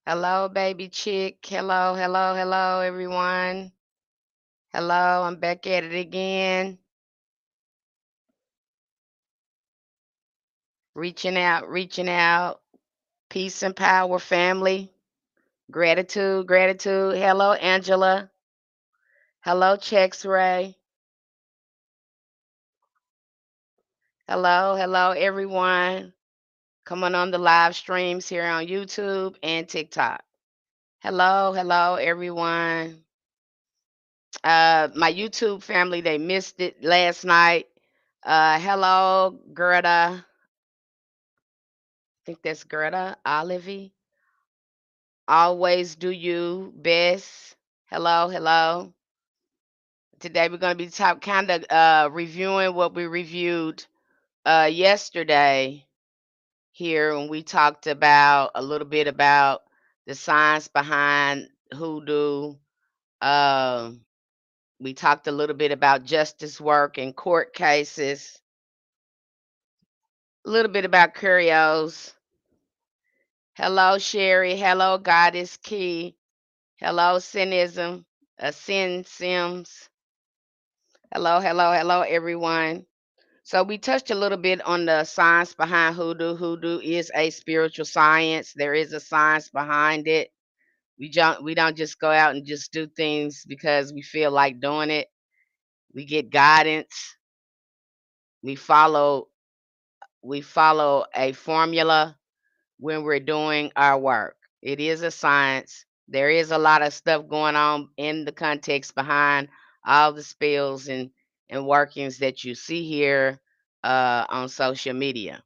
Hello, baby chick. Hello, hello, hello, everyone. Hello, I'm back at it again. Reaching out, reaching out. Peace and power, family. Gratitude, gratitude. Hello, Angela. Hello, Chex Ray. Hello, hello, everyone. Coming on the live streams here on YouTube and TikTok. Hello, hello, everyone. My YouTube family, they missed it last night. Hello, Gerda. I think that's Gerda Olivey. Always do you best. Hello, hello. Today we're going to be kind of reviewing what we reviewed yesterday here when we talked about a little bit about the science behind hoodoo. Um, we talked a little bit about justice work and court cases, a little bit about curios. Hello, Sherry. Hello, Goddess Key. Hello, Cynism. Sin Sims. Hello, hello, hello, everyone. So we touched a little bit on the science behind hoodoo. Hoodoo is a spiritual science. There is a science behind it. We don't just go out and just do things because we feel like doing it. We get guidance. We follow we follow a formula when we're doing our work. It is a science. There is a lot of stuff going on in the context behind all the spells and workings that you see here on social media.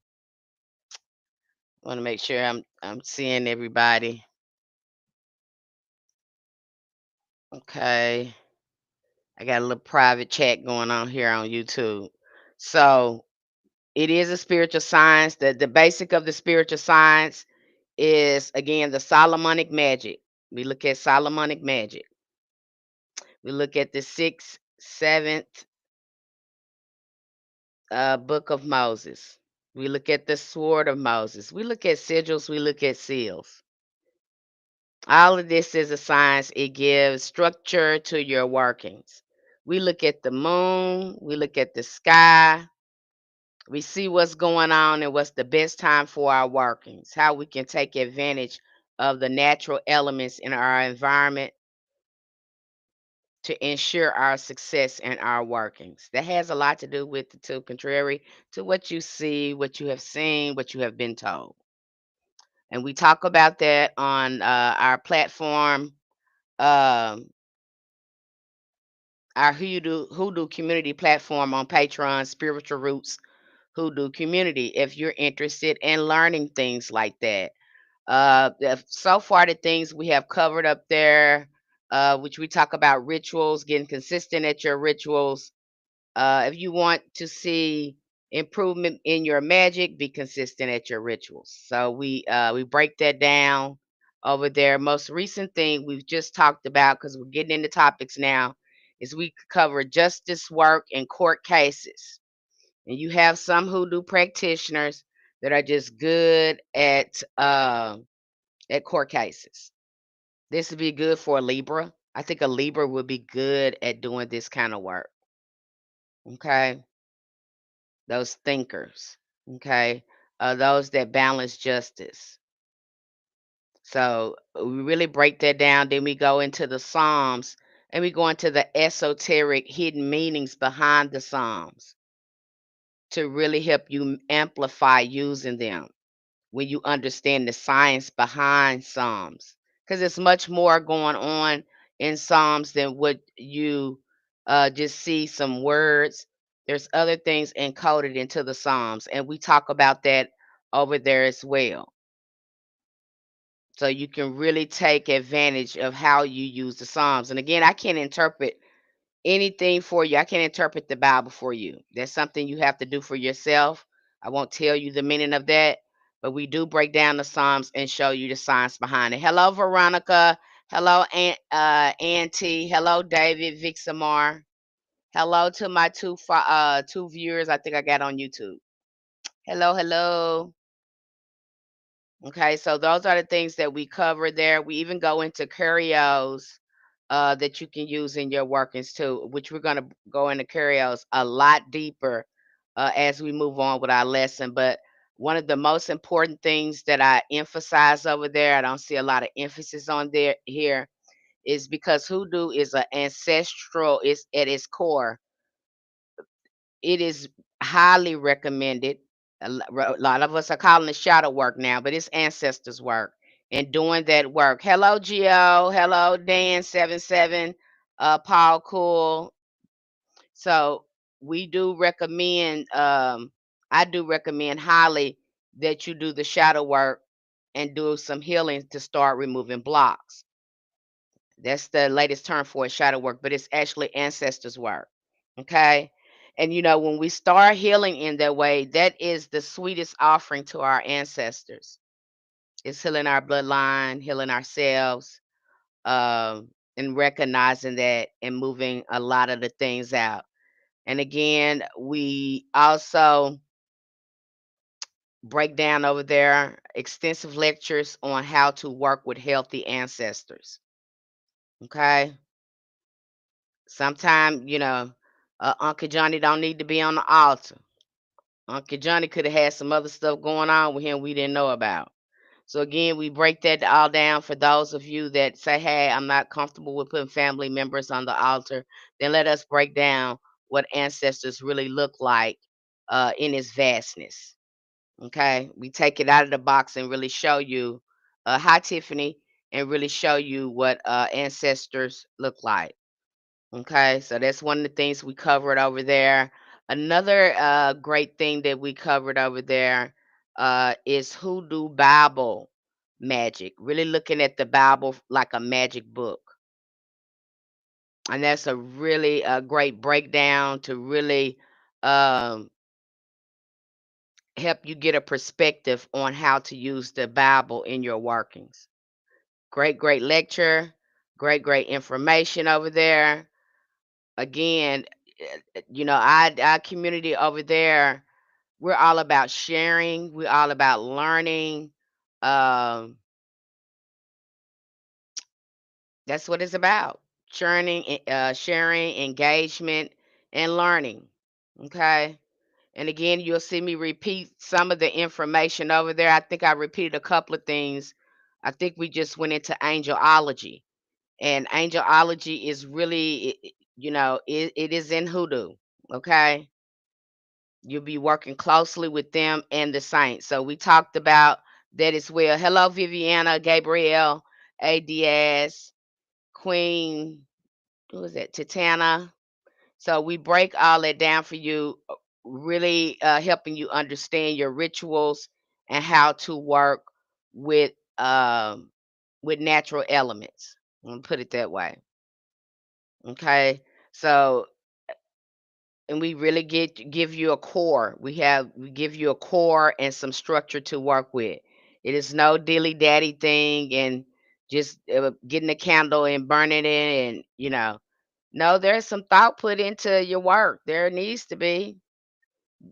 I want to make sure I'm seeing everybody. Okay. I got a little private chat going on here on YouTube. So it is a spiritual science. The basic of the spiritual science is again the Solomonic magic. We look at Solomonic magic. We look at the sixth, seventh book of Moses. We look at the sword of Moses. We look at sigils. We look at seals. All of this is a science. It gives structure to your workings. We look at the moon. We look at the sky. We see what's going on and what's the best time for our workings, how we can take advantage of the natural elements in our environment to ensure our success and our workings. That has a lot to do with the two, contrary to what you see, what you have seen, what you have been told. And we talk about that on our platform, um, our Hoodoo community platform on Patreon, Spiritual Roots Hoodoo Community, if you're interested in learning things like that. So far, the things we have covered up there, which we talk about rituals, getting consistent at your rituals. If you want to see improvement in your magic, be consistent at your rituals. So we break that down over there. Most recent thing we've just talked about, because we're getting into topics now, is we cover justice work and court cases. And you have some hoodoo practitioners that are just good at court cases. This would be good for a Libra. I think a Libra would be good at doing this kind of work. Okay. Those thinkers. Okay. Those that balance justice. So we really break that down. Then we go into the Psalms and we go into the esoteric hidden meanings behind the Psalms. to really help you amplify using them when you understand the science behind Psalms. Because there's much more going on in Psalms than what you just see some words. There's other things encoded into the Psalms, and we talk about that over there as well. So you can really take advantage of how you use the Psalms. And again, I can't interpret anything for you. I can't interpret the Bible for you. That's something you have to do for yourself. I won't tell you the meaning of that, but we do break down the Psalms and show you the science behind it. Hello, Veronica. Hello, Auntie. Hello, David Vixamar. Hello to my two viewers I think I got on YouTube. Hello, hello. Okay, so those are the things that we cover there. We even go into curios that you can use in your workings too, which we're going to go into curios a lot deeper as we move on with our lesson. But one of the most important things that I emphasize over there, I don't see a lot of emphasis on there here, is because hoodoo is an ancestral, is at its core. It is highly recommended. A lot of us are calling it shadow work now, but it's ancestors work and doing that work. Hello, Geo. Hello, Dan77. Paul Cool. So we do recommend, I do recommend highly that you do the shadow work and do some healing to start removing blocks. That's the latest term for it, shadow work, but it's actually ancestors work. Okay. And when we start healing in that way, that is the sweetest offering to our ancestors. It's healing our bloodline, healing ourselves, and recognizing that and moving a lot of the things out. And again, we also break down over there extensive lectures on how to work with healthy ancestors. Okay. Sometimes, Uncle Johnny don't need to be on the altar. Uncle Johnny could have had some other stuff going on with him we didn't know about. So again, we break that all down for those of you that say, "Hey, I'm not comfortable with putting family members on the altar." Then let us break down what ancestors really look like in its vastness. Okay, we take it out of the box and really show you, hi Tiffany, and really show you what ancestors look like. Okay, so that's one of the things we covered over there. Another great thing that we covered over there is Hoodoo Bible magic, really looking at the Bible like a magic book. And that's a really great breakdown to really um, help you get a perspective on how to use the Bible in your workings. Great, great lecture, great information over there. Again, our community over there, we're all about sharing, we're all about learning. Um, that's what it's about. Sharing, engagement, and learning. Okay. And again, you'll see me repeat some of the information over there. I think I repeated a couple of things. I think we just went into angelology. And angelology is really, it is in hoodoo. Okay. You'll be working closely with them and the saints. So we talked about that as well. Hello, Viviana, Gabrielle, A. Diaz, Queen, who is that? Titana. So we break all that down for you, really helping you understand your rituals and how to work with with natural elements. I'm gonna put it that way. Okay. So and we really give you a core. We give you a core and some structure to work with. It is no dilly daddy thing and just getting a candle and burning it and no, there's some thought put into your work. There needs to be.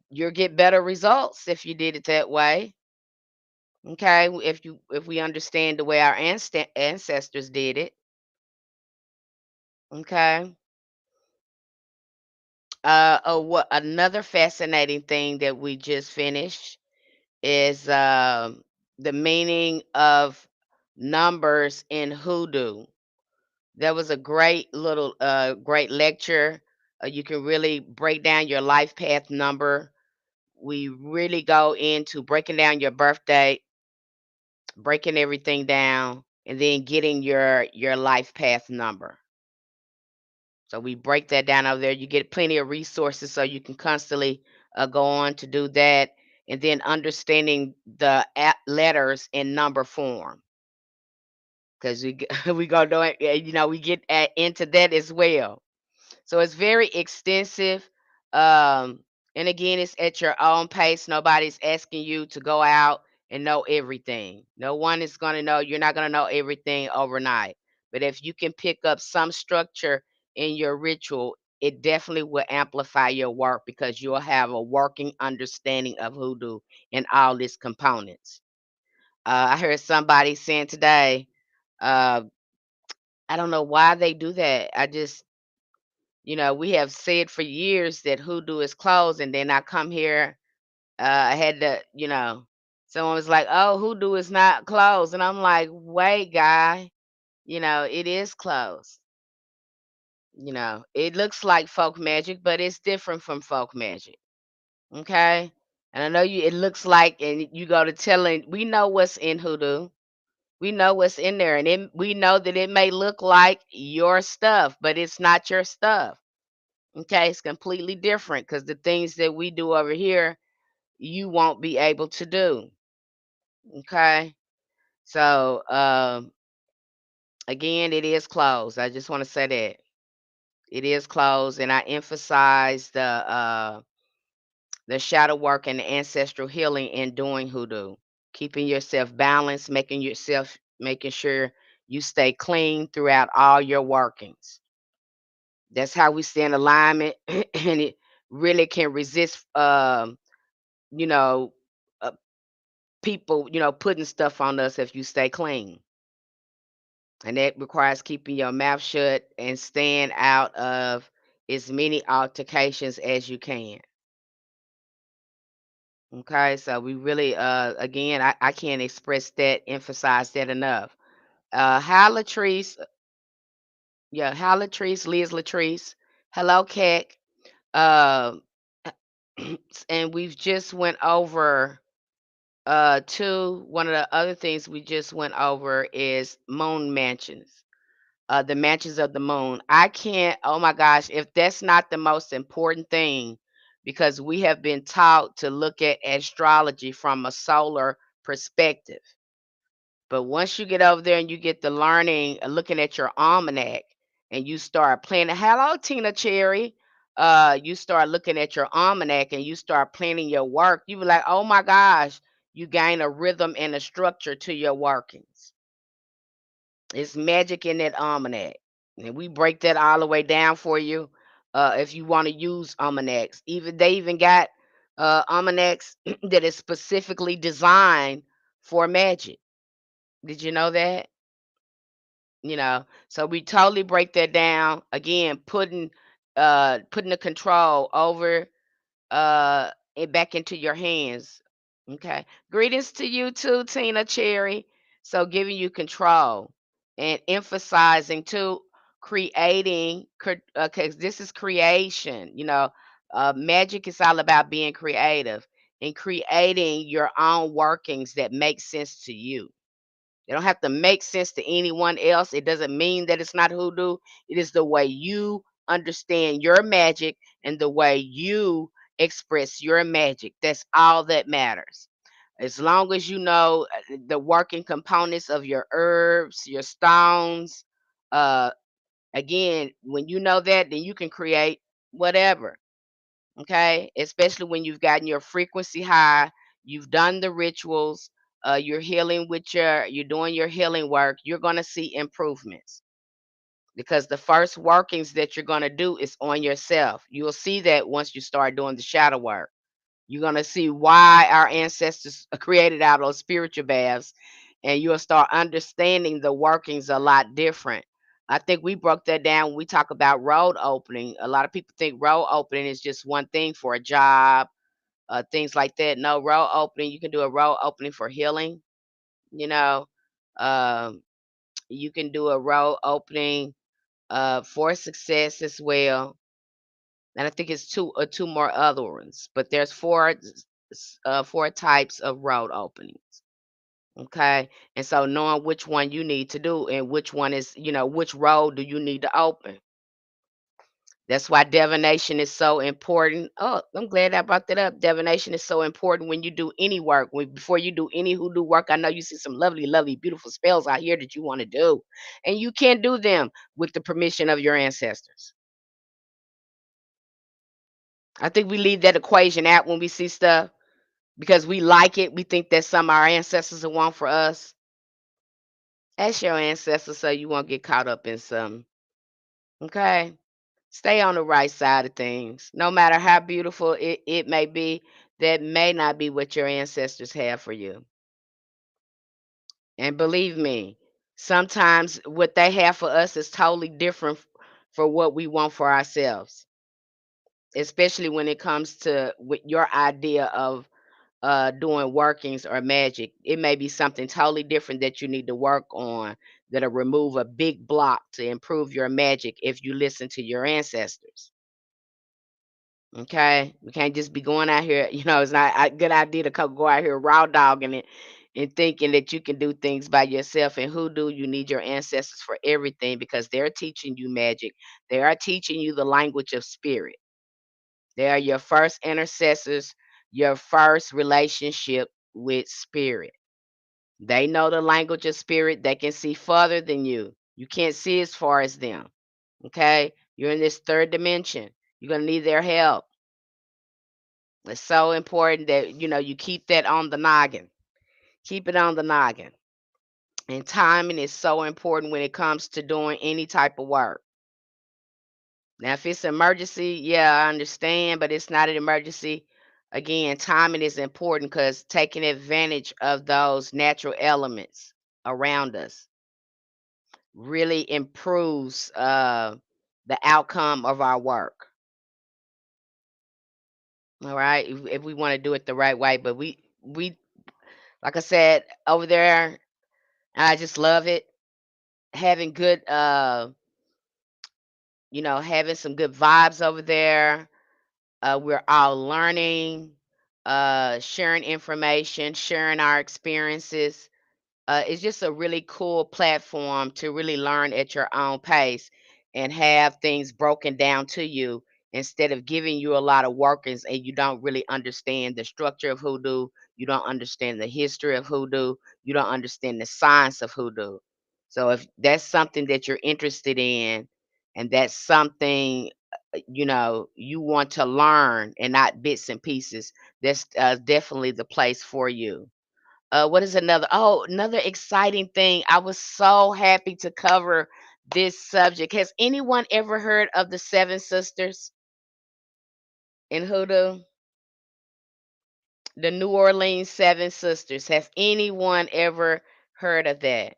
You'll get better results if you did it that way. Okay, if we understand the way our ancestors did it. Okay. Oh, what another fascinating thing that we just finished is the meaning of numbers in hoodoo. That was a great lecture. You can really break down your life path number. we really go into breaking down your birthday, breaking everything down, and then getting your life path number. So we break that down over there. You get plenty of resources so you can constantly go on to do that, and then understanding the letters in number form, because we go do it. We get into that as well. So it's very extensive. Um, and again, it's at your own pace. Nobody's asking you to go out and know everything. No one is going to know. You're not going to know everything overnight. But if you can pick up some structure in your ritual, it definitely will amplify your work because you'll have a working understanding of hoodoo and all its components. I heard somebody saying today, uh, I don't know why they do that. We have said for years that hoodoo is closed, and then I come here. I had to, someone was like, "Oh, hoodoo is not closed," and I'm like, "Wait, guy, it is closed. It looks like folk magic, but it's different from folk magic, okay?" And I know you. It looks like, and you go to telling. We know what's in hoodoo. We know what's in there, and we know that it may look like your stuff, but it's not your stuff. Okay, it's completely different because the things that we do over here, you won't be able to do. Okay, so again, it is closed. I just want to say that it is closed, and I emphasize the shadow work and the ancestral healing in doing hoodoo, keeping yourself balanced, making sure you stay clean throughout all your workings. That's how we stay in alignment, and it really can resist. You know, uh, People, putting stuff on us if you stay clean. And that requires keeping your mouth shut and staying out of as many altercations as you can. Okay, so we really, again, I can't express that, emphasize that enough. Hi, Latrice. Yeah, hi, Latrice, Liz Latrice. Hello, Keck. Um, and we've just went over one of the other things we just went over is moon mansions, the mansions of the moon. I can't, oh my gosh, if that's not the most important thing, because we have been taught to look at astrology from a solar perspective. But once you get over there and you get the learning, looking at your almanac, and you start planning, hello, Tina Cherry. You start looking at your almanac and you start planning your work. You be like, oh my gosh, you gain a rhythm and a structure to your workings. It's magic in that almanac. And we break that all the way down for you. If you want to use almanacs, they even got almanacs that is specifically designed for magic. Did you know that? So we totally break that down. Again, putting the control over it back into your hands. Okay. Greetings to you too, Tina Cherry. So giving you control and emphasizing too, creating, because this is creation. Magic is all about being creative and creating your own workings that make sense to you. They don't have to make sense to anyone else. It doesn't mean that it's not hoodoo. It is the way you understand your magic and the way you express your magic. That's all that matters. As long as you know the working components of your herbs, your stones, uh, again, when you know that, then you can create whatever. Okay, especially when you've gotten your frequency high, you've done the rituals, you're doing your healing work, you're going to see improvements, because the first workings that you're going to do is on yourself. You'll see that once you start doing the shadow work. You're going to see why our ancestors created all those spiritual baths, and you'll start understanding the workings a lot different. I think we broke that down when we talk about road opening. A lot of people think road opening is just one thing for a job, things like that. No, road opening, you can do a road opening for healing. You know, um, you can do a road opening for success as well. and I think it's two more other ones, but there's four types of road openings. Okay, and so knowing which one you need to do and which one is, which road do you need to open. That's why divination is so important. Oh, I'm glad I brought that up. Divination is so important when you do any work. Before you do any hoodoo work, I know you see some lovely, lovely, beautiful spells out here that you want to do, and you can't do them with the permission of your ancestors. I think we leave that equation out when we see stuff because we like it. We think that's something our ancestors will want for us. Ask your ancestors so you won't get caught up in some. Okay? Stay on the right side of things. No matter how beautiful it may be, that may not be what your ancestors have for you. And believe me, sometimes what they have for us is totally different for what we want for ourselves, especially when it comes to with your idea of doing workings or magic. It may be something totally different that you need to work on that'll remove a big block to improve your magic if you listen to your ancestors. Okay, we can't just be going out here. It's not a good idea to go out here raw dogging it and thinking that you can do things by yourself. And hoodoo, you need your ancestors for everything because they're teaching you magic. They are teaching you the language of spirit. They are your first intercessors, your first relationship with spirit. They know the language of spirit. They can see further than you. You can't see as far as them. Okay, you're in this third dimension. You're gonna need their help. It's so important that you keep that on the noggin. Keep it on the noggin. And timing is so important when it comes to doing any type of work. Now, if it's an emergency, yeah, I understand, but it's not an emergency. Again, timing is important because taking advantage of those natural elements around us really improves the outcome of our work. All right, if we want to do it the right way, but we like I said over there, I just love it. Having good having some good vibes over there. We're all learning, sharing information, sharing our experiences. It's just a really cool platform to really learn at your own pace and have things broken down to you instead of giving you a lot of workings and you don't really understand the structure of hoodoo. You don't understand the history of hoodoo. You don't understand the science of hoodoo. So if that's something that you're interested in and that's something you want to learn and not bits and pieces, that's definitely the place for you. What is another exciting thing? I was so happy to cover this subject. Has anyone ever heard of the Seven Sisters in Hoodoo? The New Orleans Seven Sisters. Has anyone ever heard of that?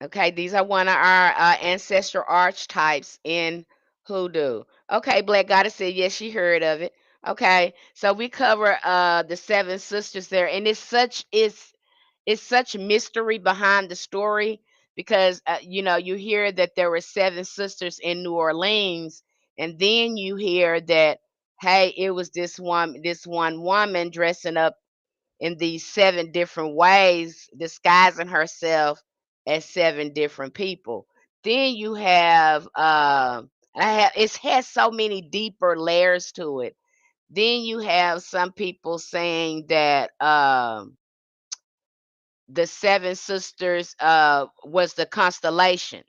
Okay, these are one of our ancestral archetypes in Hoodoo. Okay, Black Goddess said yes, she heard of it. Okay, so we cover the Seven Sisters there, and it's such mystery behind the story because you hear that there were seven sisters in New Orleans, and then you hear that hey, it was this one woman dressing up in these seven different ways, disguising herself as seven different people. Then you have it has so many deeper layers to it. Then you have some people saying that the seven sisters was the constellation.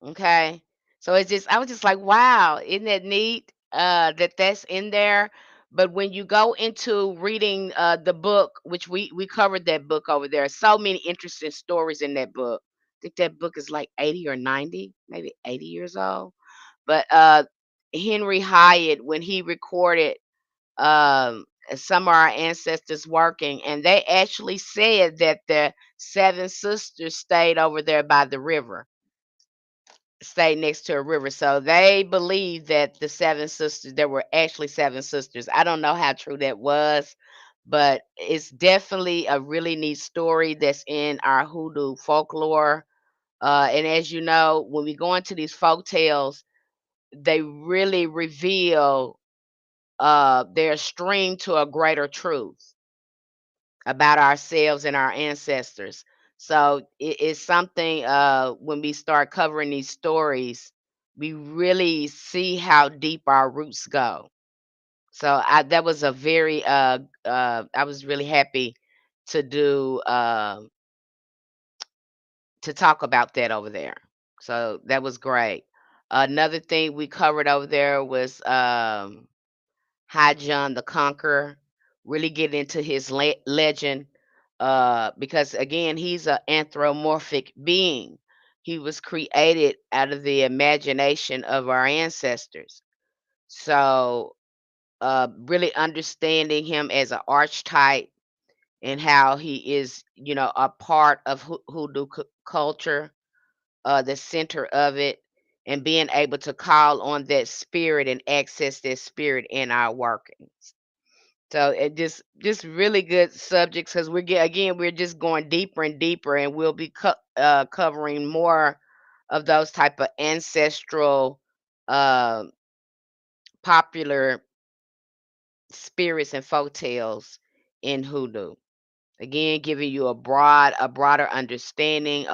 Okay. So I was just like, wow, isn't that neat that that's in there? But when you go into reading the book, which we covered that book over there, so many interesting stories in that book. I think that book is like 80 or 90, maybe 80 years old. But Henry Hyatt, when he recorded some of our ancestors working, and they actually said that the seven sisters stayed over there by the river, stayed next to a river. So they believe that the seven sisters, there were actually seven sisters. I don't know how true that was, but it's definitely a really neat story that's in our hoodoo folklore. And as you know, when we go into these folk tales, they really reveal their stream to a greater truth about ourselves and our ancestors. So it's something when we start covering these stories, we really see how deep our roots go. So that was a very I was really happy to do to talk about that over there. So that was great. Another thing we covered over there was High John the Conqueror, really get into his legend, because again, he's an anthropomorphic being. He was created out of the imagination of our ancestors. So, really understanding him as an archetype and how he is, a part of hoodoo culture, the center of it, and being able to call on that spirit and access that spirit in our workings. So it just really good subjects because we're just going deeper and deeper, and we'll be covering more of those type of ancestral, uh, popular spirits and folk tales in hoodoo. Again, giving you a broader understanding,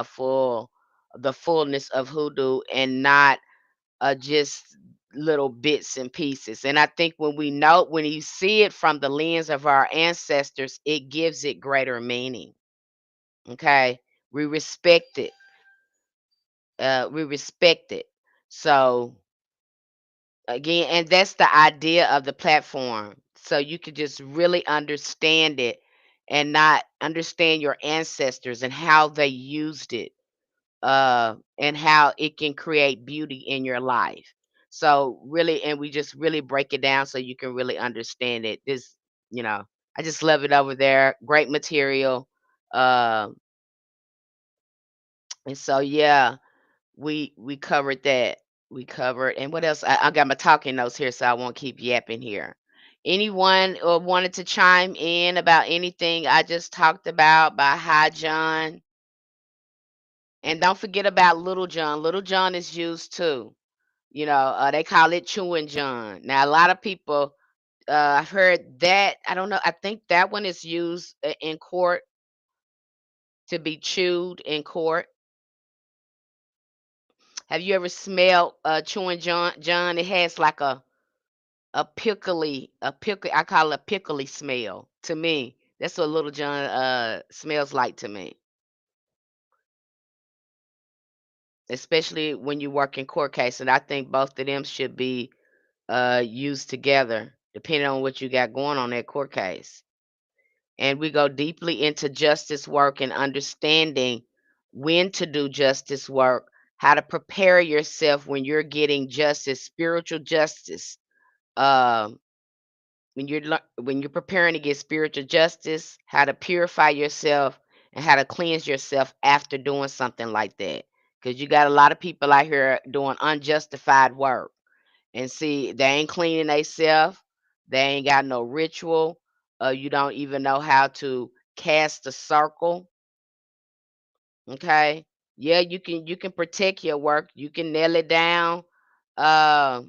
the fullness of hoodoo, and not just little bits and pieces. And I think when you see it from the lens of our ancestors, it gives it greater meaning. Okay, we respect it. We respect it. So again, and that's the idea of the platform. So you could just really understand it and not understand your ancestors and how they used it, and how it can create beauty in your life. So really, and we just really break it down so you can really understand it. You know, I just love it over there. Great material. Uh, and so yeah, we covered that. We covered, and what else? I got my talking notes here, so I won't keep yapping here. Anyone wanted to chime in about anything I just talked about by High John? And don't forget about Little John. Little John is used too. They call it chewing John. Now, a lot of people, I've heard that. I don't know. I think that one is used in court to be chewed in court. Have you ever smelled chewing John? John, it has like a pickly. I call it a pickly smell to me. That's what Little John smells like to me, especially when you work in court case. And I think both of them should be used together, depending on what you got going on that court case. And we go deeply into justice work and understanding when to do justice work, how to prepare yourself when you're getting justice, spiritual justice. Um, when you're preparing to get spiritual justice, how to purify yourself and how to cleanse yourself after doing something like that. Because you got a lot of people out here doing unjustified work, and see, they ain't cleaning theyself. They ain't got no ritual. You don't even know how to cast a circle. Okay. Yeah, you can protect your work. You can nail it down uh,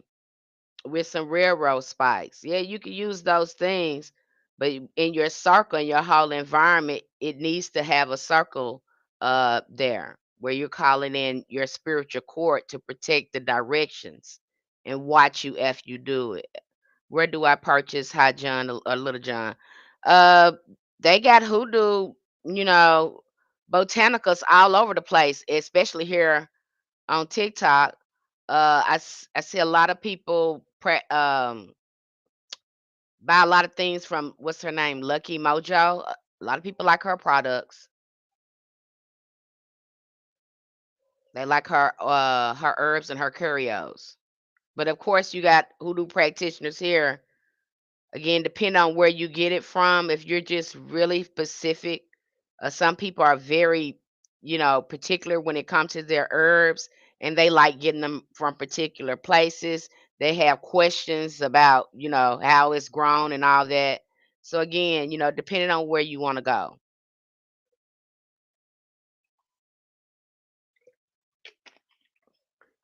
with some railroad spikes. Yeah, you can use those things, but in your circle, in your whole environment, it needs to have a circle there where you're calling in your spiritual court to protect the directions and watch you if you do it. Where do I purchase High John or Little John? Uh, they got hoodoo, you know, botanicals all over the place, especially here on TikTok. I see a lot of people buy a lot of things from what's her name, Lucky Mojo. A lot of people like her products. They like her herbs and her curios. But of course, you got hoodoo practitioners here. Again, depending on where you get it from, if you're just really specific, some people are very, particular when it comes to their herbs, and they like getting them from particular places. They have questions about, how it's grown and all that. So again, depending on where you want to go.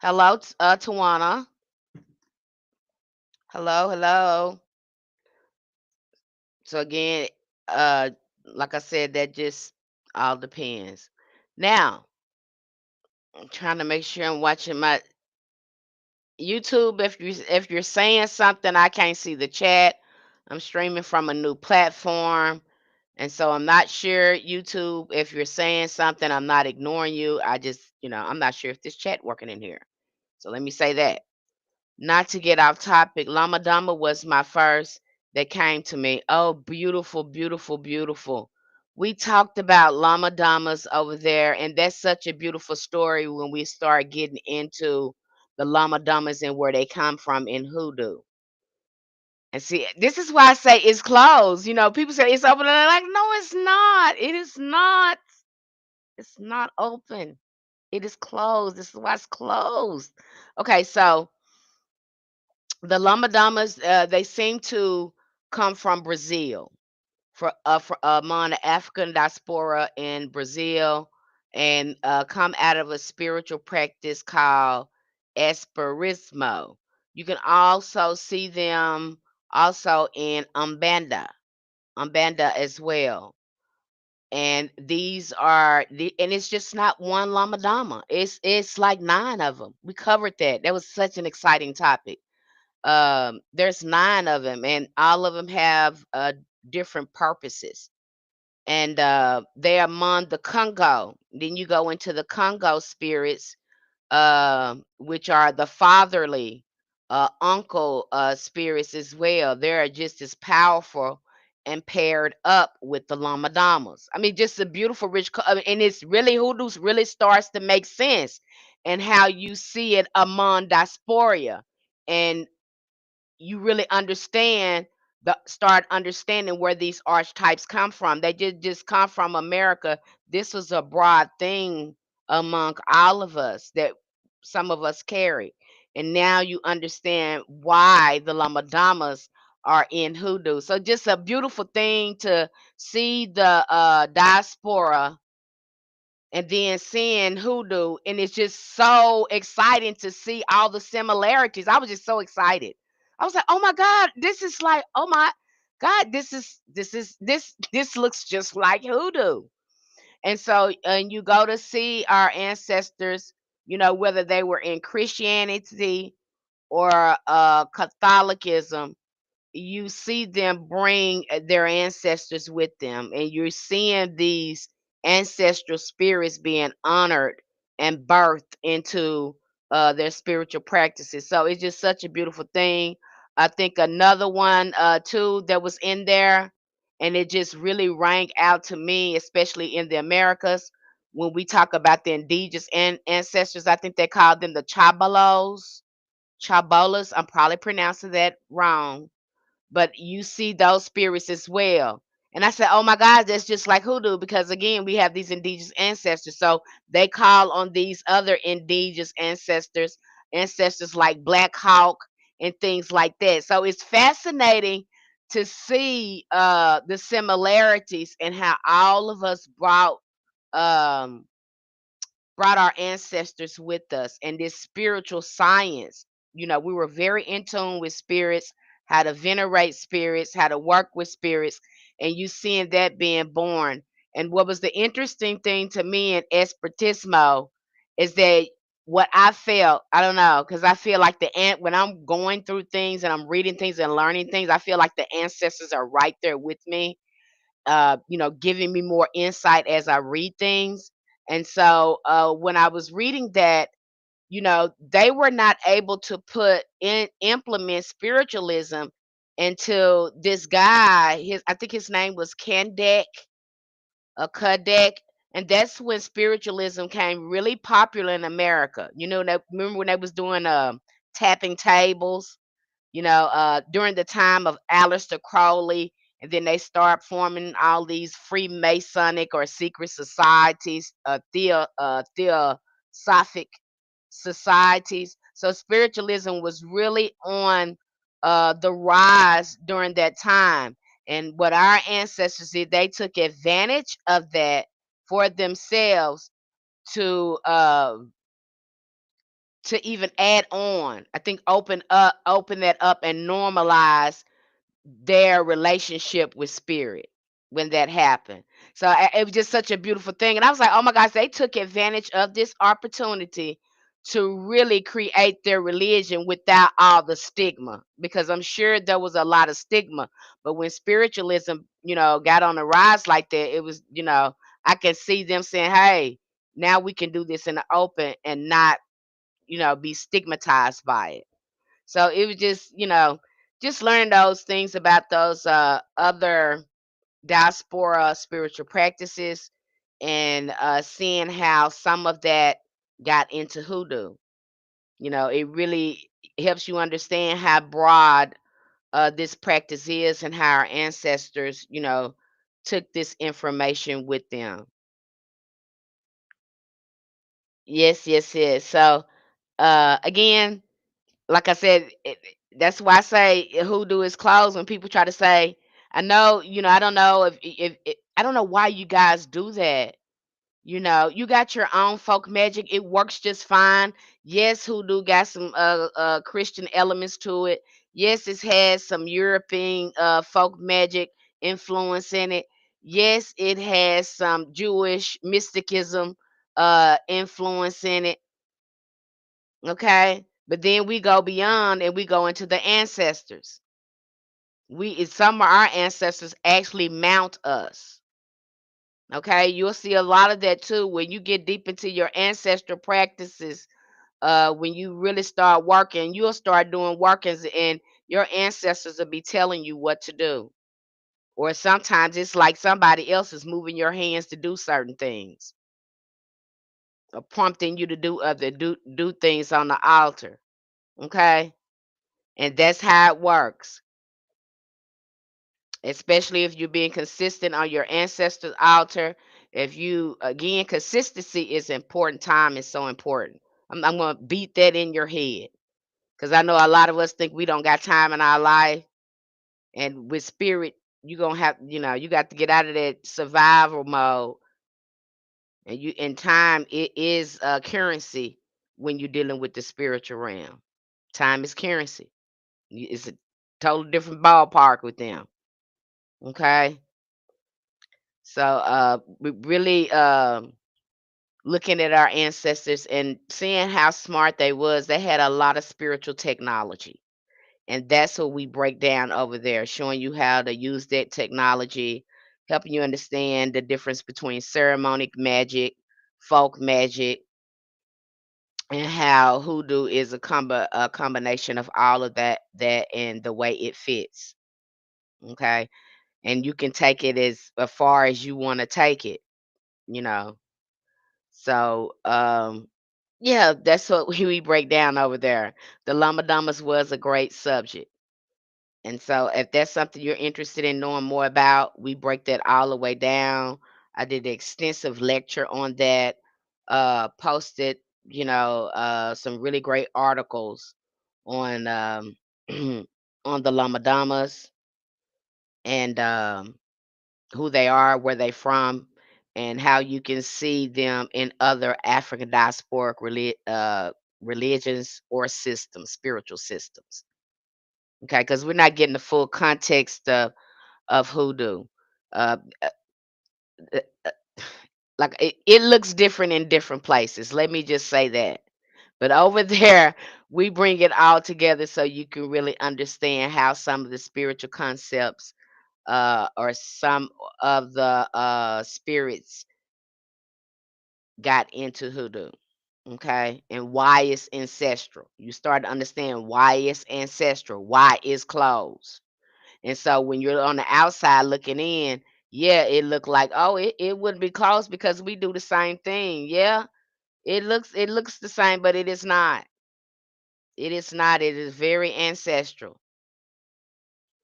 Hello, Tawana. Hello, hello. So again, uh, like I said, that just all depends. Now, I'm trying to make sure I'm watching my YouTube. If you're saying something, I can't see the chat. I'm streaming from a new platform, and so I'm not sure YouTube. If you're saying something, I'm not ignoring you. I just, I'm not sure if this chat working in here. So let me say that. Not to get off topic, Lama Dama was my first that came to me. Oh, beautiful, beautiful, beautiful. We talked about Lama Damas over there, and that's such a beautiful story when we start getting into the Lama Damas and where they come from in Hoodoo. And see, this is why I say it's closed. People say it's open, and they're like, no, it's not. It is not. It's not open. It is closed. This is why it's closed. Okay, so the Lamadamas, they seem to come from Brazil, for among the African diaspora in Brazil, and come out of a spiritual practice called Espiritismo. You can also see them also in Umbanda as well. And these are and it's just not one Lamadama. It's like nine of them. We covered that. That was such an exciting topic. There's nine of them, and all of them have different purposes. And they're among the Congo. Then you go into the Congo spirits, which are the fatherly uncle spirits as well. They're just as powerful and paired up with the Lamadamas. I mean, just a beautiful, rich, and it's really Hoodoo really starts to make sense and how you see it among diaspora. And you really start understanding where these archetypes come from. They just come from America. This was a broad thing among all of us that some of us carry. And now you understand why the Lamadamas are in Hoodoo. So just a beautiful thing to see the diaspora and then seeing Hoodoo, and it's just so exciting to see all the similarities. I was just so excited. I was like, "Oh my God, this is like, oh my God, this looks just like Hoodoo." And so, and you go to see our ancestors, whether they were in Christianity or Catholicism, you see them bring their ancestors with them, and you're seeing these ancestral spirits being honored and birthed into their spiritual practices. So it's just such a beautiful thing. I think another one too that was in there, and it just really rang out to me, especially in the Americas. When we talk about the indigenous ancestors, I think they called them the Chabolas. I'm probably pronouncing that wrong, but you see those spirits as well. And I said, oh my God, that's just like Hoodoo, because again, we have these indigenous ancestors. So they call on these other indigenous ancestors like Black Hawk and things like that. So it's fascinating to see the similarities and how all of us um, brought our ancestors with us, and this spiritual science. We were very in tune with spirits, how to venerate spirits, how to work with spirits, and you seeing that being born. And what was the interesting thing to me in Espiritismo is that what I felt, I don't know, because I feel like when I'm going through things and I'm reading things and learning things, I feel like the ancestors are right there with me, giving me more insight as I read things. And so when I was reading that, they were not able to implement spiritualism until this guy, I think his name was Kadek, and that's when spiritualism came really popular in America. Remember when they was doing tapping tables, during the time of Aleister Crowley, and then they start forming all these Freemasonic or secret societies, theosophic societies. So spiritualism was really on the rise during that time. And what our ancestors did, they took advantage of that for themselves to to even add on. I think open that up and normalize their relationship with spirit when that happened. So it was just such a beautiful thing. And I was like, oh my gosh, they took advantage of this opportunity to really create their religion without all the stigma, because I'm sure there was a lot of stigma. But when spiritualism, got on the rise like that, it was, I can see them saying, hey, now we can do this in the open and not, be stigmatized by it. So it was just learn those things about those other diaspora spiritual practices, and seeing how some of that got into hoodoo. It really helps you understand how broad this practice is and how our ancestors, took this information with them. Yes, yes, yes. So again, like I said, that's why I say hoodoo is closed. When people try to say, I know, I don't know if I don't know why you guys do that. You got your own folk magic. It works just fine. Yes, hoodoo got some Christian elements to it. Yes, it has some European folk magic influence in it. Yes, it has some Jewish mysticism influence in it. Okay? But then we go beyond and we go into the ancestors. Some of our ancestors actually mount us. Okay? You'll see a lot of that too when you get deep into your ancestral practices. When you really start working, you'll start doing workings, and your ancestors will be telling you what to do. Or sometimes it's like somebody else is moving your hands to do certain things, or prompting you to do things on the altar. Okay? And that's how it works. Especially if you're being consistent on your ancestors' altar. If you, again, consistency is important. Time is so important. I'm going to beat that in your head, because I know a lot of us think we don't got time in our life. And with spirit, you're going to have, you got to get out of that survival mode. And in time, it is currency when you're dealing with the spiritual realm. Time is currency. It's a totally different ballpark with them. Okay. So we really looking at our ancestors and seeing how smart they was. They had a lot of spiritual technology. And that's what we break down over there, showing you how to use that technology, helping you understand the difference between ceremonic magic, folk magic, and how hoodoo is a combination of all of that and the way it fits. Okay. And you can take it as far as you want to take it, you know. So, yeah, that's what we break down over there. The Llama was a great subject. And so, if that's something you're interested in knowing more about, we break that all the way down. I did an extensive lecture on that, posted, some really great articles on on the Llama and who they are, where they from, and how you can see them in other African diasporic religions or systems, spiritual systems. Okay, because we're not getting the full context of hoodoo. Uh, uh, uh, uh, like it looks different in different places. Let me just say that. But over there, we bring it all together so you can really understand how some of the spiritual concepts or some of the spirits got into hoodoo. Okay, and why it's ancestral. You start to understand why it's ancestral, why it's closed. And so when you're on the outside looking in, yeah, it looked like, oh, it wouldn't be close because we do the same thing. Yeah, it looks the same, but it is not. It is not. It is very ancestral.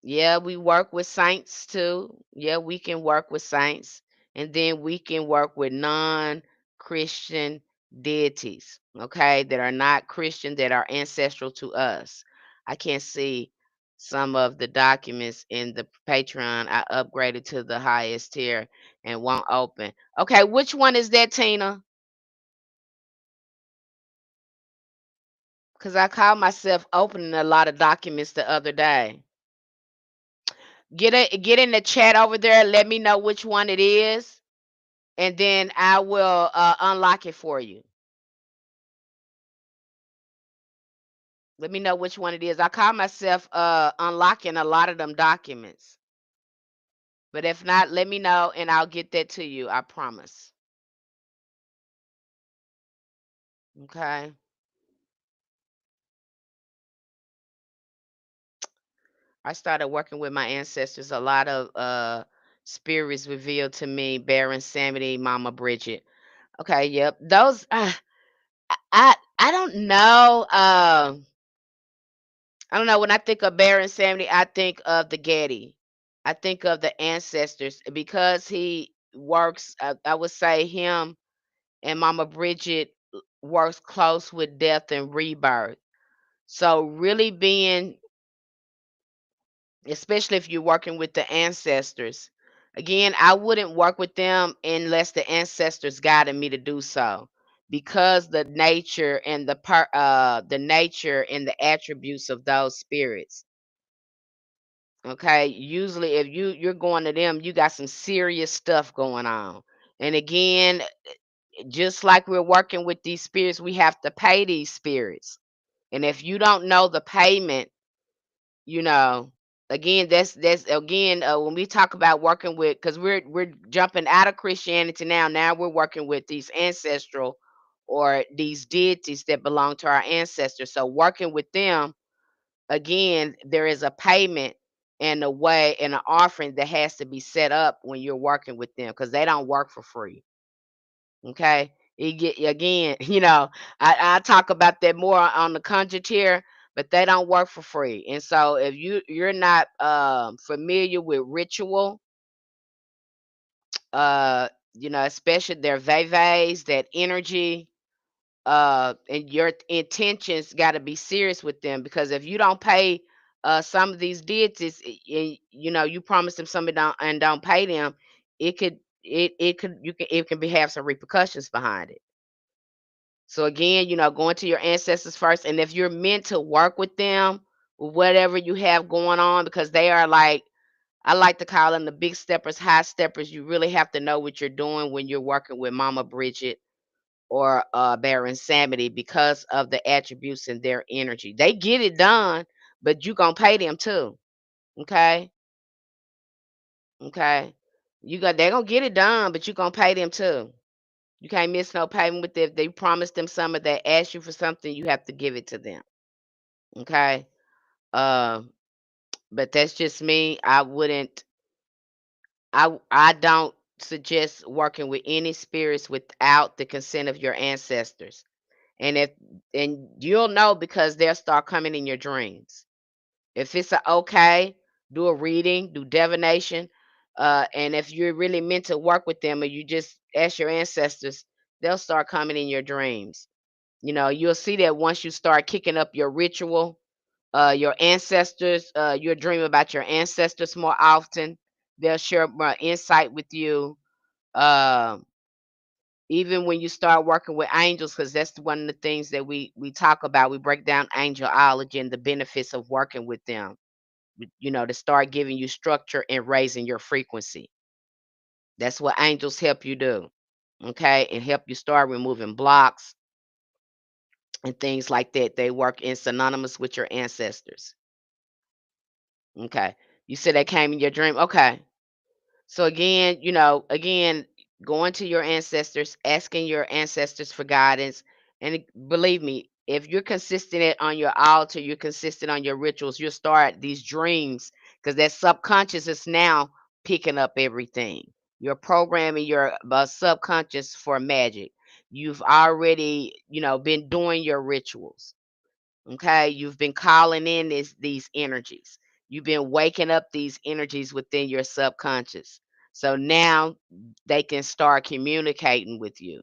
Yeah, we work with saints too. Yeah, we can work with saints. And then we can work with non-Christian deities, okay, that are not Christian, that are ancestral to us. I can't see some of the documents in the Patreon. I upgraded to the highest tier and won't open. Okay, which one is that, Tina? Cause I caught myself opening a lot of documents the other day. Get in the chat over there. Let me know which one it is, and then I will unlock it for you. Let me know which one it is. I caught myself unlocking a lot of them documents. But if not, let me know and I'll get that to you. I promise. Okay. I started working with my ancestors. A lot of spirits revealed to me. Baron Samedi, Mama Bridget. Okay, yep. Those I don't know. I don't know. When I think of Baron Samedi, I think of the Getty. I think of the ancestors because he works. I would say him and Mama Bridget works close with death and rebirth. So really being, especially if you're working with the ancestors, again, I wouldn't work with them unless the ancestors guided me to do so, because the nature and the attributes of those spirits. Okay, usually if you're going to them, you got some serious stuff going on. And again, just like we're working with these spirits, we have to pay these spirits. And if you don't know the payment, you know, again, that's again when we talk about working with, because we're jumping out of Christianity now. Now we're working with these ancestral or these deities that belong to our ancestors. So working with them, again, there is a payment and a way and an offering that has to be set up when you're working with them, because they don't work for free. Okay. You get again, I talk about that more on the conjure tier, but they don't work for free. And so if you're not familiar with ritual, especially their vevas, that energy, and your intentions got to be serious with them, because if you don't pay some of these deities, you promise them something don't pay them, it can be have some repercussions behind it. So again, going to your ancestors first, and if you're meant to work with them, whatever you have going on, because they are like, I like to call them the big steppers, high steppers. You really have to know what you're doing when you're working with Mama Bridget or Baron Samedi, because of the attributes in their energy. They get it done, but you gonna pay them too. Okay, okay. They're gonna get it done, but you gonna pay them too. You can't miss no payment with them. If they promised them something, they ask you for something, you have to give it to them. Okay. Um, but that's just me. I don't suggest working with any spirits without the consent of your ancestors. And if and you'll know, because they'll start coming in your dreams. If it's a okay, do a reading, do divination. And if you're really meant to work with them, or you just ask your ancestors, they'll start coming in your dreams. You'll see that once you start kicking up your ritual, your ancestors, you'll dream about your ancestors more often. They'll share more insight with you. Um, Even when you start working with angels, because that's one of the things that we talk about. We break down angelology and the benefits of working with them. To start giving you structure and raising your frequency. That's what angels help you do. Okay, and help you start removing blocks and things like that. They work in synonymous with your ancestors. Okay. You said that came in your dream. Okay. So again, going to your ancestors, asking your ancestors for guidance. And believe me, if you're consistent on your altar, you're consistent on your rituals, you'll start these dreams, because that subconscious is now picking up everything. You're programming your subconscious for magic. You've already, been doing your rituals. Okay, you've been calling in these energies. You've been waking up these energies within your subconscious. So now they can start communicating with you.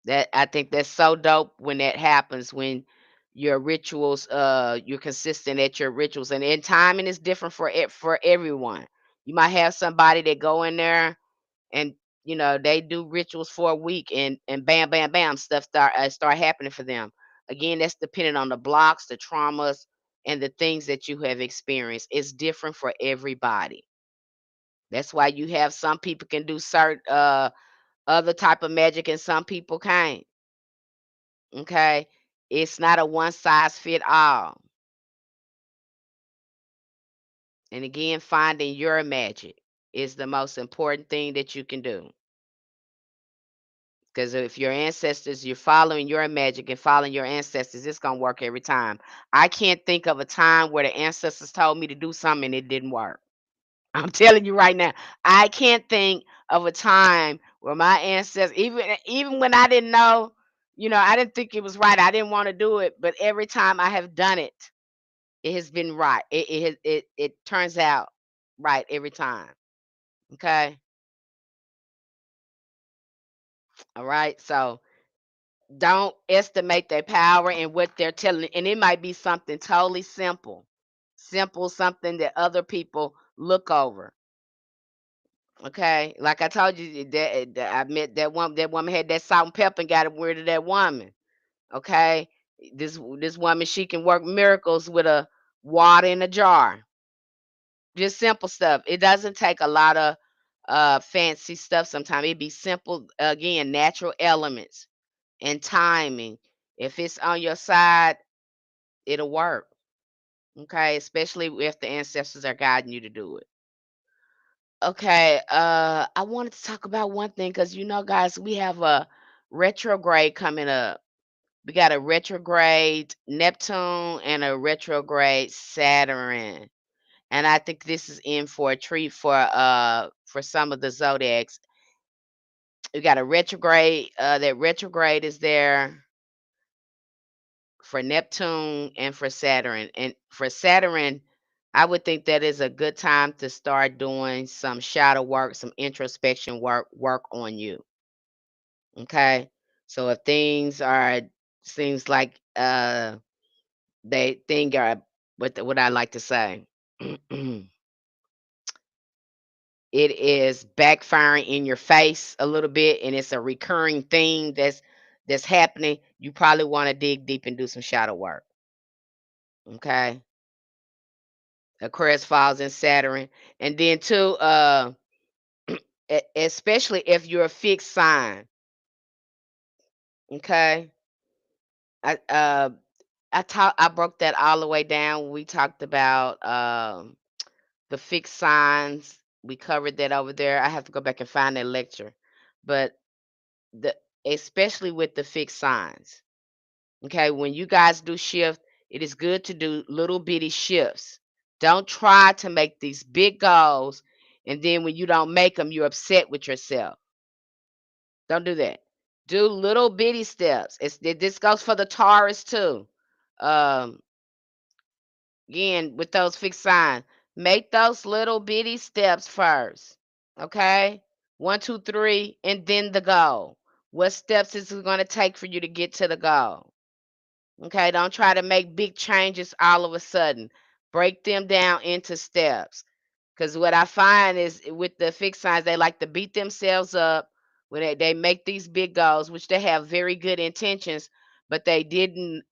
That I think that's so dope when that happens, when your rituals, you're consistent at your rituals, and in timing is different for everyone. You might have somebody that go in there and they do rituals for a week, and bam bam bam, stuff start happening for them. Again, that's dependent on the blocks, the traumas, and the things that you have experienced. It's different for everybody. That's why you have some people can do certain other type of magic and some people can't. Okay? It's not a one size fit all. And again, finding your magic is the most important thing that you can do. Because if your ancestors, you're following your magic and following your ancestors, it's going to work every time. I can't think of a time where the ancestors told me to do something and it didn't work. I'm telling you right now, I can't think of a time where my ancestors, even when I didn't know, I didn't think it was right. I didn't want to do it, but every time I have done it, it has been right. It turns out right every time. Okay. All right. So don't estimate their power and what they're telling, and it might be something totally simple, something that other people look over. Okay, like I told you that I met that woman had that salt and pepper and got rid of that woman. Okay, this woman, she can work miracles with a water in a jar. Just simple stuff. It doesn't take a lot of fancy stuff. Sometimes it be simple, again, natural elements and timing. If it's on your side, it'll work. Okay, especially if the ancestors are guiding you to do it. Okay, I wanted to talk about one thing because guys, we have a retrograde coming up. We got a retrograde Neptune and a retrograde Saturn. And I think this is in for a treat for some of the zodiacs. We got a retrograde, that retrograde is there for Neptune and for Saturn. And for Saturn, I would think that is a good time to start doing some shadow work, some introspection work on you. Okay. So if things are seems like they think are what I like to say. It is backfiring in your face a little bit and it's a recurring thing that's happening. You probably want to dig deep and do some shadow work. Okay. Aquarius falls in Saturn. And then too, especially if you're a fixed sign. Okay. I I broke that all the way down. We talked about the fixed signs. We covered that over there. I have to go back and find that lecture. But the especially with the fixed signs. Okay, when you guys do shift, it is good to do little bitty shifts. Don't try to make these big goals and then when you don't make them, you're upset with yourself. Don't do that. Do little bitty steps. This goes for the Taurus too. Um, Again, with those fixed signs, make those little bitty steps first. Okay, one, two, three, and then the goal. What steps is it going to take for you to get to the goal? Okay, don't try to make big changes all of a sudden. Break them down into steps. Because what I find is with the fixed signs, they like to beat themselves up when they make these big goals, which they have very good intentions, but they didn't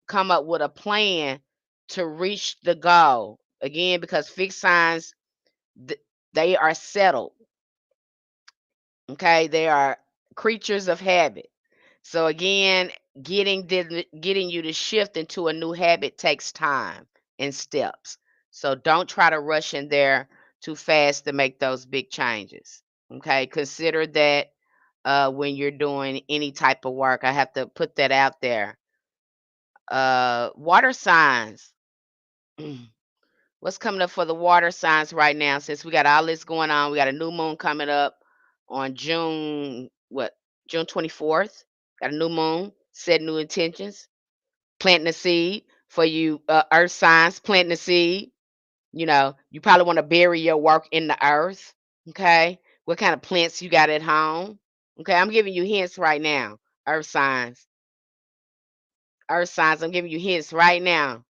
come up with a plan to reach the goal. Again, because fixed signs, th- they are settled. Okay, they are creatures of habit. So again, getting you to shift into a new habit takes time and steps. So don't try to rush in there too fast to make those big changes. Okay, consider that when you're doing any type of work. I have to put that out there. Water signs. What's coming up for the water signs right now? Since we got all this going on, we got a new moon coming up on June 24th. Got a new moon, set new intentions, planting a seed for you earth signs, planting a seed. You probably want to bury your work in the earth. Okay. What kind of plants you got at home? Okay. I'm giving you hints right now. Earth signs. Earth signs. I'm giving you hints right now.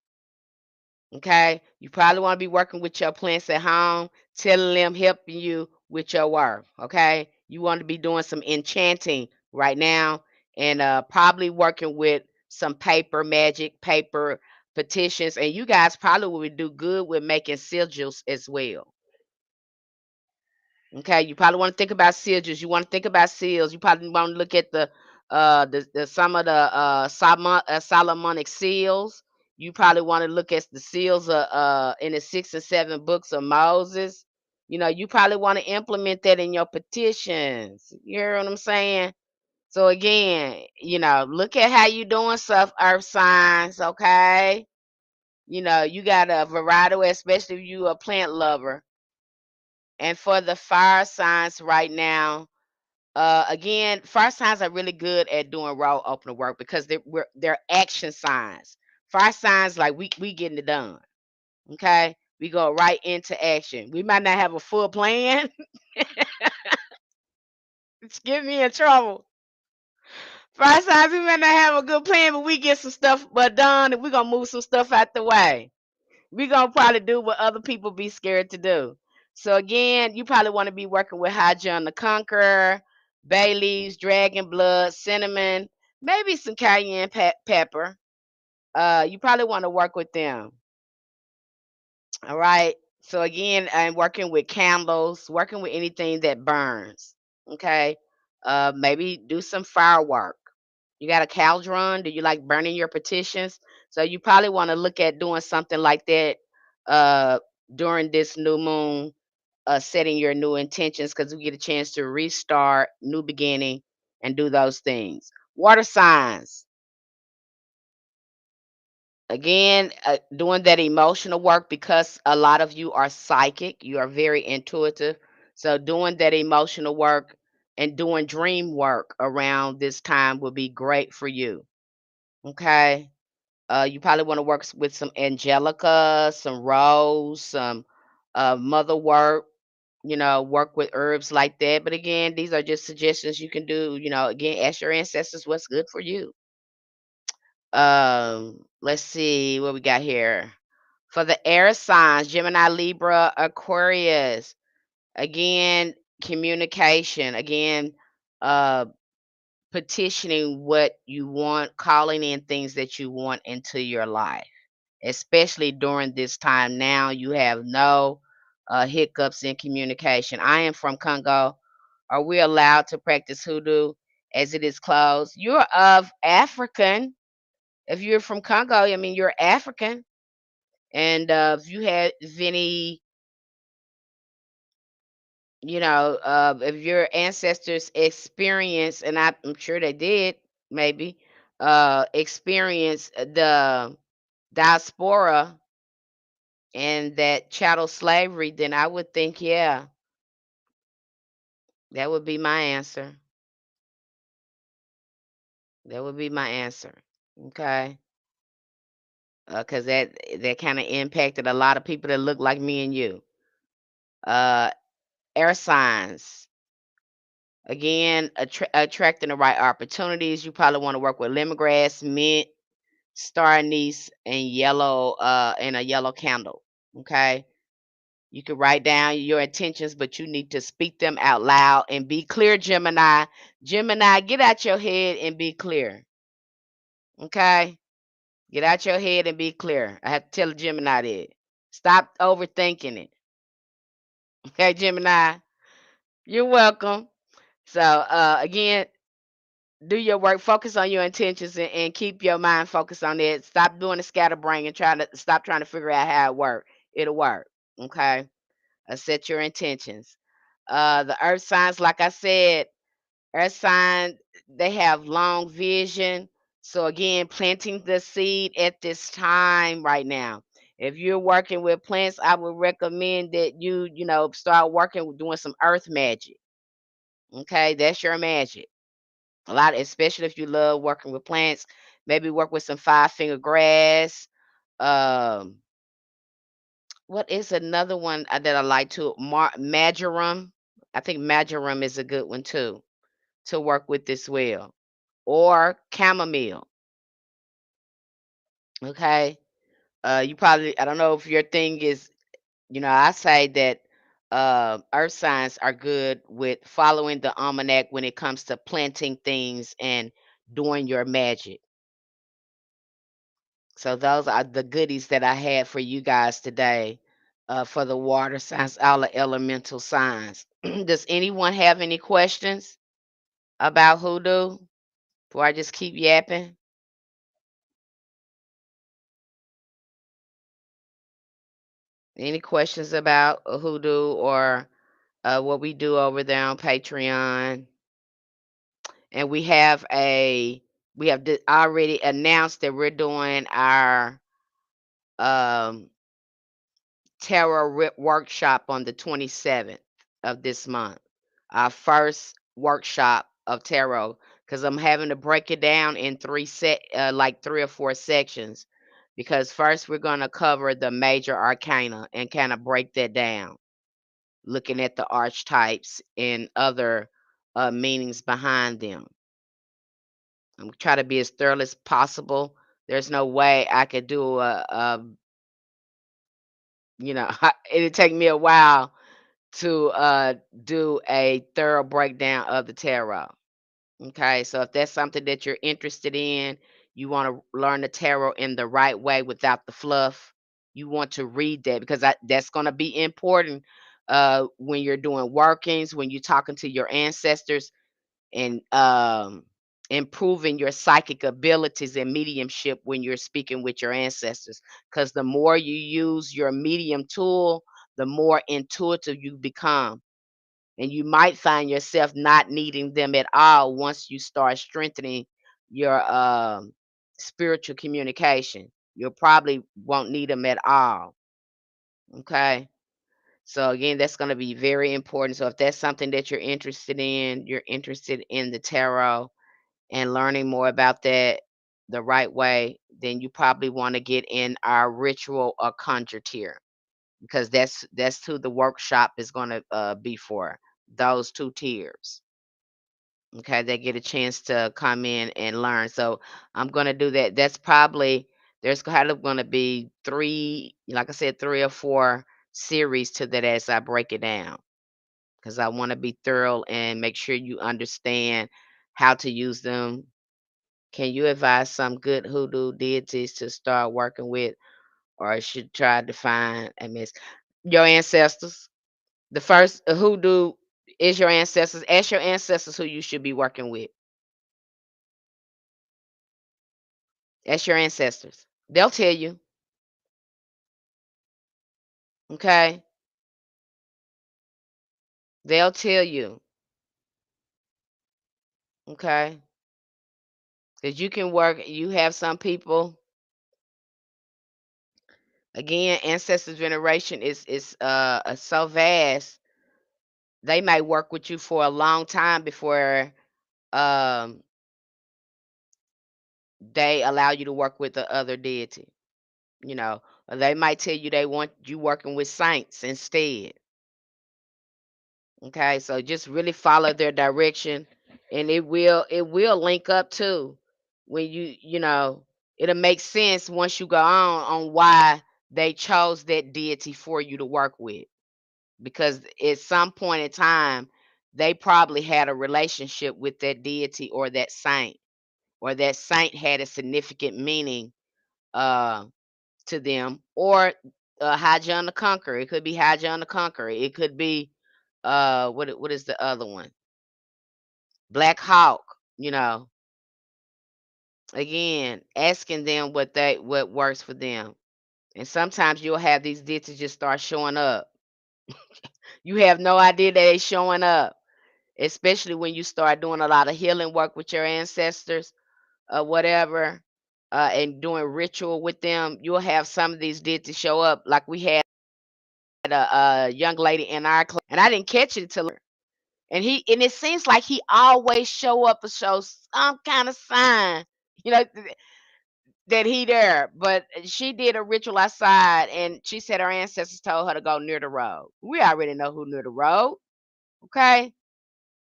Okay. You probably want to be working with your plants at home, telling them, helping you with your work. Okay. You want to be doing some enchanting right now and probably working with some paper magic, paper petitions, and you guys probably would do good with making sigils as well. Okay, you probably want to think about sigils. You want to think about seals. You probably want to look at the some of the Solomonic seals. You probably want to look at the seals in the 6 and 7 books of Moses. You know, you probably want to implement that in your petitions. You hear what I'm saying? So again, you know, look at how you doing stuff, earth signs, okay? You know, you got a variety, especially if you a plant lover. And for the fire signs right now, again, fire signs are really good at doing raw opener work because they're action signs. Fire signs like we getting it done. Okay, we go right into action. We might not have a full plan. It's getting me in trouble. Fire signs, we might not have a good plan, but we get some stuff but done, and we're gonna move some stuff out the way. We're gonna probably do what other people be scared to do. So again, you probably want to be working with High John the Conqueror, bay leaves, dragon blood, cinnamon, maybe some cayenne pepper. You probably want to work with them. All right. So again, I'm working with candles, working with anything that burns. Okay. Maybe do some firework. You got a cauldron? Do you like burning your petitions? So you probably want to look at doing something like that uh, during this new moon, setting your new intentions because we get a chance to restart, new beginning, and do those things. Water signs. Again, doing that emotional work because a lot of you are psychic, you are very intuitive. So, doing that emotional work and doing dream work around this time will be great for you. Okay. You probably want to work with some angelica, some rose, some mother work, you know, work with herbs like that. But again, these are just suggestions you can do. You know, again, ask your ancestors what's good for you. Let's see what we got here. For the air signs, Gemini, Libra, Aquarius. Again, communication. Again, uh, petitioning what you want, calling in things that you want into your life, especially during this time now. You have no hiccups in communication. I am from Congo. Are we allowed to practice hoodoo as it is closed? You're of African. If you're from Congo, I mean, you're African. And if you had any, you know, if your ancestors experience, and I'm sure they did, maybe, experience the diaspora and that chattel slavery, then I would think, yeah, that would be my answer. That would be my answer. Okay. Because that kind of impacted a lot of people that look like me and you. Uh, air signs. Again, attracting the right opportunities. You probably want to work with lemongrass, mint, star anise, and yellow, and a yellow candle. Okay. You can write down your intentions, but you need to speak them out loud and be clear, Gemini. Gemini, get out your head and be clear. Okay? Get out your head and be clear. I have to tell Gemini that. Stop overthinking it. Okay, Gemini? You're welcome. So, again, do your work, focus on your intentions, and keep your mind focused on it. Stop doing the scatterbrain and stop trying to figure out how it works. It'll work. Okay? Set your intentions. The earth signs, like I said, earth sign, they have long vision. So again, planting the seed at this time right now. If you're working with plants, I would recommend that you know, start working with doing some earth magic. Okay, that's your magic. A lot, especially if you love working with plants, maybe work with some five-finger grass. Um, what is another one that I like to marjoram? I think marjoram is a good one too to work with as well, or chamomile. Okay. You probably, I don't know if your thing is, you know, I say that earth signs are good with following the almanac when it comes to planting things and doing your magic. So those are the goodies that I had for you guys today, for the water signs, all the elemental signs. Does anyone have any questions about hoodoo before I just keep yapping? Any questions about hoodoo or what we do over there on Patreon? And we have already announced that we're doing our um, tarot workshop on the 27th of this month. Our first workshop of tarot, because I'm having to break it down in like 3 or 4 sections. Because first we're going to cover the major arcana and kind of break that down, looking at the archetypes and other meanings behind them. I'm try to be as thorough as possible. There's no way I could do it'd take me a while to do a thorough breakdown of the tarot. Okay, so if that's something that you're interested in, you want to learn the tarot in the right way without the fluff. You want to read that because that's going to be important when you're doing workings, when you're talking to your ancestors, and improving your psychic abilities and mediumship when you're speaking with your ancestors. Because the more you use your medium tool, the more intuitive you become. And you might find yourself not needing them at all once you start strengthening your spiritual communication. You'll probably won't need them at all. Okay. So again, that's going to be very important. So if that's something that you're interested in the tarot and learning more about that the right way, then you probably want to get in our ritual or conjure tier, because that's who the workshop is going to be for. Those 2 tiers. Okay, they get a chance to come in and learn. So I'm going to do that. That's probably there's kind of going to be three, like I said, 3 or 4 series to that as I break it down, because I want to be thorough and make sure you understand how to use them. Can you advise some good hoodoo deities to start working with, or I should try to find a miss your ancestors? The first hoodoo is your ancestors. Ask your ancestors who you should be working with. Ask your ancestors. They'll tell you. Okay, they'll tell you. Okay, because you can work. You have some people. Again, ancestors veneration is so vast. They might work with you for a long time before um they allow you to work with the other deity, you know. Or they might tell you they want you working with saints instead. Okay, so just really follow their direction, and it will link up too. When it'll make sense once you go on why they chose that deity for you to work with, because at some point in time they probably had a relationship with that deity or that saint, or that saint had a significant meaning uh, to them, or High John the Conqueror. It could be High John the Conqueror. It could be what is the other one? Black Hawk. You know, again, asking them what works for them. And sometimes you'll have these deities just start showing up. You have no idea that they showing up, especially when you start doing a lot of healing work with your ancestors or whatever, and doing ritual with them. You'll have some of these deities show up. Like we had a young lady in our class, and I didn't catch it until later. And it seems like he always show up or show some kind of sign, you know, that he there. But she did a ritual outside, and she said her ancestors told her to go near the road. We already know who near the road, okay?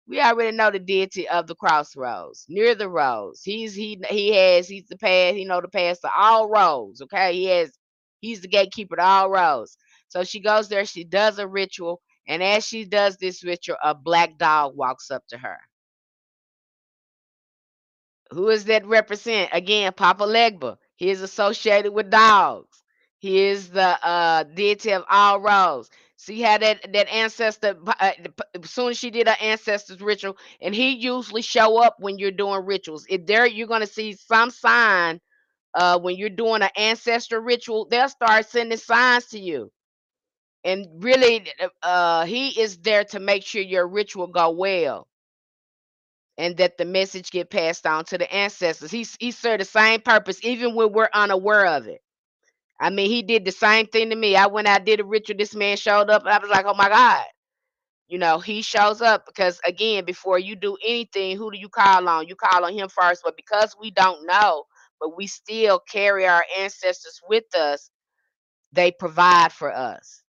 We already know the deity of the crossroads, near the roads. He's the path. He know the path to all roads. Okay, he's the gatekeeper to all roads. So she goes there. She does a ritual, and as she does this ritual, a black dog walks up to her. Who is that represent? Again, Papa Legba. He is associated with dogs. He is the deity of all roads. See how that ancestor, as soon as she did her ancestors ritual, and he usually show up when you're doing rituals. If there, you're gonna see some sign when you're doing an ancestor ritual, they'll start sending signs to you. And really, he is there to make sure your ritual go well and that the message get passed on to the ancestors. He served the same purpose even when we're unaware of it. I mean, he did the same thing to me. I went out, did a ritual, this man showed up, and I was like, oh my God. You know, he shows up because again, before you do anything, who do you call on? You call on him first. But because we don't know, but we still carry our ancestors with us, they provide for us.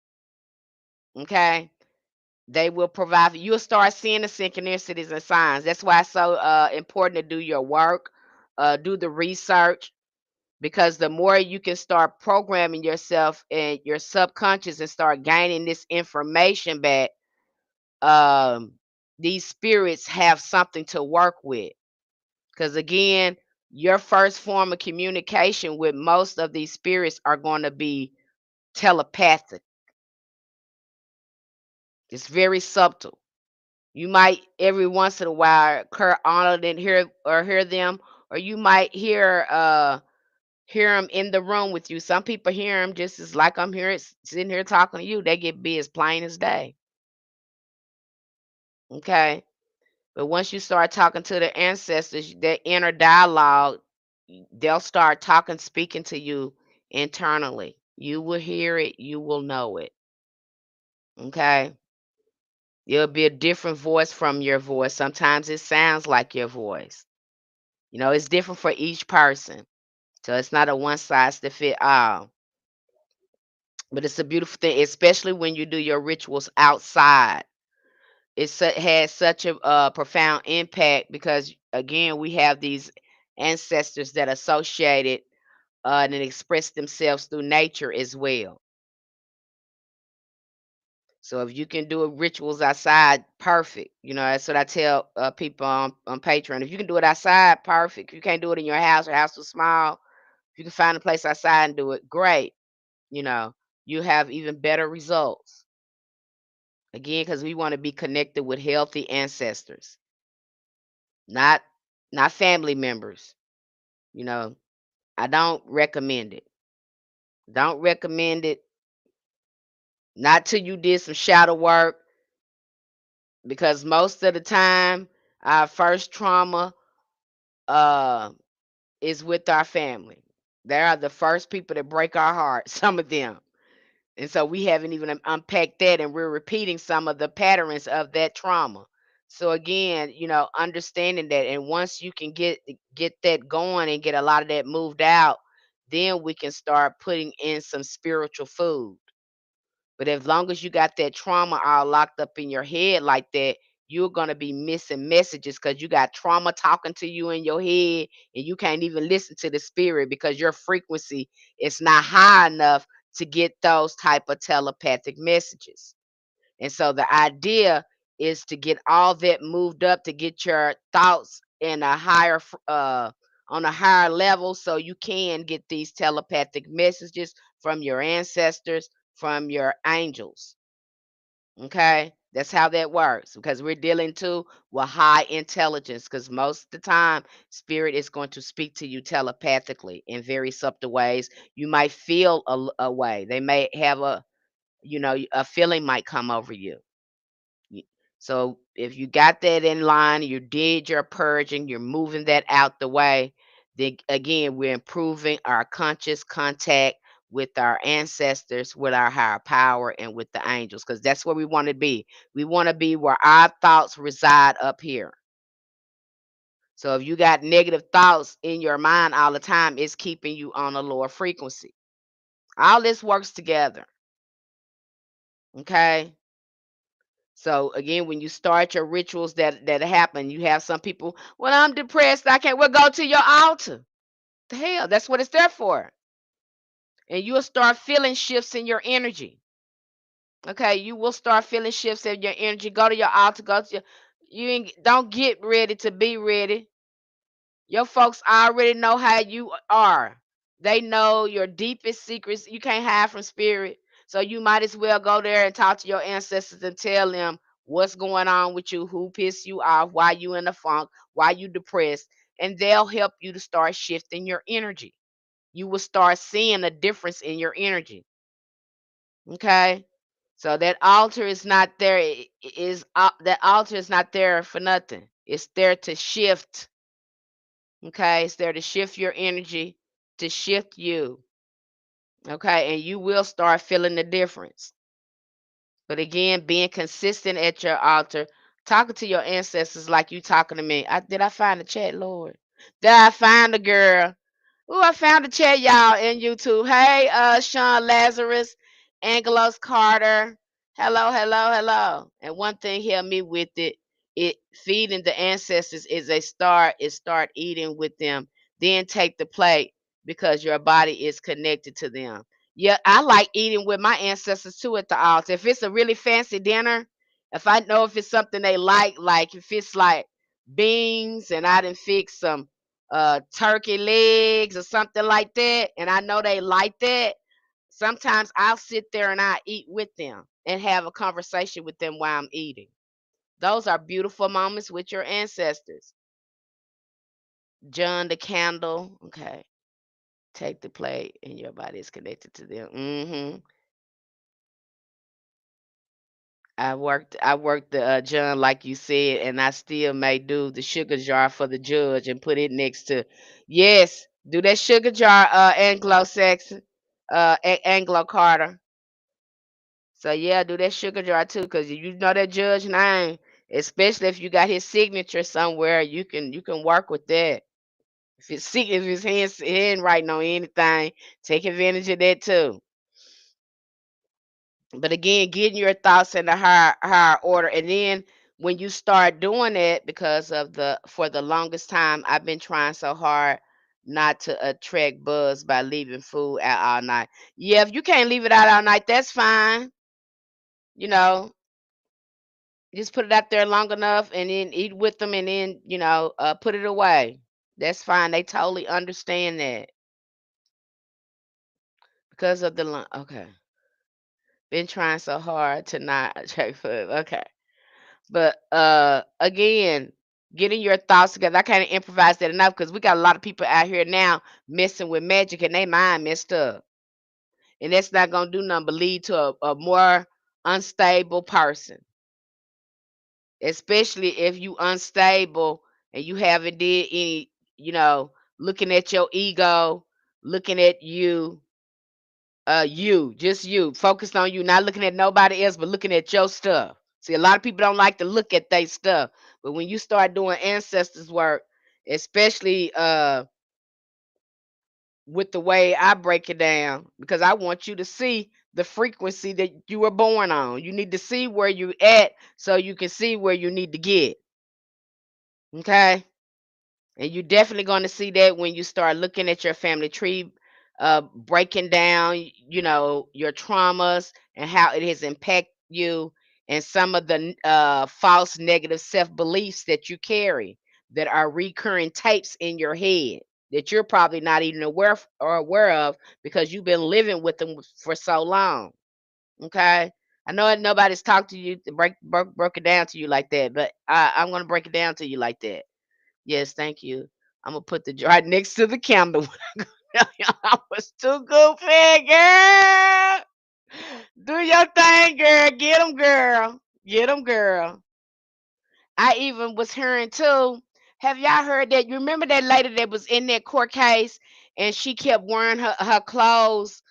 Okay. They will provide. You'll start seeing the synchronicities and signs. That's why it's so important to do your work, do the research, because the more you can start programming yourself and your subconscious and start gaining this information back, um, these spirits have something to work with. Because again, your first form of communication with most of these spirits are going to be telepathic. It's very subtle. You might every once in a while occur honored and hear them, or you might hear them in the room with you. Some people hear them just as like I'm here sitting here talking to you. They get be as plain as day. Okay. But once you start talking to the ancestors, their inner dialogue, they'll start talking, speaking to you internally. You will hear it, you will know it. Okay. It'll be a different voice from your voice. Sometimes it sounds like your voice. You know, it's different for each person. So it's not a one size to fit all. But it's a beautiful thing, especially when you do your rituals outside. Has such a profound impact because, again, we have these ancestors that associated and express themselves through nature as well. So if you can do rituals outside, perfect. You know, that's what I tell people on Patreon. If you can do it outside, perfect. If you can't do it in your house, your house is small. If you can find a place outside and do it, great. You know, you have even better results. Again, because we want to be connected with healthy ancestors, not family members. You know, I don't recommend it. Don't recommend it. Not till you did some shadow work, because most of the time our first trauma uh is with our family. They are the first people that break our heart, some of them. And so we haven't even unpacked that, and we're repeating some of the patterns of that trauma. So again, you know, understanding that, and once you can get that going and get a lot of that moved out, then we can start putting in some spiritual food. But as long as you got that trauma all locked up in your head like that, you're gonna be missing messages because you got trauma talking to you in your head, and you can't even listen to the spirit because your frequency is not high enough to get those type of telepathic messages. And so the idea is to get all that moved up, to get your thoughts in a higher on a higher level, so you can get these telepathic messages from your ancestors, from your angels. Okay, that's how that works, because we're dealing too with high intelligence, because most of the time spirit is going to speak to you telepathically in very subtle ways. You might feel a way. They may have a feeling might come over you. Y- So if you got that in line, you did your purging, you're moving that out the way, then again, we're improving our conscious contact with our ancestors, with our higher power, and with the angels, because that's where we want to be. We want to be where our thoughts reside up here. So if you got negative thoughts in your mind all the time, it's keeping you on a lower frequency. All this works together. Okay. So again, when you start your rituals that happen, you have some people, well, I'm depressed, I can't. Well, go to your altar. The hell, that's what it's there for. And you'll start feeling shifts in your energy. Okay, you will start feeling shifts in your energy. Go to your altar. Go to your. You ain't, don't get ready to be ready. Your folks already know how you are. They know your deepest secrets. You can't hide from spirit. So you might as well go there and talk to your ancestors and tell them what's going on with you, who pissed you off, why you in a funk, why you depressed, and they'll help you to start shifting your energy. You will start seeing a difference in your energy. Okay? So that altar is not there that altar is not there for nothing. It's there to shift. Okay? It's there to shift your energy, to shift you. Okay? And you will start feeling the difference. But again, being consistent at your altar, talking to your ancestors like you talking to me. Did I find the chat, Lord? Did I find the girl? Ooh, I found the chat, y'all, in YouTube. Hey, Sean Lazarus, Angelos Carter. Hello, hello, hello. And one thing help me with it feeding the ancestors is start eating with them, then take the plate because your body is connected to them. Yeah, I like eating with my ancestors too at the altar. If it's a really fancy dinner, if I know if it's something they like if it's like beans and I done fix some turkey legs or something like that, and I know they like that, sometimes I'll sit there and I eat with them and have a conversation with them while I'm eating. Those are beautiful moments with your ancestors. John the candle, okay. Take the plate and your body is connected to them. I worked the John like you said, and I still may do the sugar jar for the judge and put it next to. Yes, do that sugar jar, Anglo-Saxon, Anglo Carter. So yeah, do that sugar jar too, cause you know that judge name, especially if you got his signature somewhere, you can work with that. If his handwriting on anything, take advantage of that too. But again, getting your thoughts in the higher order, and then when you start doing it, because of the for the longest time I've been trying so hard not to attract buzz by leaving food out all night. Yeah, if you can't leave it out all night, that's fine. You know, just put it out there long enough and then eat with them, and then put it away. That's fine. They totally understand that because of the okay. Been trying so hard to not attract food. Okay. But again, getting your thoughts together. I kind of improvise that enough because we got a lot of people out here now messing with magic and they mind messed up. And that's not gonna do nothing but lead to a more unstable person. Especially if you unstable and you haven't did any, looking at your ego, looking at just you, focused on you, not looking at nobody else, but looking at your stuff. See, a lot of people don't like to look at their stuff, but when you start doing ancestors work, especially with the way I break it down, because I want you to see the frequency that you were born on. You need to see where you at so you can see where you need to get. Okay? And you're definitely going to see that when you start looking at your family tree, breaking down, your traumas and how it has impacted you, and some of the false negative self beliefs that you carry that are recurring tapes in your head that you're probably not even aware of because you've been living with them for so long. Okay. I know that nobody's talked to you to broke it down to you like that, but I'm going to break it down to you like that. Yes, thank you. I'm gonna put the jar next to the candle. I was too goofy, girl. Do your thing, girl. Get them, girl. Get them, girl. I even was hearing too. Have y'all heard that? You remember that lady that was in that court case and she kept wearing her clothes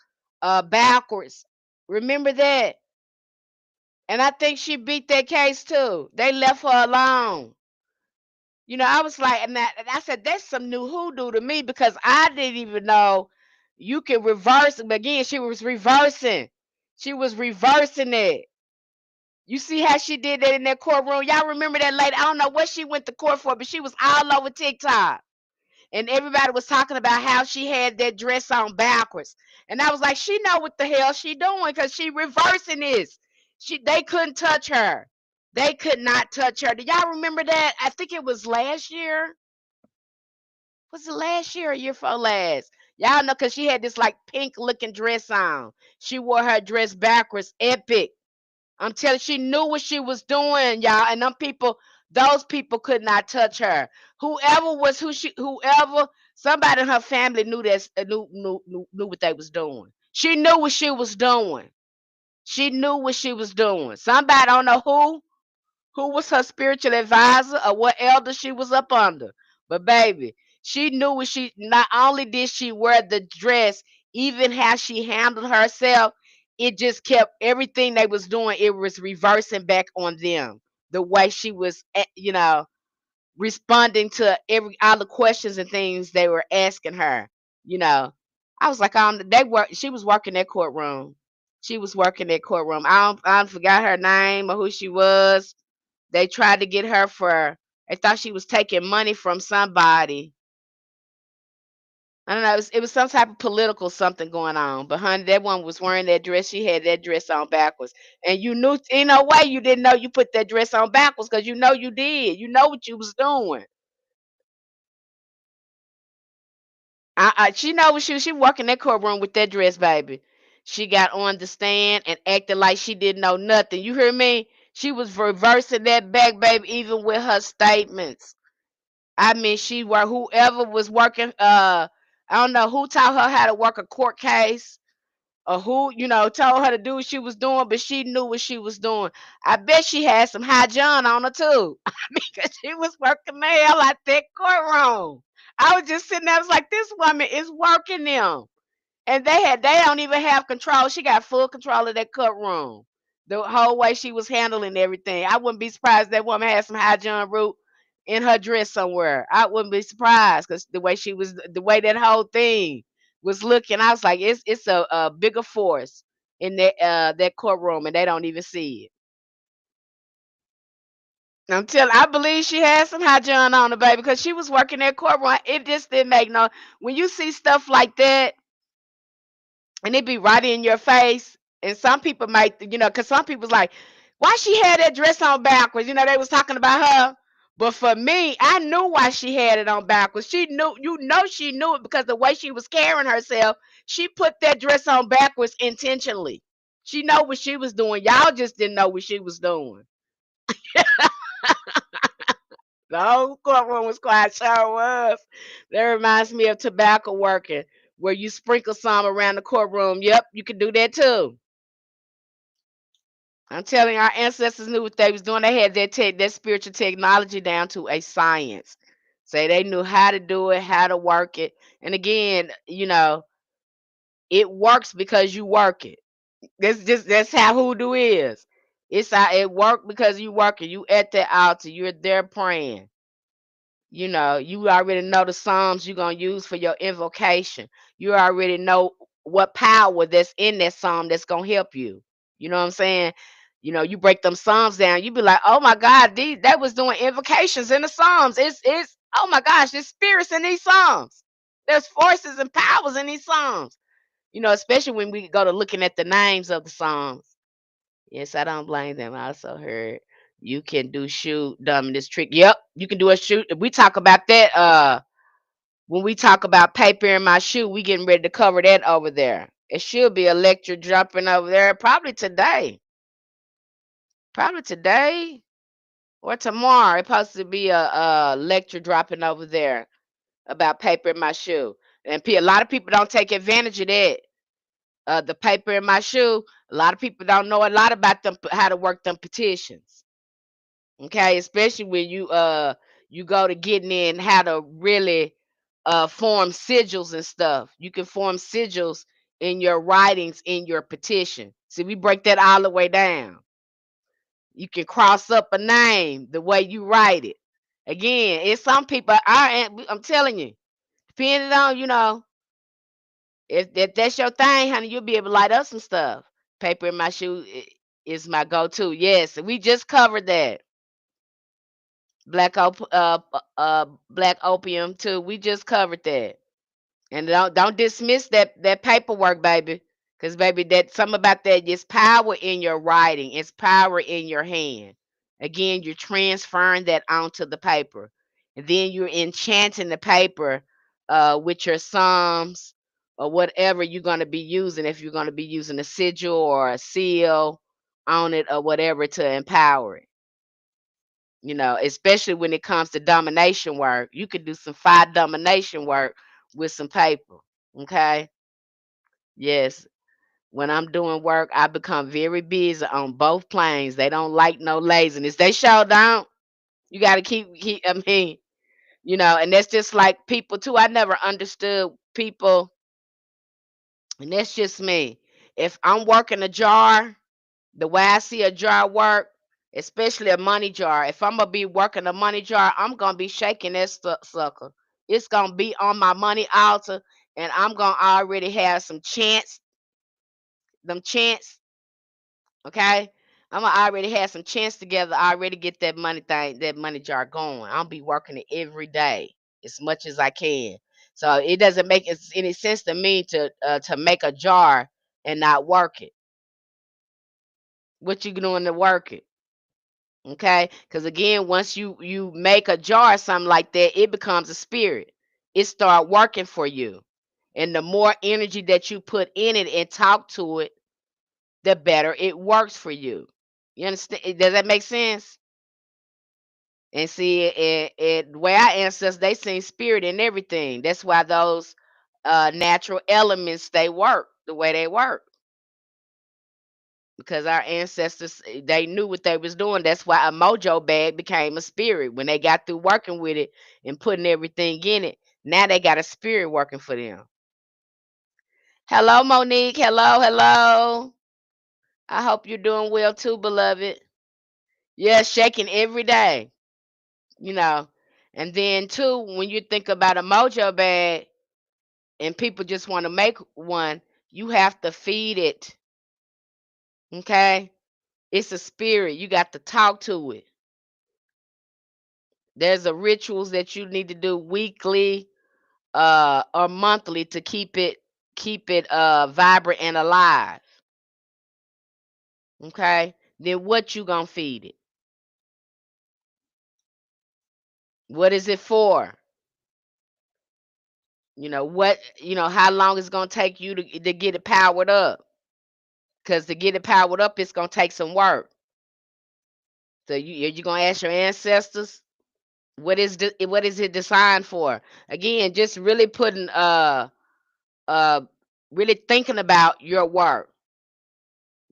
backwards? Remember that? And I think she beat that case too. They left her alone. I was like, and I said, that's some new hoodoo to me because I didn't even know you can reverse. But again, she was reversing. She was reversing it. You see how she did that in that courtroom? Y'all remember that lady? I don't know what she went to court for, but she was all over TikTok. And everybody was talking about how she had that dress on backwards. And I was like, she know what the hell she doing because she reversing this. They couldn't touch her. They could not touch her. Do y'all remember that? I think it was last year. Was it last year or year before last? Y'all know because she had this like pink looking dress on. She wore her dress backwards, epic. I'm telling you, she knew what she was doing, y'all. And them people, those people could not touch her. Whoever, somebody in her family knew that knew what they was doing. She knew what she was doing. She knew what she was doing. Somebody, I don't know who was her spiritual advisor or what elder she was up under. But baby, she knew what she not only did she wear the dress, even how she handled herself, it just kept everything they was doing, it was reversing back on them. The way she was responding to all the questions and things they were asking her, you know. I was like, she was working that courtroom. She was working that courtroom. I don't forgot her name or who she was. They tried to get her they thought she was taking money from somebody. I don't know. It was some type of political something going on. But honey, that one was wearing that dress. She had that dress on backwards. And you knew, ain't no way you didn't know you put that dress on backwards because you know you did. You know what you was doing. She know what she walking that courtroom with that dress, baby. She got on the stand and acted like she didn't know nothing. You hear me? She was reversing that back, baby, even with her statements. I mean, whoever was working. I don't know who taught her how to work a court case, or who told her to do what she was doing, but she knew what she was doing. I bet she had some High John on her too. I mean, because she was working the hell out that courtroom. I was just sitting there. I was like, this woman is working them. And they don't even have control. She got full control of that courtroom. The whole way she was handling everything. I wouldn't be surprised if that woman had some High John root in her dress somewhere. I wouldn't be surprised because the way that whole thing was looking, I was like, it's a bigger force in that courtroom, and they don't even see it. I believe she had some High John on her, baby, because she was working that courtroom. It just didn't make no. When you see stuff like that, and it be right in your face. And some people might, because some people's like, why she had that dress on backwards? They was talking about her. But for me, I knew why she had it on backwards. She knew, she knew it because the way she was carrying herself, she put that dress on backwards intentionally. She know what she was doing. Y'all just didn't know what she was doing. The whole courtroom was quiet. Sure was. That reminds me of tobacco working, where you sprinkle some around the courtroom. Yep, you can do that too. I'm telling you, our ancestors knew what they was doing. They had that spiritual technology down to a science. So they knew how to do it, how to work it. And again, it works because you work it. That's how hoodoo is. It's how it worked because you work it. You at the altar, you're there praying. You already know the psalms you're gonna use for your invocation. You already know what power that's in that psalm that's gonna help you. You know what I'm saying? You break them psalms down, you be like, oh my God, that was doing invocations in the psalms. It's oh my gosh, there's spirits in these psalms. There's forces and powers in these psalms. Especially when we go to looking at the names of the psalms. Yes, I don't blame them. I also heard you can do shoot dumb this trick. Yep, you can do a shoot. We talk about that when we talk about paper in my shoe, we getting ready to cover that over there. It should be a lecture dropping over there probably today. Probably today or tomorrow. It's supposed to be a lecture dropping over there about paper in my shoe. And a lot of people don't take advantage of that. The paper in my shoe, a lot of people don't know a lot about them, how to work them petitions. Okay, especially when you go to getting in how to really form sigils and stuff. You can form sigils in your writings in your petition. See, we break that all the way down. You can cross up a name the way you write it. Again, it's some people. I'm telling you, depending on if that's your thing, honey, you'll be able to light up some stuff. Paper in my shoe is my go-to. Yes, we just covered that. Black opium too. We just covered that. And don't dismiss that paperwork, baby. Because baby, that something about that is power in your writing. It's power in your hand. Again, you're transferring that onto the paper. And then you're enchanting the paper with your psalms or whatever you're going to be using, if you're going to be using a sigil or a seal on it or whatever to empower it. You know, especially when it comes to domination work, you could do some fire domination work with some paper. Okay. Yes. When I'm doing work, I become very busy on both planes. They don't like no laziness. They show down. You got to keep. I mean, you know, and that's just like people too. I never understood people, and that's just me. If I'm working a jar, the way I see a jar work, especially a money jar, if I'm gonna be working a money jar, I'm gonna be shaking that sucker. It's gonna be on my money altar, and I'm gonna already have some chance, them chance. Okay, I'm gonna already have some chance together. I already get that money thing, that money jar going. I'll be working it every day as much as I can. So it doesn't make any sense to me to make a jar and not work it. What you doing to work it? Okay, because again, once you make a jar or something like that, it becomes a spirit. It start working for you, and the more energy that you put in it and talk to it, the better it works for you. You understand? Does that make sense? And see, it where our ancestors, they seen spirit in everything. That's why those natural elements, they work the way they work, because our ancestors, they knew what they was doing. That's why a mojo bag became a spirit when they got through working with it and putting everything in it. Now they got a spirit working for them. Hello, Monique. Hello, hello. I hope you're doing well too, beloved. Yeah, shaking every day, you know. And then too, when you think about a mojo bag and people just want to make one, you have to feed it. Okay? It's a spirit. You got to talk to it. There's a rituals that you need to do weekly or monthly to keep it vibrant and alive. Okay? Then what you gonna feed it? What is it for? How long it's gonna take you to get it powered up? Because to get it powered up, it's gonna take some work. So you gonna ask your ancestors what is it designed for? Again, just really putting uh really thinking about your work.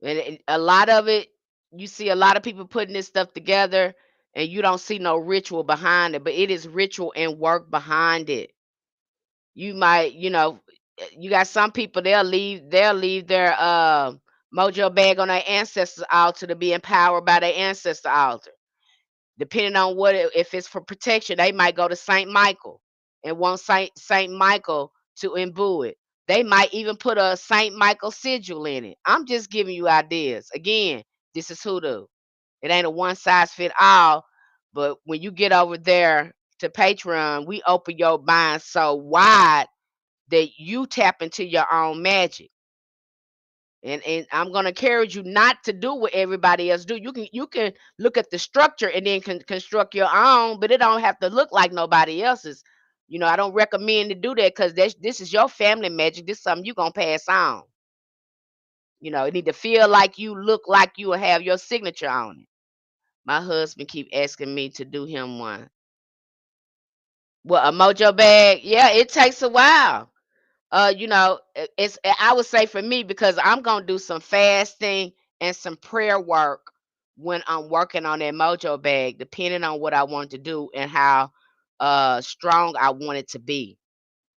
And a lot of it, you see a lot of people putting this stuff together and you don't see no ritual behind it, but it is ritual and work behind it. You might, you got some people, they'll leave their mojo bag on their ancestors altar to be empowered by their ancestor altar. Depending on if it's for protection, they might go to Saint Michael and want Saint Michael to imbue it. They might even put a Saint Michael sigil in it. I'm just giving you ideas. Again, this is hoodoo. It ain't a one size fit all, but when you get over there to Patreon, we open your mind so wide that you tap into your own magic. And I'm gonna encourage you not to do what everybody else do. You can look at the structure and then construct your own, but it don't have to look like nobody else's. I don't recommend to do that because this is your family magic. This is something you gonna pass on. It need to feel like you, look like you, will have your signature on it. My husband keep asking me to do him one. Well, a mojo bag, yeah, it takes a while. I would say for me, because I'm gonna do some fasting and some prayer work when I'm working on that mojo bag, depending on what I want to do and how strong I want it to be.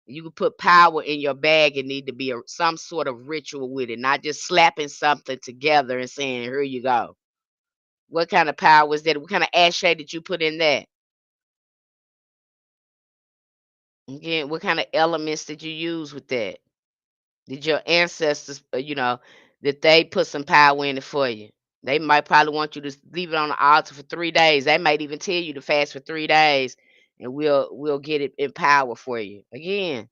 You can put power in your bag. It need to be some sort of ritual with it, not just slapping something together and saying, "Here you go." What kind of power is that? What kind of ashay did you put in that? Again, what kind of elements did you use with that? Did your ancestors, did they put some power in it for you? They might probably want you to leave it on the altar for 3 days. They might even tell you to fast for 3 days, and we'll get it in power for you. Again,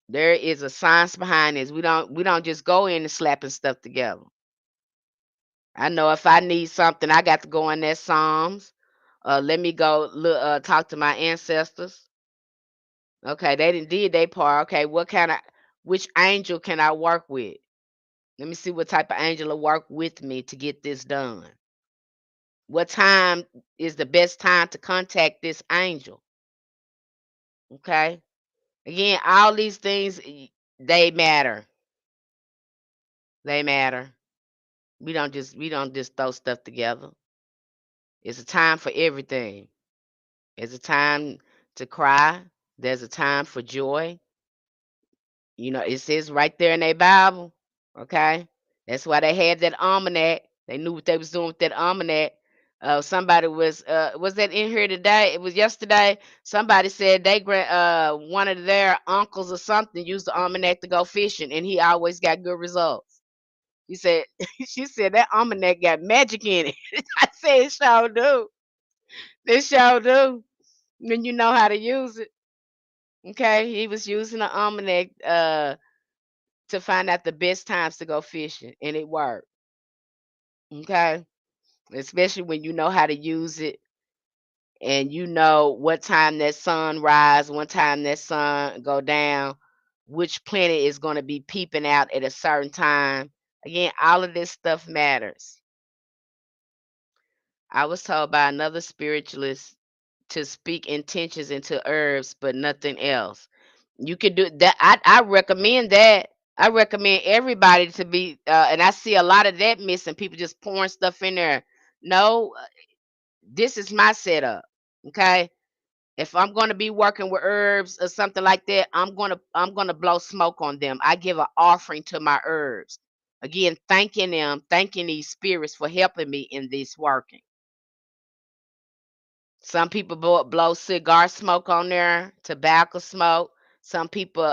there is a science behind this. We don't just go in and slapping stuff together. I know if I need something, I got to go in that Psalms. Let me go talk to my ancestors. Okay, they didn't did their part. Okay, which angel can I work with? Let me see what type of angel will work with me to get this done. What time is the best time to contact this angel? Okay. Again, all these things they matter. They matter. We don't just throw stuff together. It's a time for everything. There's a time to cry. There's a time for joy. It says right there in their Bible. Okay. That's why they had that almanac. They knew what they was doing with that almanac. Somebody was that in here today? It was yesterday. Somebody said one of their uncles or something used the almanac to go fishing, and he always got good results. He said, she said that almanac got magic in it. I said, it sure do. It sure do. When you know how to use it. Okay. He was using the almanac to find out the best times to go fishing, and it worked. Okay. Especially when you know how to use it and you know what time that sun rise, what time that sun go down, which planet is going to be peeping out at a certain time. Again, all of this stuff matters. I was told by another spiritualist to speak intentions into herbs, but nothing else. You could do that. I recommend that. I recommend everybody to be, and I see a lot of that missing. People just pouring stuff in there. No, this is my setup. Okay. If I'm going to be working with herbs or something like that, I'm gonna blow smoke on them. I give an offering to my herbs. Again, thanking them, thanking these spirits for helping me in this working. Some people blow cigar smoke on there, tobacco smoke. Some people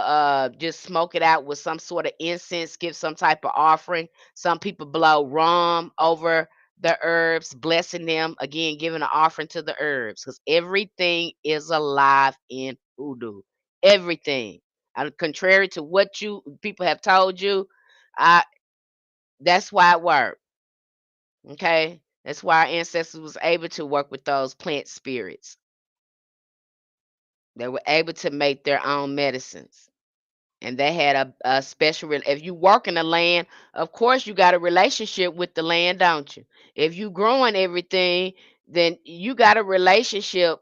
just smoke it out with some sort of incense, give some type of offering. Some people blow rum over the herbs, blessing them, again, giving an offering to the herbs because everything is alive in hoodoo. Everything. Contrary to what you people have told you, I that's why it worked. Okay. That's why our ancestors was able to work with those plant spirits. They were able to make their own medicines. And they had a special if you work in the land, of course you got a relationship with the land, don't you? If you growing everything, then you got a relationship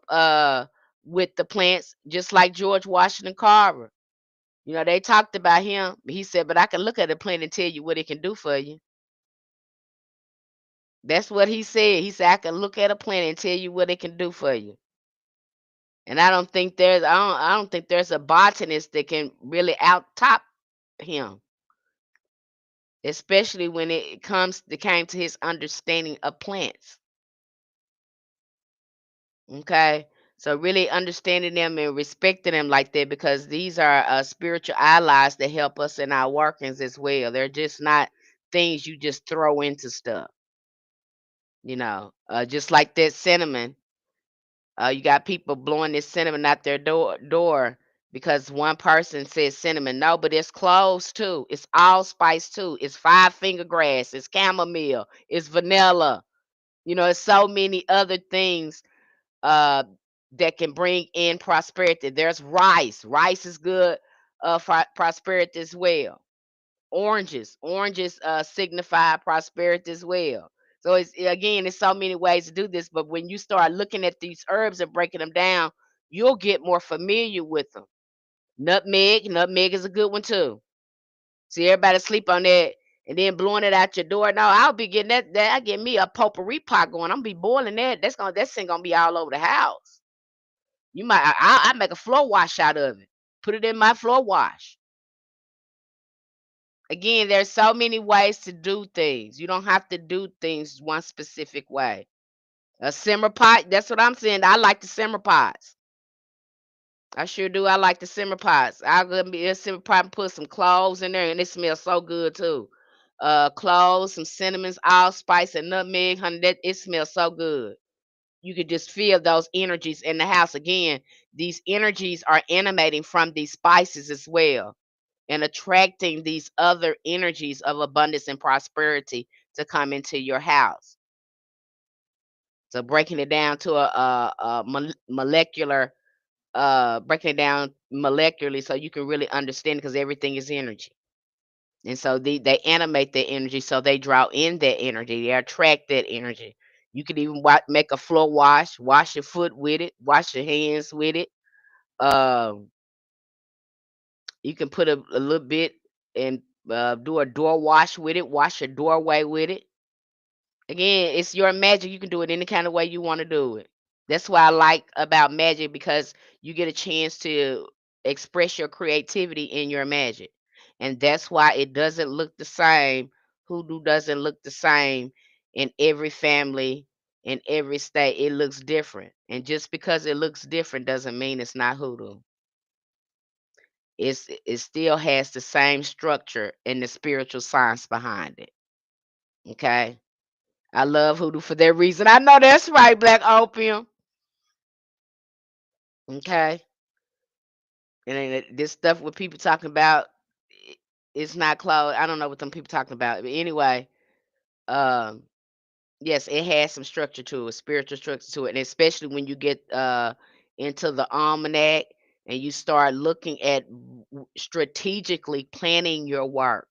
with the plants, just like George Washington Carver. They talked about him. He said, but I can look at a plant and tell you what it can do for you. That's what he said. He said, I can look at a plant and tell you what it can do for you. And I don't think there's a botanist that can really out top him, especially when it came to his understanding of plants. Okay. So really understanding them and respecting them like that because these are spiritual allies that help us in our workings as well. They're just not things you just throw into stuff, just like that cinnamon. You got people blowing this cinnamon out their door because one person says cinnamon. No, but it's cloves too. It's allspice too. It's five-finger grass. It's chamomile. It's vanilla. It's so many other things uh, that can bring in prosperity. There's rice. Rice is good for prosperity as well. Oranges signify prosperity as well. So it's so many ways to do this, but when you start looking at these herbs and breaking them down, you'll get more familiar with them. Nutmeg is a good one too. See, everybody sleep on that and then blowing it out your door. No, I'll be getting that I get me a potpourri pot going. I'm be boiling that. That thing gonna be all over the house. I make a floor wash out of it. Put it in my floor wash. Again, there's so many ways to do things. You don't have to do things one specific way. A simmer pot, that's what I'm saying. I like the simmer pots. I sure do. I like the simmer pots. I'll go be a simmer pot and put some cloves in there, and it smells so good too. Cloves, some cinnamons, allspice, and nutmeg, honey. That it smells so good. You could just feel those energies in the house. Again, these energies are emanating from these spices as well and attracting these other energies of abundance and prosperity to come into your house. So breaking it down to a molecular, breaking it down, molecularly so you can really understand, because everything is energy. And so they animate that energy, so they draw in that energy. They attract that energy. You could even make a floor wash your foot with it, wash your hands with it. Um, you can put a little bit and do a door wash with it, wash your doorway with it. Again, it's your magic. You can do it any kind of way you want to do it. That's what I like about magic, because you get a chance to express your creativity in your magic. And that's why it doesn't look the same. Hoodoo doesn't look the same in every family, in every state. It looks different. And just because it looks different doesn't mean it's not hoodoo. It still has the same structure and the spiritual science behind it. Okay. I love hoodoo for that reason. I know that's right, Black Opium. Okay. And then this stuff with people talking about, it's not closed. I don't know what them people talking about. But anyway, um, yes, it has some structure to it, spiritual structure to it. And especially when you get into the almanac and you start looking at strategically planning your work.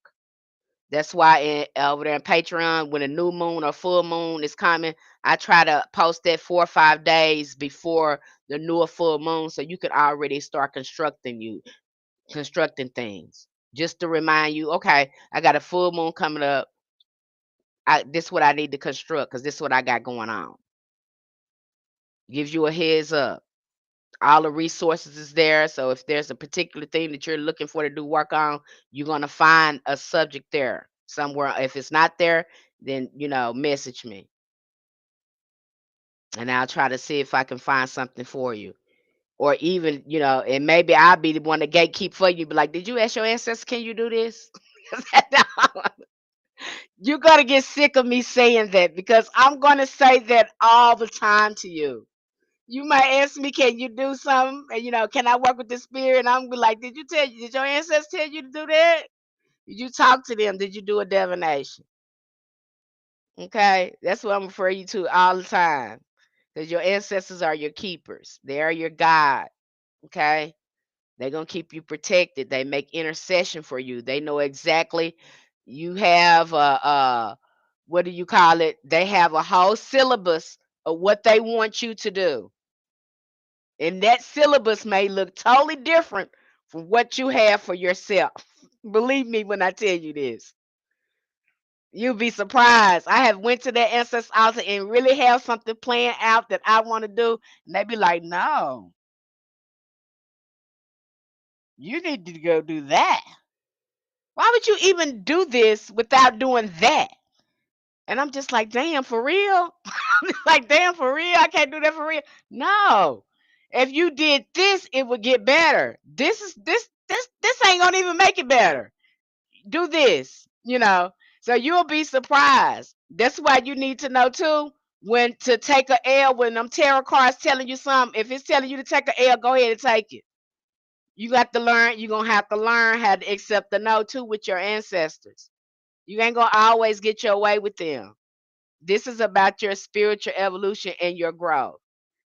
That's why over there in Patreon, when a new moon or full moon is coming, I try to post that 4 or 5 days before the new or full moon, so you can already start constructing things. Just to remind you, okay, I got a full moon coming up. This is what I need to construct, because this is what I got going on. Gives you a heads up. All the resources is there. So if there's a particular thing that you're looking for to do work on, you're gonna find a subject there somewhere. If it's not there, then message me, and I'll try to see if I can find something for you. Or even, and maybe I'll be the one to gatekeep for you. Be like, did you ask your ancestors, can you do this? You're gonna get sick of me saying that, because I'm gonna say that all the time to you. You might ask me, can you do something? And can I work with the spirit? And I'm gonna be like, did your ancestors tell you to do that? Did you talk to them? Did you do a divination? Okay. That's what I'm refer you to all the time. Because your ancestors are your keepers. They are your guide. Okay. They're gonna keep you protected. They make intercession for you. They know exactly. You have what do you call it? They have a whole syllabus of what they want you to do. And that syllabus may look totally different from what you have for yourself. Believe me when I tell you this. You'll be surprised. I have went to that ancestor altar and really have something planned out that I want to do. And they be like, no, you need to go do that. Why would you even do this without doing that? And I'm just like, damn, for real? Like, damn, for real? I can't do that for real. No. If you did this, it would get better. This ain't gonna even make it better. Do this. So you'll be surprised. That's why you need to know too when to take a L. When them tarot cards telling you something, if it's telling you to take a L, go ahead and take it. You got to learn. You're gonna have to learn how to accept the no too with your ancestors. You ain't gonna always get your way with them. This is about your spiritual evolution and your growth.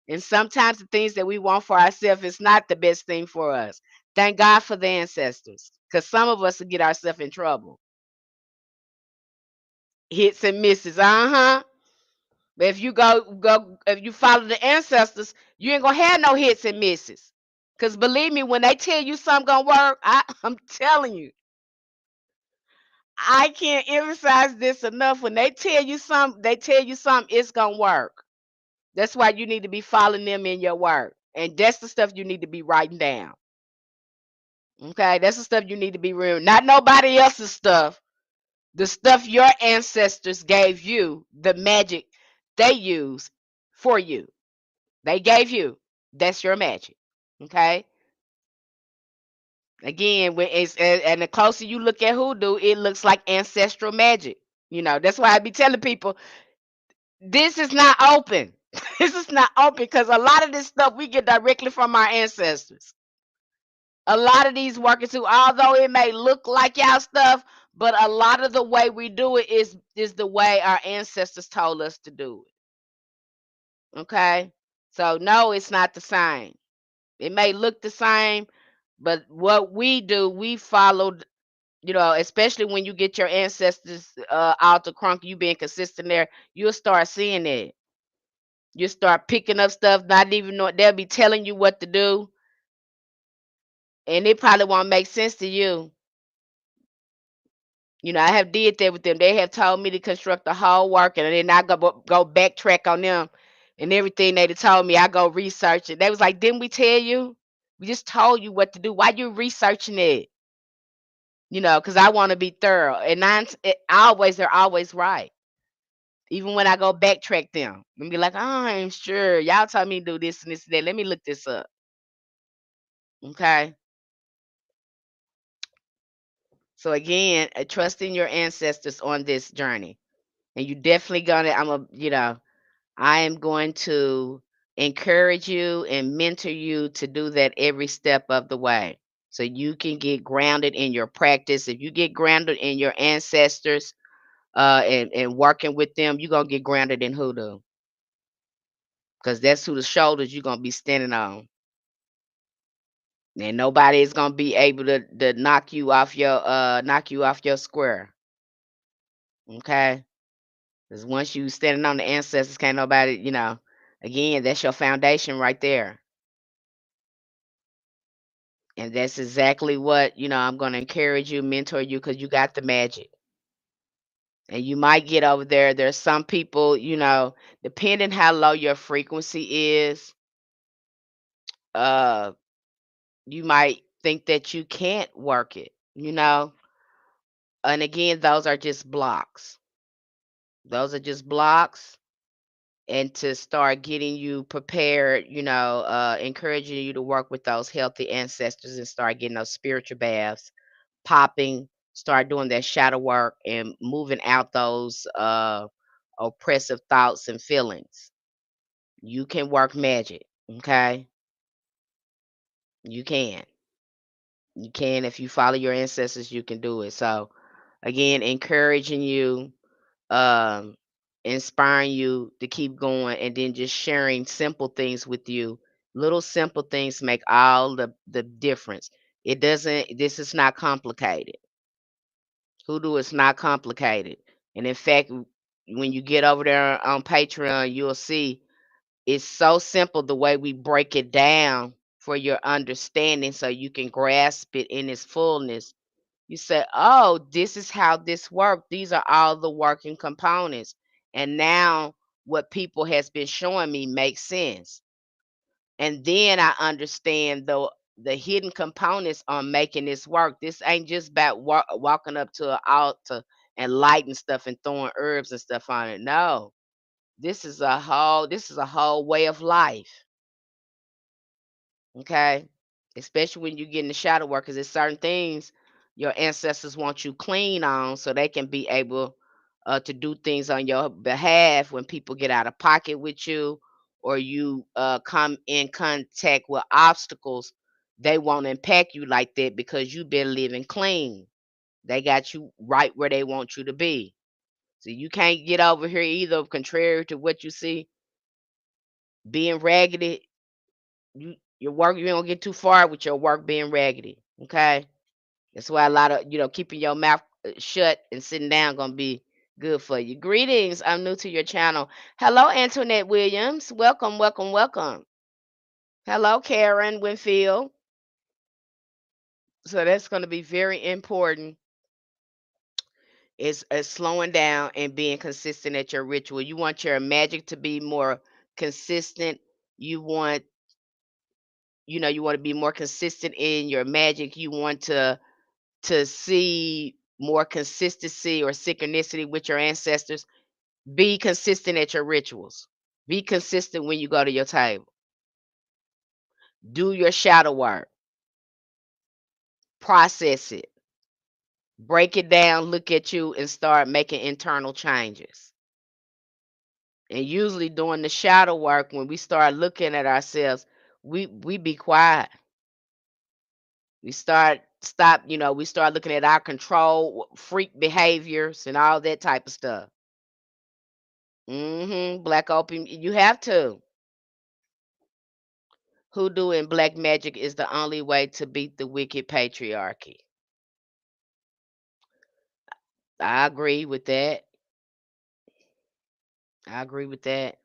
And sometimes the things that we want for ourselves is not the best thing for us. Thank God for the ancestors, because some of us will get ourselves in trouble. Hits and misses, But if you if you follow the ancestors, you ain't gonna have no hits and misses. Cause believe me, when they tell you something gonna work, I'm telling you, I can't emphasize this enough. When they tell you something, it's gonna work. That's why you need to be following them in your work. And that's the stuff you need to be writing down. Okay, that's the stuff you need to be real. Not nobody else's stuff. The stuff your ancestors gave you, the magic they use for you. They gave you. That's your magic. Okay. Again, when it's and the closer you look at hoodoo, it looks like ancestral magic. That's why I be telling people this is not open. This is not open, because a lot of this stuff we get directly from our ancestors. A lot of these workers too, although it may look like y'all stuff, but a lot of the way we do it is the way our ancestors told us to do it. Okay? So no, it's not the same. It may look the same, But what we do, we followed, especially when you get your ancestors out the crunk, you being consistent there, you'll start seeing it. You start picking up stuff, not even know they'll be telling you what to do, and it probably won't make sense to you. I have did that with them. They have told me to construct the whole work, and then I go backtrack on them and everything they done told me. I go research it. They was like, "Didn't we tell you? We just told you what to do. Why you researching it?" Because I want to be thorough, and they're always right. Even when I go backtrack them and be like, "Oh, I ain't sure. Y'all told me to do this and this and that. Let me look this up." Okay. So again, trusting your ancestors on this journey, and you definitely gonna. I am going to encourage you and mentor you to do that every step of the way so you can get grounded in your practice. If you get grounded in your ancestors and working with them, you're going to get grounded in hoodoo because that's who the shoulders you're going to be standing on. And nobody is going to be able to knock you off your square. Okay? Because once you standing on the ancestors, can't nobody, again, that's your foundation right there. And that's exactly what, I'm going to encourage you, mentor you, because you got the magic. And you might get over there. There's some people, depending how low your frequency is, uh, you might think that you can't work it. And again, those are just blocks. Those are just blocks. And to start getting you prepared, encouraging you to work with those healthy ancestors and start getting those spiritual baths popping, start doing that shadow work and moving out those oppressive thoughts and feelings. You can work magic, okay? You can. You can. If you follow your ancestors, you can do it. So again, encouraging you, um, inspiring you to keep going, and then just sharing simple things with you. Little simple things make all the difference. This is not complicated. Hoodoo is not complicated. And in fact, when you get over there on Patreon, you'll see it's so simple the way we break it down for your understanding so you can grasp it in its fullness. You say, "Oh, this is how this works. These are all the working components." And now what people has been showing me makes sense. And then I understand the hidden components on making this work. This ain't just about walking up to an altar and lighting stuff and throwing herbs and stuff on it. No, this is a whole way of life. Okay, especially when you get in the shadow work, because there's certain things your ancestors want you clean on, so they can be able to do things on your behalf when people get out of pocket with you, or you come in contact with obstacles. They won't impact you like that because you've been living clean. They got you right where they want you to be. So you can't get over here either, contrary to what you see, being raggedy. Your work, you don't get too far with your work being raggedy. Okay, that's why a lot of keeping your mouth shut and sitting down gonna be good for you. Greetings, I'm new to your channel. Hello, Antoinette Williams. Welcome, welcome, welcome. Hello, Karen Winfield. So that's going to be very important. Is slowing down and being consistent at your ritual. You want your magic to be more consistent. You want you want to be more consistent in your magic. You want to see more consistency or synchronicity with your ancestors. Be consistent at your rituals. Be consistent when you go to your table. Do your shadow work. Process it. Break it down, look at you, and start making internal changes. And usually doing the shadow work, when we start looking at ourselves, we be quiet. We start looking at our control freak behaviors and all that type of stuff. Black opium, you have to. Hoodoo and black magic is the only way to beat the wicked patriarchy. I agree with that. I agree with that.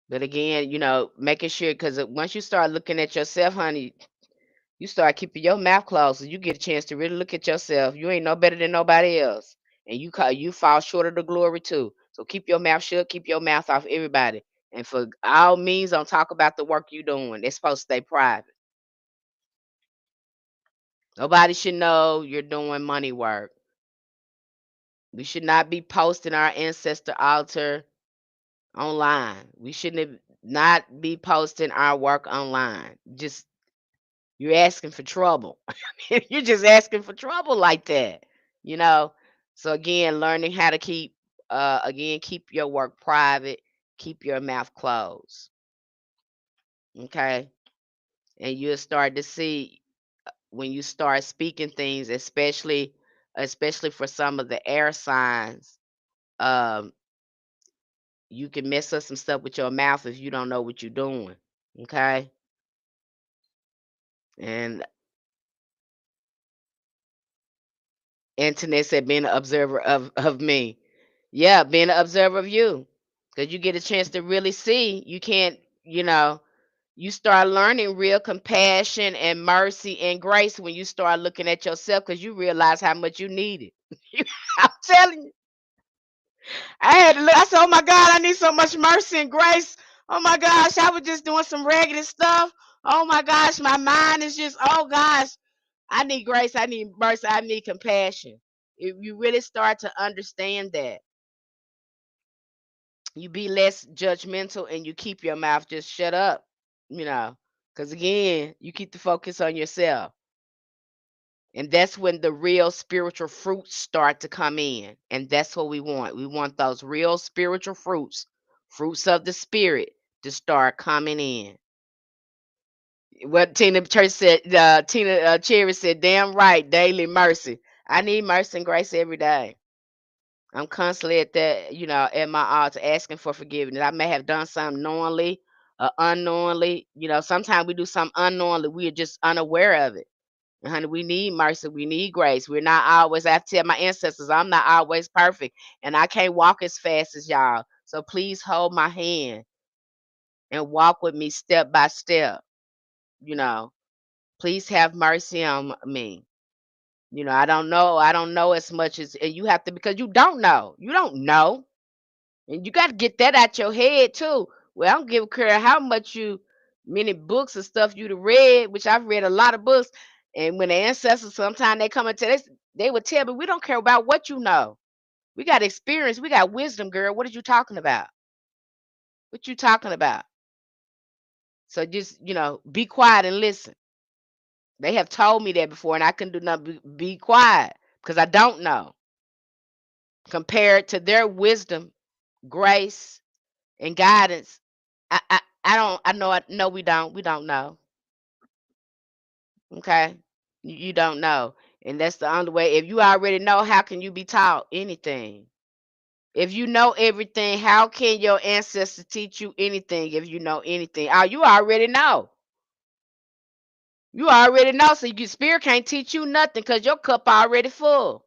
But again, making sure, because once you start looking at yourself, honey, you start keeping your mouth closed, so you get a chance to really look at yourself. You ain't no better than nobody else, and you fall short of the glory too. So keep your mouth shut. Keep your mouth off everybody, and for all means, don't talk about the work you doing. It's supposed to stay private. Nobody should know you're doing money work. We should not be posting our ancestor altar online. We shouldn't not be posting our work online. Just you're asking for trouble. You're just asking for trouble like that, you know. So again, learning how to keep your work private, keep your mouth closed. Okay. And you'll start to see when you start speaking things, especially for some of the air signs, um, you can mess up some stuff with your mouth if you don't know what you're doing. Okay. And internet said being an observer of me. Yeah, being an observer of you. Because you get a chance to really see. You can't, you start learning real compassion and mercy and grace when you start looking at yourself because you realize how much you need it. I'm telling you. I had to look. I said, oh my God, I need so much mercy and grace. Oh my gosh, I was just doing some raggedy stuff. Oh my gosh, my mind is just, oh gosh, I need grace. I need mercy. I need compassion. If you really start to understand that, you be less judgmental and you keep your mouth just shut up, you know, because again, you keep the focus on yourself. And that's when the real spiritual fruits start to come in. And that's what we want. We want those real spiritual fruits, fruits of the spirit, to start coming in. What Tina Church said, Tina Cherry said, damn right, daily mercy. I need mercy and grace every day. I'm constantly at that, at my altar asking for forgiveness. I may have done something knowingly or unknowingly. Sometimes we do something unknowingly. We are just unaware of it. And honey, we need mercy. We need grace. We're not always, I have to tell my ancestors, I'm not always perfect. And I can't walk as fast as y'all. So please hold my hand and walk with me step by step. You know, please have mercy on me. I don't know. I don't know as much as and you have to because you don't know. You don't know. And you got to get that out your head too. Well, I don't give a care how much many books and stuff you'd have read, which I've read a lot of books. And when the ancestors, sometimes they come and tell us, they would tell me, we don't care about what you know. We got experience. We got wisdom, girl. What are you talking about? What you talking about? So just, be quiet and listen. They have told me that before, and I couldn't do nothing. Be quiet because I don't know. Compared to their wisdom, grace, and guidance, I don't I know I no we don't know. Okay? You don't know. And that's the only way. If you already know, how can you be taught anything? If you know everything, how can your ancestors teach you anything if you know anything? Oh, you already know. You already know. So your spirit can't teach you nothing because your cup already full.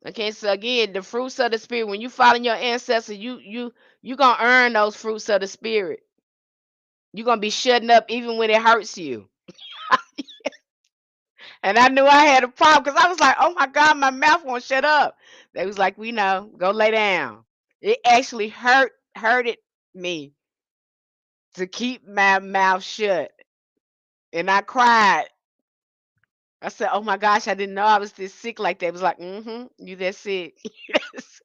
Okay, so again, the fruits of the spirit, when you follow your ancestors, you gonna earn those fruits of the spirit. You're gonna be shutting up even when it hurts you. And I knew I had a problem because I was like, oh my God, my mouth won't shut up. They was like, we know, go lay down. It actually hurted me to keep my mouth shut. And I cried. I said, oh my gosh, I didn't know I was this sick like that. It was like, you that sick. Yes.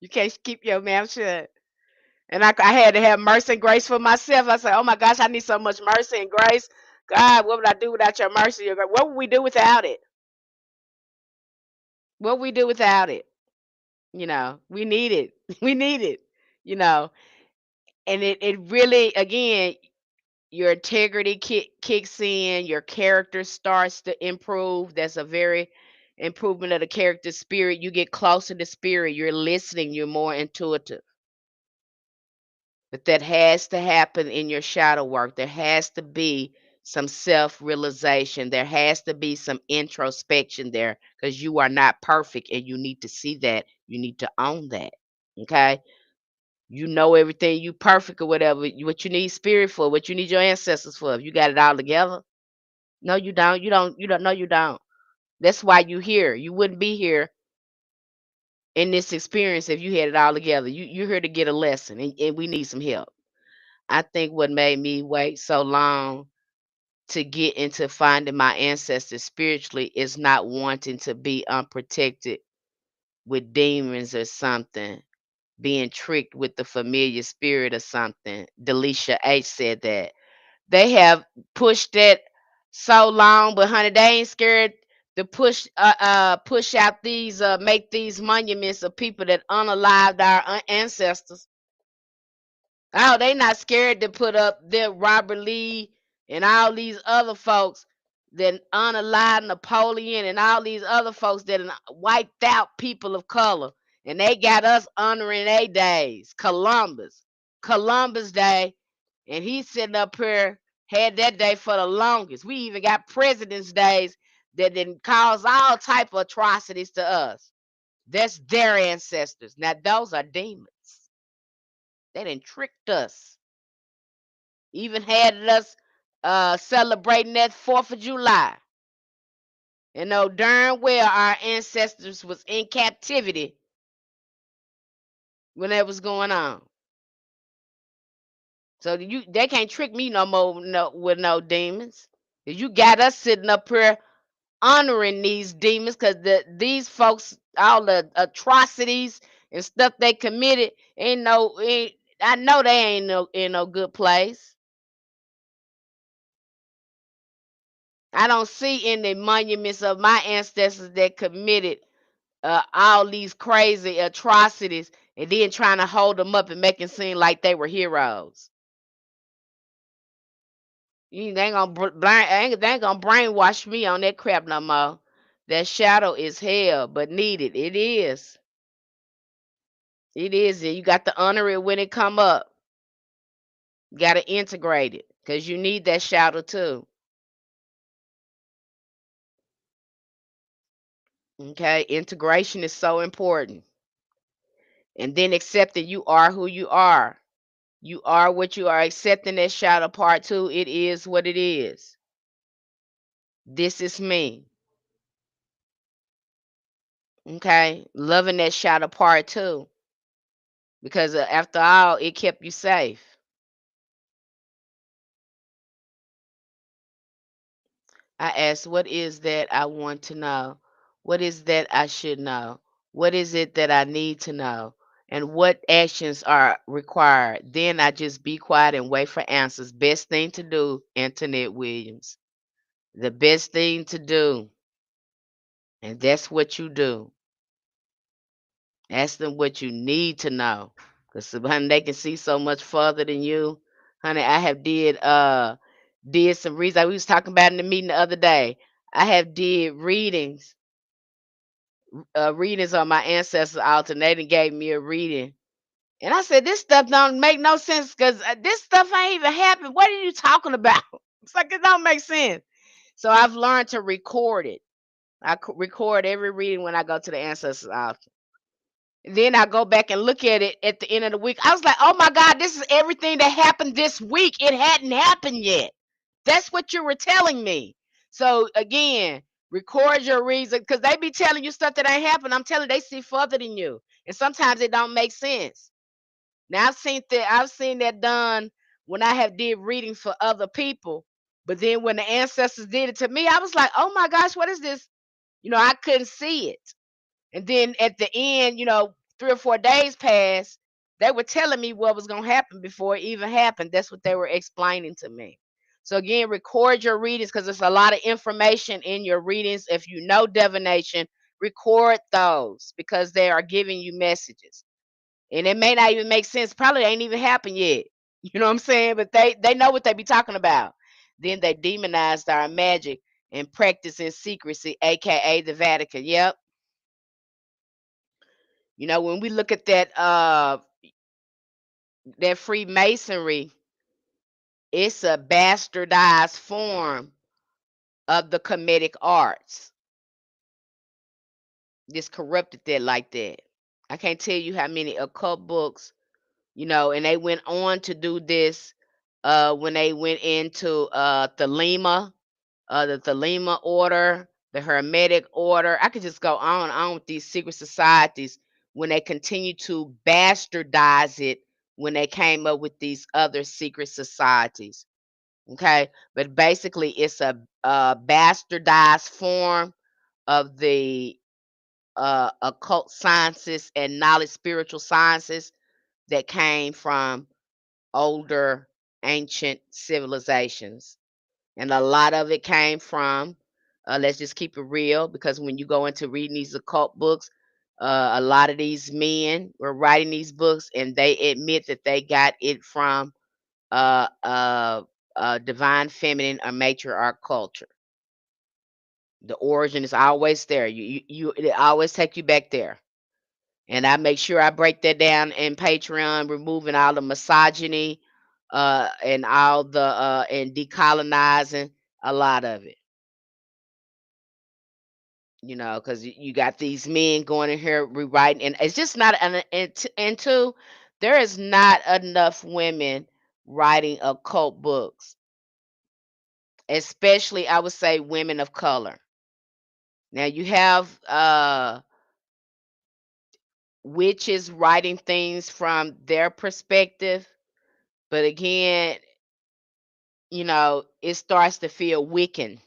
You can't keep your mouth shut. And I had to have mercy and grace for myself. I said, oh my gosh, I need so much mercy and grace. God, what would I do without your mercy? What would we do without it? What would we do without it? We need it. We need it, you know. And it really, again, your integrity kicks in, your character starts to improve. That's a very improvement of the character spirit. You get closer to spirit, you're listening, you're more intuitive. But that has to happen in your shadow work. There has to be some self-realization. There has to be some introspection there because you are not perfect and you need to see that. You need to own that. Okay? You know everything, you perfect or whatever. What you need spirit for, what you need your ancestors for. If you got it all together. No, you don't. You don't know you don't. That's why you here. You wouldn't be here in this experience if you had it all together. You're here to get a lesson and we need some help. I think what made me wait so long to get into finding my ancestors spiritually is not wanting to be unprotected with demons or something, being tricked with the familiar spirit or something. Delisha H said that. They have pushed that so long, but honey, they ain't scared to push out these make these monuments of people that unalived our ancestors. Oh, they not scared to put up their Robert Lee and all these other folks that unalive Napoleon and all these other folks that wiped out people of color. And they got us honoring their days. Columbus Day. And he's sitting up here, had that day for the longest. We even got President's Days that didn't cause all type of atrocities to us. That's their ancestors. Now those are demons. They done tricked us. Even had us celebrating that 4th of July. And know darn well our ancestors was in captivity when that was going on. So they can't trick me no more with no demons. You got us sitting up here honoring these demons because these folks, all the atrocities and stuff they committed, I know they ain't in no good place. I don't see any monuments of my ancestors that committed all these crazy atrocities and then trying to hold them up and make it seem like they were heroes. They ain't gonna brainwash me on that crap no more. That shadow is hell, but needed. It is. It is. And you got to honor it when it come up. You got to integrate it because you need that shadow too. Okay, integration is so important. And then accepting you are who you are. You are what you are. Accepting that shadow part too. It is what it is. This is me. Okay, loving that shadow part too. Because after all, it kept you safe. I asked, what is that I want to know? What is that I should know? What is it that I need to know? And what actions are required? Then I just be quiet and wait for answers. Best thing to do, Antoinette Williams. The best thing to do. And that's what you do. Ask them what you need to know. Because honey, they can see so much further than you. Honey, I have did some readings. We was talking about in the meeting the other day. I have did readings on my ancestors alternating gave me a reading. And I said, this stuff don't make no sense because this stuff ain't even happened. What are you talking about? It's like it don't make sense. So I've learned to record it. Record every reading when I go to the ancestors altar. Then I go back and look at it at the end of the week. I was like, oh my God, this is everything that happened this week. It hadn't happened yet. That's what you were telling me. So again, record your reason because they be telling you stuff that ain't happened. I'm telling you, they see further than you. And sometimes it don't make sense. Now I've seen that done when I have did reading for other people. But then when the ancestors did it to me, I was like, oh my gosh, what is this? I couldn't see it. And then at the end, 3 or 4 days passed. They were telling me what was going to happen before it even happened. That's what they were explaining to me. So again, record your readings because there's a lot of information in your readings. If you know divination, record those because they are giving you messages. And it may not even make sense. Probably ain't even happened yet. You know what I'm saying? But they know what they be talking about. Then they demonized our magic and practice in secrecy, aka the Vatican. Yep. When we look at that that Freemasonry, it's a bastardized form of the Kemetic arts. Just corrupted that like that. I can't tell you how many occult books, and they went on to do this when they went into Thelema, the Thelema order, the Hermetic order. I could just go on and on with these secret societies when they continue to bastardize it when they came up with these other secret societies. Okay, but basically, it's a bastardized form of the occult sciences and knowledge, spiritual sciences that came from older ancient civilizations. And a lot of it came from, let's just keep it real, because when you go into reading these occult books, a lot of these men were writing these books and they admit that they got it from uh, uh, divine feminine or matriarch culture. The origin is always there. It always take you back there. And I make sure I break that down in Patreon, removing all the misogyny, and all the and decolonizing a lot of it. Because you got these men going in here rewriting, and it's just not. And two, there is not enough women writing occult books, especially I would say women of color. Now you have witches writing things from their perspective, but again, it starts to feel Wiccan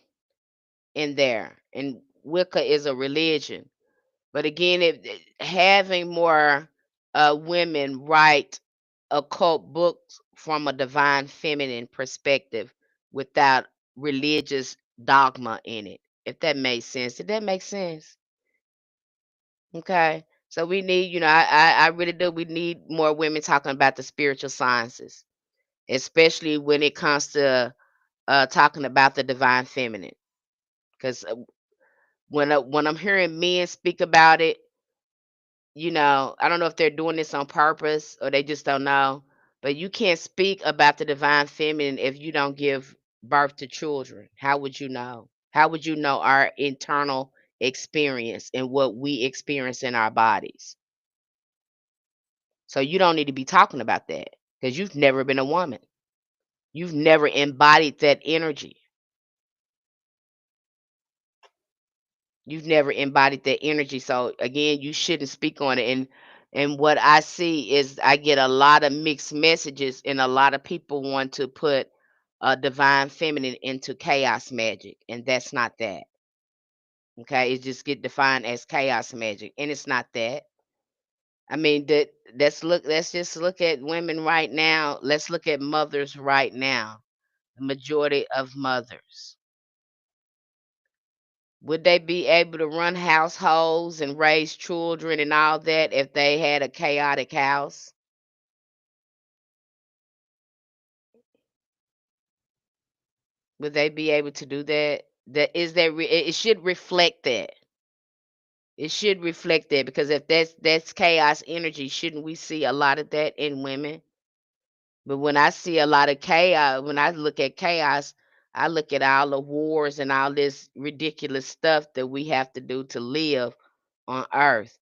in there, and Wicca is a religion. But again, having more women write occult books from a divine feminine perspective without religious dogma in it. If that makes sense. Did that make sense? Okay. So we need, I really do. We need more women talking about the spiritual sciences, especially when it comes to talking about the divine feminine. Because when I'm hearing men speak about it, I don't know if they're doing this on purpose or they just don't know. But you can't speak about the divine feminine if you don't give birth to children. How would you know? How would you know our internal experience and what we experience in our bodies? So you don't need to be talking about that because you've never been a woman. You've never embodied that energy. You've never embodied that energy. So again, you shouldn't speak on it. And what I see is I get a lot of mixed messages, and a lot of people want to put divine feminine into chaos magic, and that's not that. Okay, it just get defined as chaos magic, and it's not that. I mean, let's just look at women right now. Let's look at mothers right now. The majority of mothers. Would they be able to run households and raise children and all that if they had a chaotic house? Would they be able to do that? It should reflect that. It should reflect that, because if that's chaos energy, shouldn't we see a lot of that in women? But when I see a lot of chaos, when I look at chaos, I look at all the wars and all this ridiculous stuff that we have to do to live on earth.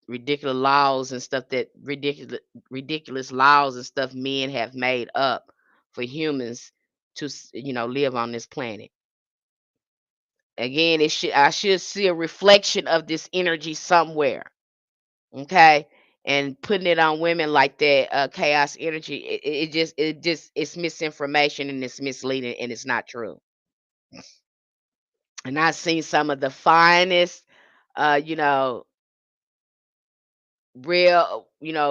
Ridiculous laws and stuff, that ridiculous laws and stuff men have made up for humans to live on this planet. Again, I should see a reflection of this energy somewhere. Okay, and putting it on women like that, chaos energy, it's misinformation, and it's misleading, and it's not true. And I've seen some of the finest, uh you know real,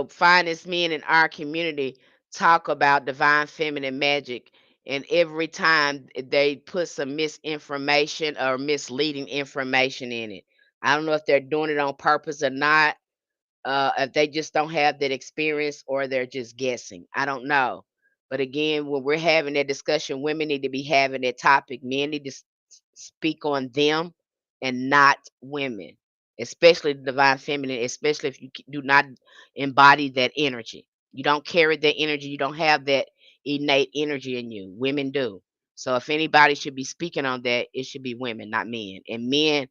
finest men in our community talk about divine feminine magic. And every time they put some misinformation or misleading information in it. I don't know if they're doing it on purpose or not, if they just don't have that experience or they're just guessing. I don't know. But again, when we're having that discussion, women need to be having that topic. Men need to speak on them and not women, especially the divine feminine, especially if you do not embody that energy. You don't carry that energy. You don't have that innate energy in you. Women do. So if anybody should be speaking on that, it should be women, not men. And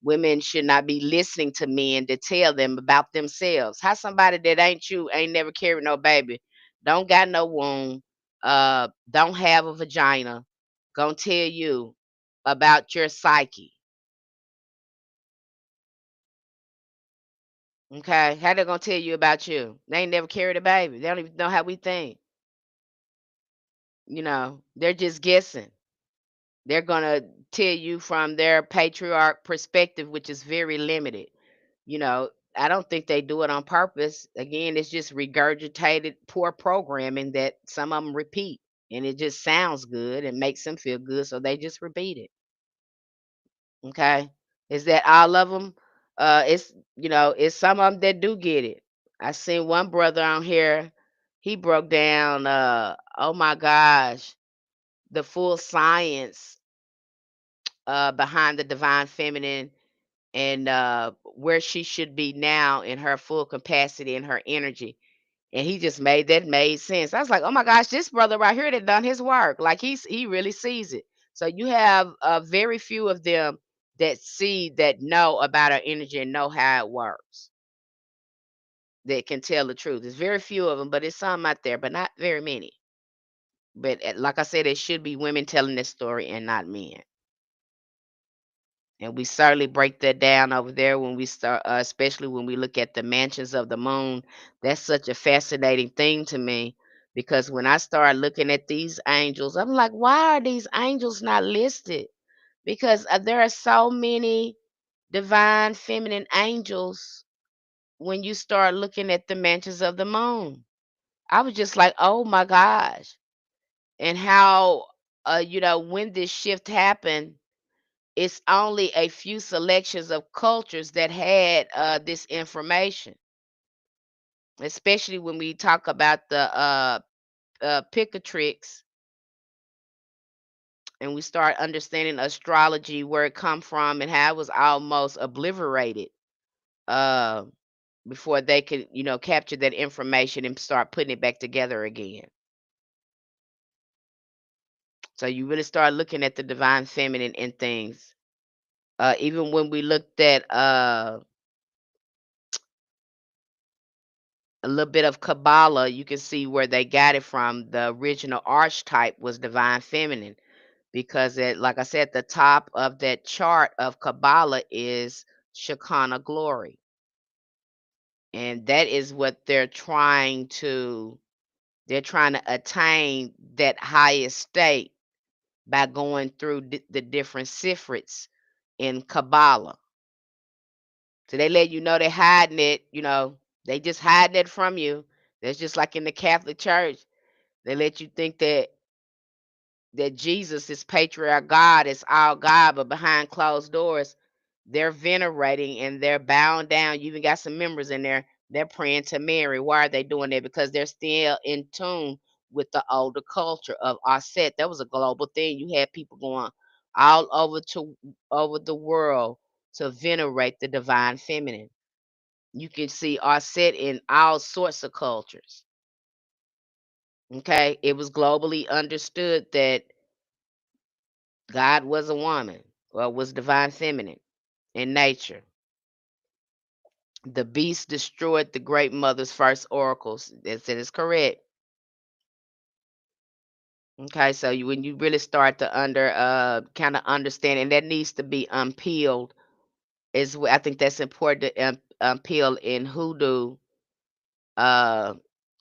women should not be listening to men to tell them about themselves. How somebody that ain't you, ain't never carried no baby, don't got no womb, don't have a vagina, gonna tell you about your psyche. Okay, how they gonna tell you about you? They ain't never carried a baby. They don't even know how we think. They're just guessing. They're gonna tell you from their patriarch perspective, which is very limited. I don't think they do it on purpose. Again, it's just regurgitated poor programming that some of them repeat, and it just sounds good and makes them feel good, so they just repeat it. Okay, is that all of them? It's some of them that do get it. I seen one brother on here. He broke down. Oh my gosh, the full science behind the divine feminine and where she should be now in her full capacity and her energy. And he just made sense. I was like, oh my gosh, this brother right here that done his work. Like he really sees it. So you have very few of them that know about our energy and know how it works. That can tell the truth. There's very few of them, but it's some out there, but not very many. But like I said, it should be women telling this story and not men. And we certainly break that down over there when we start, especially when we look at the mansions of the moon. That's such a fascinating thing to me because when I start looking at these angels, I'm like, why are these angels not listed? Because there are so many divine feminine angels when you start looking at the mansions of the moon. I was just like, oh my gosh. And how, when this shift happened, it's only a few selections of cultures that had this information, especially when we talk about the Picatrix and we start understanding astrology, where it come from and how it was almost obliterated uh, before they could, capture that information and start putting it back together again. So you really start looking at the divine feminine in things. Even when we looked at a little bit of Kabbalah, you can see where they got it from. The original archetype was divine feminine because like I said, the top of that chart of Kabbalah is Shekinah glory. And that is what they're trying to attain, that highest state, by going through the different sifrits in Kabbalah. So they let you know they're hiding it, they just hiding it from you. That's just like in the Catholic Church. They let you think that Jesus is patriarch God, is all God, but behind closed doors, they're venerating and they're bowing down. You even got some members in there, they're praying to Mary. Why are they doing that? Because they're still in tune with the older culture of our set. That was a global thing. You had people going all over the world to venerate the divine feminine. You can see our set in all sorts of cultures. Okay, it was globally understood that God was a woman, or was divine feminine in nature. The beast destroyed the great mother's first oracles. That is correct. Okay, so when you really start to kind of understand, and that needs to be unpeeled, I think that's important to unpeel in hoodoo uh,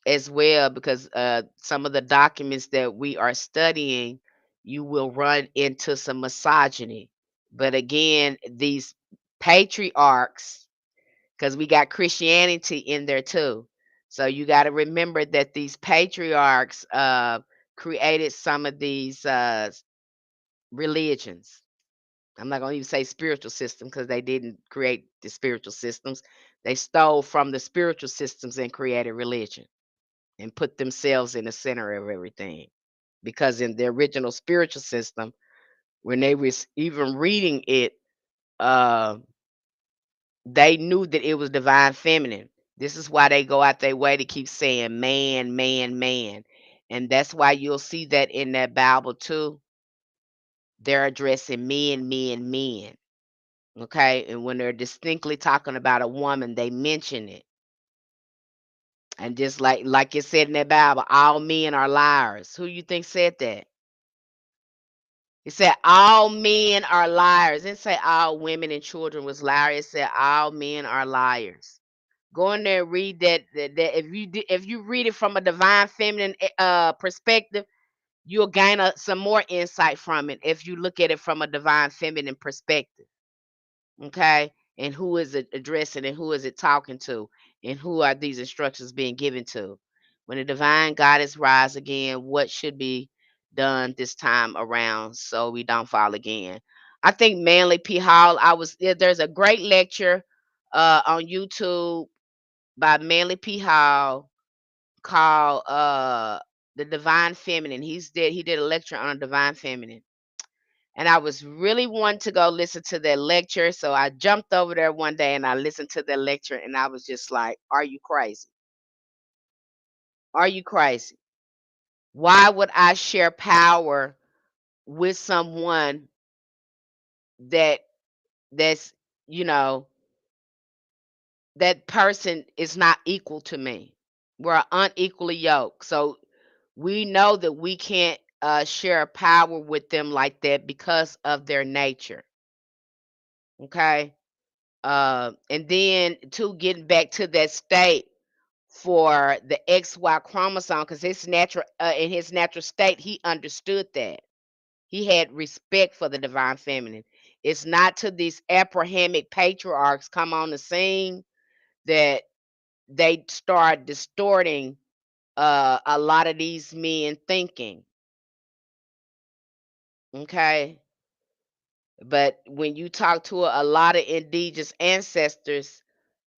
as well, because some of the documents that we are studying, you will run into some misogyny. But again, these patriarchs, because we got Christianity in there too. So you got to remember that these patriarchs created some of these religions. I'm not going to even say spiritual system because they didn't create the spiritual systems. They stole from the spiritual systems and created religion and put themselves in the center of everything. Because in the original spiritual system, when they was even reading it, uh, they knew that it was divine feminine. This is why they go out their way to keep saying man, man, man. And that's why you'll see that in that Bible too. They're addressing men, men, men. Okay. And when they're distinctly talking about a woman, they mention it. And just like it said in that Bible, all men are liars. Who you think said that? It said all men are liars. It didn't say all women and children was liars. It said all men are liars. Go in there and read that if you read it from a divine feminine perspective, you'll gain some more insight from it if you look at it from a divine feminine perspective. Okay, and who is it addressing, and who is it talking to, and who are these instructions being given to? When the divine goddess rise again, what should be done this time around so we don't fall again? I think Manly P. Hall. There's a great lecture on YouTube by Manly P. Hall called The Divine Feminine. He did a lecture on a divine feminine. And I was really wanting to go listen to that lecture. So I jumped over there one day and I listened to that lecture and I was just like, are you crazy? Are you crazy? Why would I share power with someone that that's, you know, that person is not equal to me? We're unequally yoked. So we know that we can't share power with them like that because of their nature. Okay. And then to getting back to that state for the XY chromosome, because his natural in his natural state, he understood that. He had respect for the divine feminine. It's not till these Abrahamic patriarchs come on the scene that they start distorting a lot of these men thinking. Okay. But when you talk to a lot of indigenous ancestors,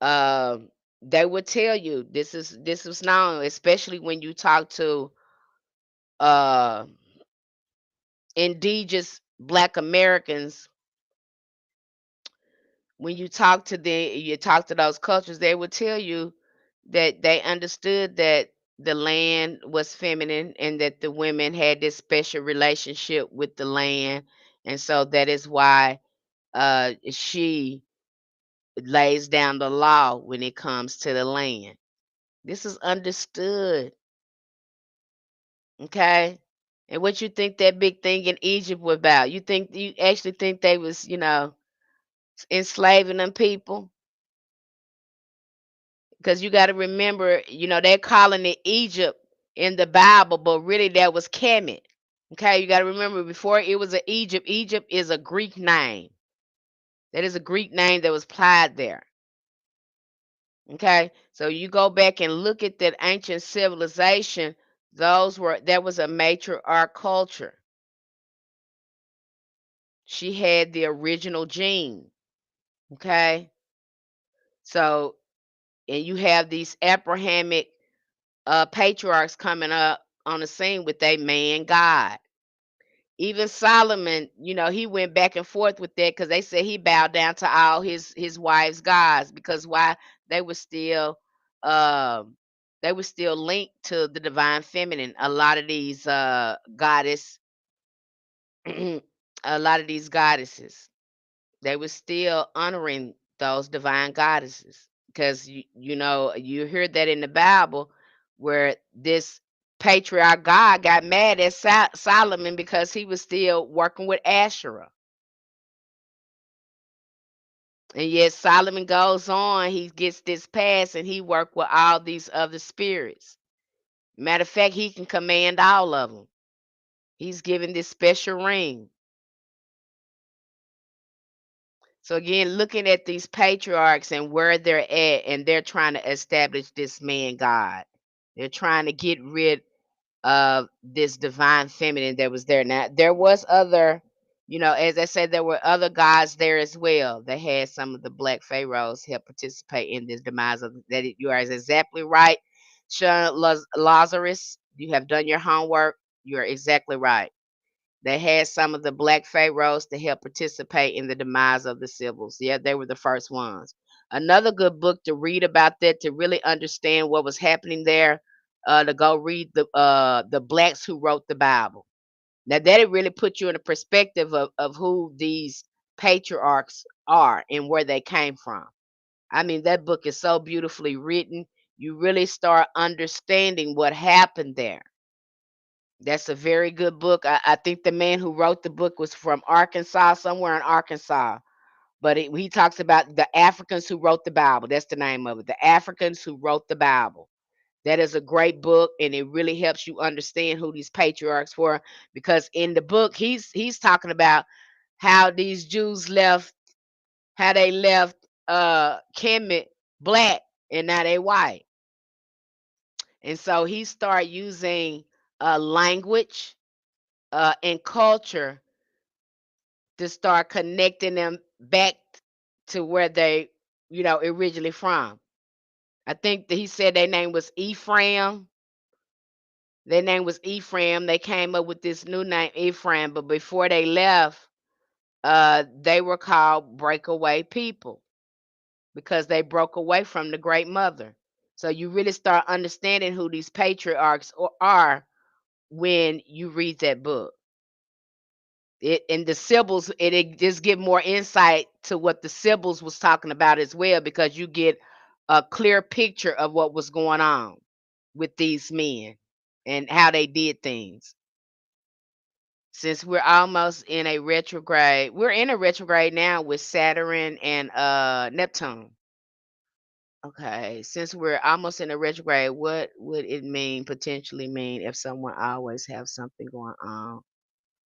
um, they would tell you this was known, especially when you talk to uh indigenous Black Americans. When you talk to those cultures, they would tell you that they understood that the land was feminine and that the women had this special relationship with the land, and so that is why she lays down the law when it comes to the land. This is understood. Okay. And what you think that big thing in Egypt was about? You actually think they was, enslaving them people? Because you got to remember, they're calling it Egypt in the Bible, but really that was Kemet. Okay, you got to remember before it was a Egypt. Egypt is a Greek name. That is a Greek name that was applied there. Okay, so you go back and look at that ancient civilization. That was a matriarch culture. She had the original gene. Okay, so and you have these Abrahamic patriarchs coming up on the scene with a man God. Even Solomon, he went back and forth with that because they said he bowed down to all his wives' gods because why they were still um they were still linked to the divine feminine. A lot of these goddess a lot of these goddesses, they were still honoring those divine goddesses because you hear that in the Bible where this patriarch God got mad at Solomon because he was still working with Asherah. And yet Solomon goes on, he gets this pass and he worked with all these other spirits. Matter of fact, he can command all of them. He's given this special ring. So again, looking at these patriarchs and where they're at, and they're trying to establish this man God. They're trying to get rid of this divine feminine that was there. Now there was other, as I said, there were other gods there as well. They had some of the black pharaohs help participate in this demise of that. You are exactly right, Sean Lazarus. You have done your homework. You are exactly right. They had some of the black pharaohs to help participate in the demise of the Sibyls. Yeah, they were the first ones. Another good book to read about that, to really understand what was happening there, to go read the blacks who wrote the Bible. Now that'll really put you in a perspective of who these patriarchs are and where they came from. I mean, that book is so beautifully written. You really start understanding what happened there. That's a very good book. I think the man who wrote the book was from Arkansas, somewhere in Arkansas. But he talks about the Africans who wrote the Bible. That's the name of it. The Africans who wrote the Bible. That is a great book, and it really helps you understand who these patriarchs were. Because in the book, he's talking about how these Jews left, how they left Kemet black, and now they white. And so he started using language and culture to start connecting them back to where they, originally from. I think that he said their name was Ephraim. Their name was Ephraim. They came up with this new name, Ephraim, but before they left, they were called breakaway people because they broke away from the great mother. So you really start understanding who these patriarchs are when you read that book. It and the symbols, it just give more insight to what the symbols was talking about as well, because you get a clear picture of what was going on with these men and how they did things. Since we're almost in a retrograde, we're in a retrograde now with Saturn and Neptune. Okay, since we're almost in a retrograde, what would it mean, potentially mean, if someone always have something going on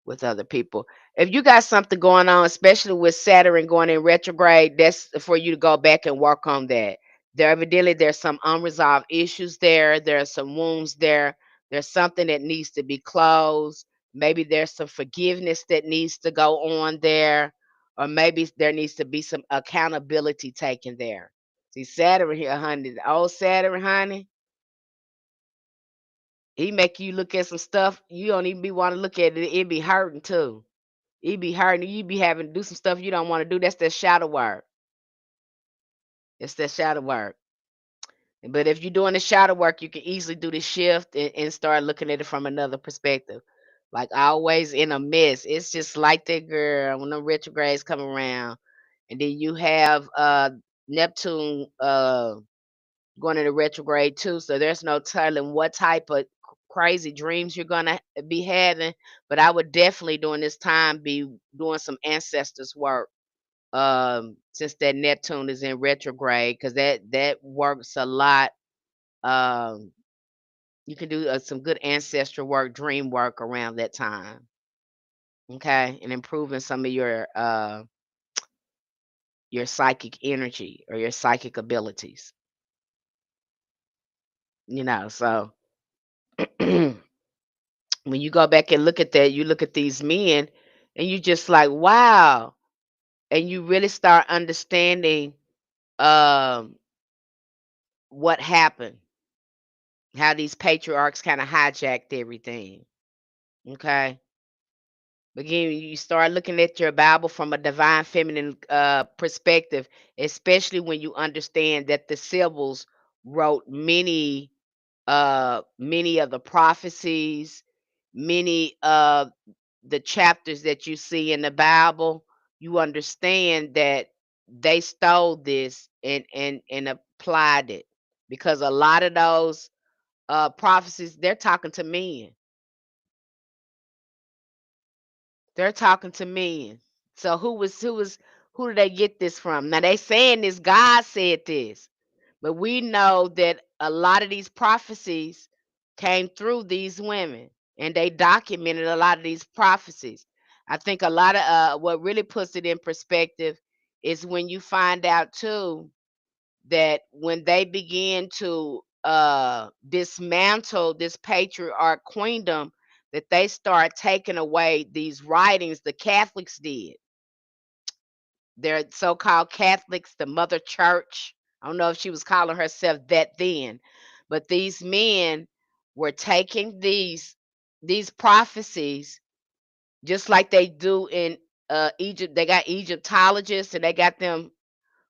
with other people? If you got something going on, especially with Saturn going in retrograde, that's for you to go back and work on that. There's some unresolved issues there. There are some wounds there. There's something that needs to be closed. Maybe there's some forgiveness that needs to go on there, or maybe there needs to be some accountability taken there. See, Saturn here, honey, the old Saturn, honey, he make you look at some stuff you don't even be want to look at it. It be hurting too. It be hurting. You be having to do some stuff you don't want to do. That's that shadow work. It's that shadow work. But if you're doing the shadow work, you can easily do the shift and start looking at it from another perspective. Like always in a mess. It's just like that girl when the retrogrades come around. And then you have Neptune going into retrograde too. So there's no telling what type of crazy dreams you're gonna be having. But I would definitely during this time be doing some ancestors work, since that Neptune is in retrograde, because that works a lot. Um, you can do some good ancestral work, dream work around that time. Okay, and improving some of your psychic energy or your psychic abilities. So when you go back and look at that, you look at these men, and you just like, wow, and you really start understanding um, what happened, how these patriarchs kind of hijacked everything. Okay. Again, you start looking at your Bible from a divine feminine perspective, especially when you understand that the symbols wrote many of the prophecies, many of the chapters that you see in the Bible. You understand that they stole this and applied it, because a lot of those prophecies, they're talking to men. They're talking to men. So who did they get this from? Now they saying this God said this, but we know that a lot of these prophecies came through these women, and they documented a lot of these prophecies. I think a lot of what really puts it in perspective is when you find out too that when they begin to dismantle this patriarch queendom, that they start taking away these writings the Catholics did. They're so-called Catholics, the Mother Church. I don't know if she was calling herself that then, but these men were taking these prophecies just like they do in Egypt. They got Egyptologists, and they got them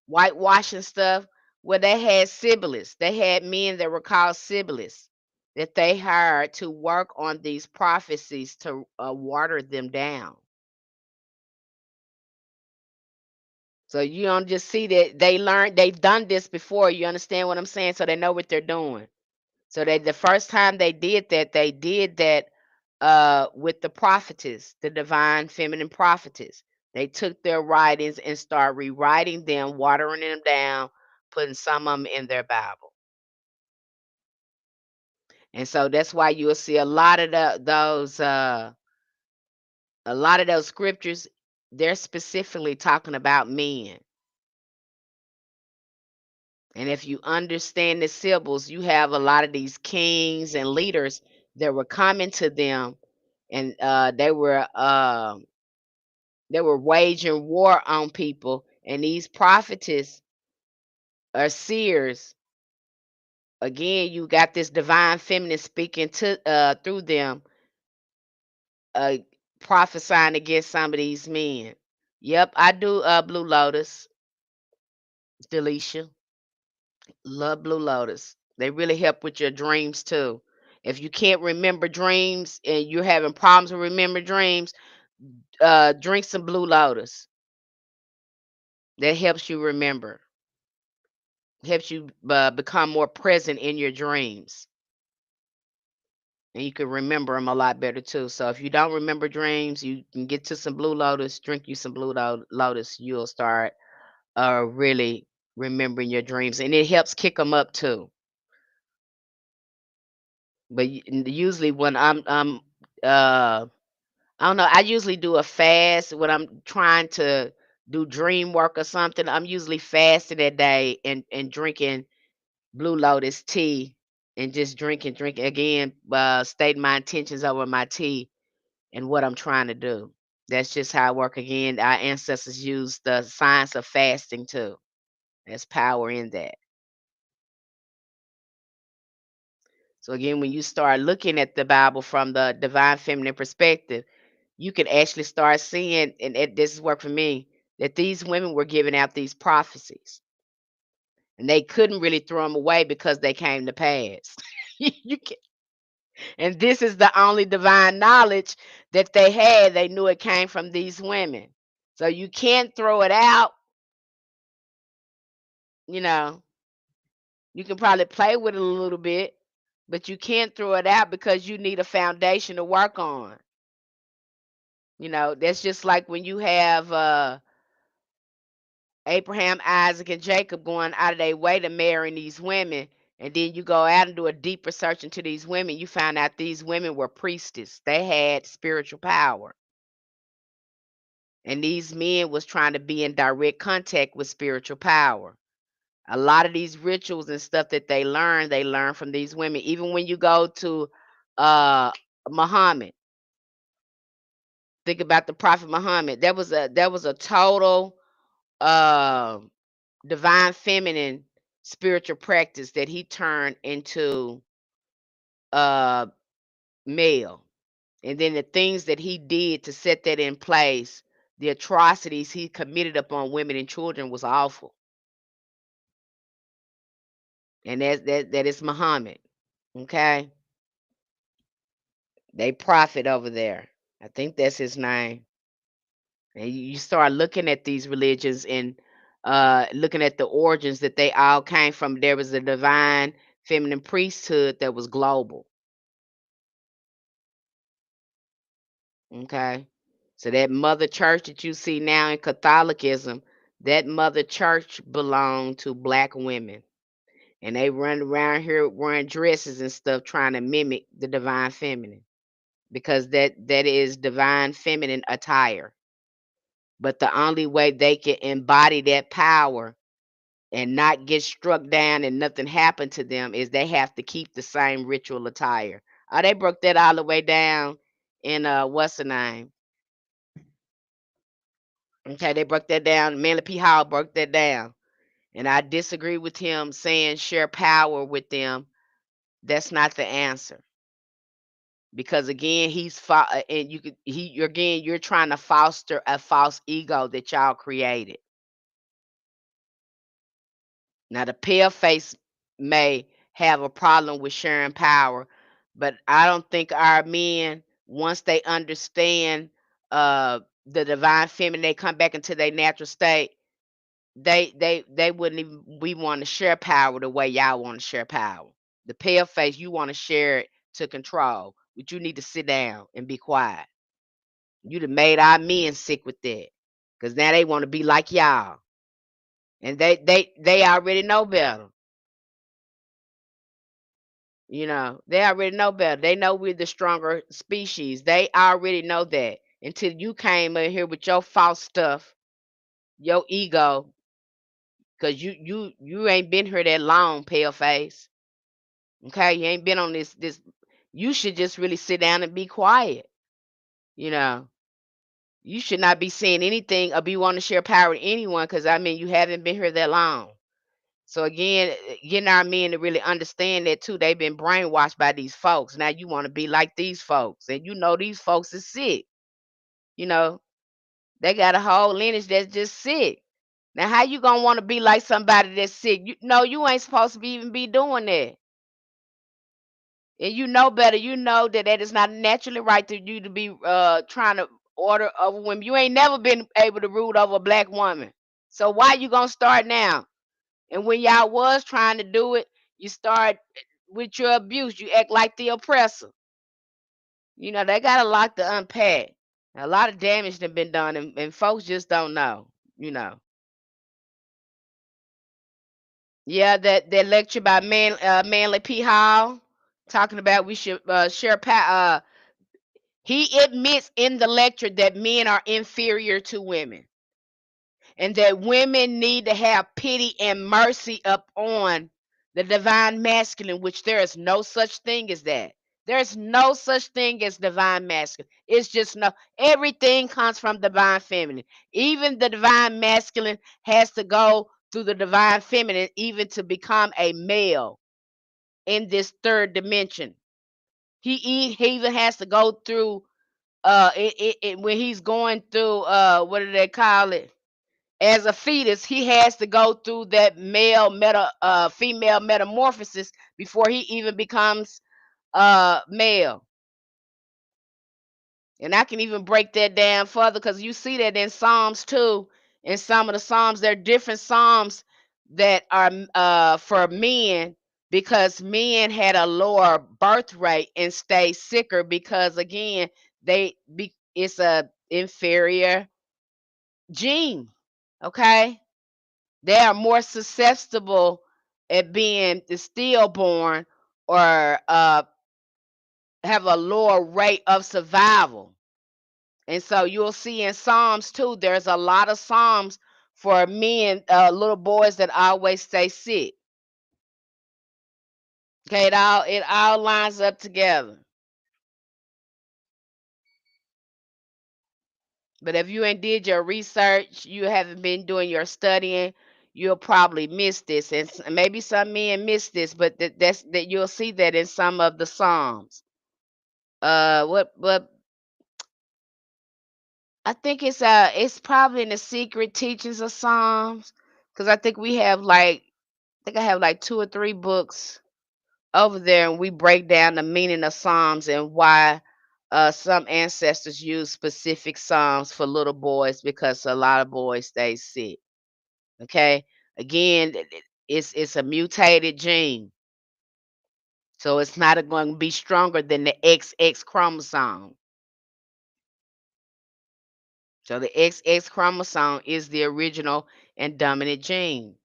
whitewashing stuff. Well, they had symbolists. They had men that were called symbolists that they hired to work on these prophecies to water them down. So you don't just see that they learned, they've done this before. You understand what I'm saying? So they know what they're doing. So they, the first time they did that with the prophetess, the divine feminine prophetess. They took their writings and started rewriting them, watering them down, putting some of them in their Bible. And so that's why you'll see a lot of those scriptures, they're specifically talking about men. And if you understand the symbols, you have a lot of these kings and leaders that were coming to them, and they were waging war on people. And these prophetess or seers, again, you got this divine feminine speaking to through them, uh, prophesying against some of these men. Yep, I do Blue Lotus, Delisha. Love Blue Lotus. They really help with your dreams too. If you can't remember dreams and you're having problems with remember dreams, drink some Blue Lotus. That helps you remember. Helps you become more present in your dreams. And you can remember them a lot better too. So if you don't remember dreams, you can get to some Blue Lotus, drink you some Lotus. You'll start really remembering your dreams. And it helps kick them up too. But usually when uh I don't know, I usually do a fast when I'm trying to do dream work or something. I'm usually fasting that day and drinking Blue Lotus tea and just drinking again, stating my intentions over my tea and what I'm trying to do. That's just how I work again. Our ancestors used the science of fasting too. There's power in that. So again, when you start looking at the Bible from the divine feminine perspective, you can actually start seeing, and this has worked for me, that these women were giving out these prophecies, and they couldn't really throw them away because they came to pass. you can, and this is the only divine knowledge that they had. They knew it came from these women, so you can't throw it out. You know, you can probably play with it a little bit, but you can't throw it out because you need a foundation to work on. That's just like when you have Abraham, Isaac, and Jacob going out of their way to marry these women, and then you go out and do a deeper search into these women, you find out these women were priestess. They had spiritual power. And these men was trying to be in direct contact with spiritual power. A lot of these rituals and stuff that they learn from these women. Even when you go to uh Muhammad, think about the Prophet Muhammad. That was a total uh divine feminine spiritual practice that he turned into uh male. And then the things that he did to set that in place, the atrocities he committed upon women and children was awful. And that is Muhammad. Okay? They prophet over there. I think that's his name. And you start looking at these religions and looking at the origins that they all came from. There was a divine feminine priesthood that was global. Okay. So that mother church that you see now in Catholicism, that mother church belonged to black women. And they run around here wearing dresses and stuff trying to mimic the divine feminine because that is divine feminine attire. But the only way they can embody that power and not get struck down and nothing happen to them is they have to keep the same ritual attire. Oh, they broke that all the way down in what's the name? Okay, they broke that down. Manly P. Hall broke that down. And I disagree with him saying share power with them. That's not the answer. Because again, and you're trying to foster a false ego that y'all created. Now the pale face may have a problem with sharing power, but I don't think our men, once they understand the divine feminine, they come back into their natural state, they wouldn't even we want to share power the way y'all want to share power. The pale face, you want to share it to control, but you need to sit down and be quiet. You'd have made our men sick with that. Cause now they want to be like y'all. And they already know better. You know, they already know better. They know we're the stronger species. They already know that until you came in here with your false stuff, your ego, because you ain't been here that long, pale face. Okay, you ain't been on this. You should just really sit down and be quiet. You know, you should not be saying anything or be wanting to share power with anyone because I mean you haven't been here that long. So again, getting our men to really understand that too. They've been brainwashed by these folks. Now you want to be like these folks, and you know these folks is sick. You know they got a whole lineage that's just sick. Now how you gonna want to be like somebody that's sick? You know you ain't supposed to even be doing that. And you know better. You know that that is not naturally right to you to be trying to order over women. You ain't never been able to rule over a black woman. So why you gonna start now? And when y'all was trying to do it, you start with your abuse. You act like the oppressor. You know, they got a lot to unpack. A lot of damage that been done, and folks just don't know, you know. Yeah, that lecture by Manly P. Hall, talking about we should share power. He admits in the lecture that men are inferior to women. And that women need to have pity and mercy upon the divine masculine, which there is no such thing as that. There's no such thing as divine masculine. It's just no, everything comes from divine feminine. Even the divine masculine has to go through the divine feminine, even to become a male in this third dimension. He even has to go through when he's going through what do they call it? As a fetus, he has to go through that female metamorphosis before he even becomes male. And I can even break that down further because you see that in Psalms too. In some of the Psalms, there are different Psalms that are for men because men had a lower birth rate and stay sicker because again it's a inferior gene. Okay, they are more susceptible at being stillborn or have a lower rate of survival. And so you'll see in Psalms too, there's a lot of Psalms for men, little boys that always stay sick. Okay, it all lines up together. But if you ain't did your research, you haven't been doing your studying, you'll probably miss this. And maybe some men miss this, but that you'll see that in some of the Psalms. What I think it's probably in the secret teachings of Psalms because I think we have like I think I have like two or three books over there, and we break down the meaning of Psalms and why some ancestors use specific Psalms for little boys because a lot of boys stay sick. Okay, again, it's a mutated gene, so it's not going to be stronger than the XX chromosome. So the XX chromosome is the original and dominant gene.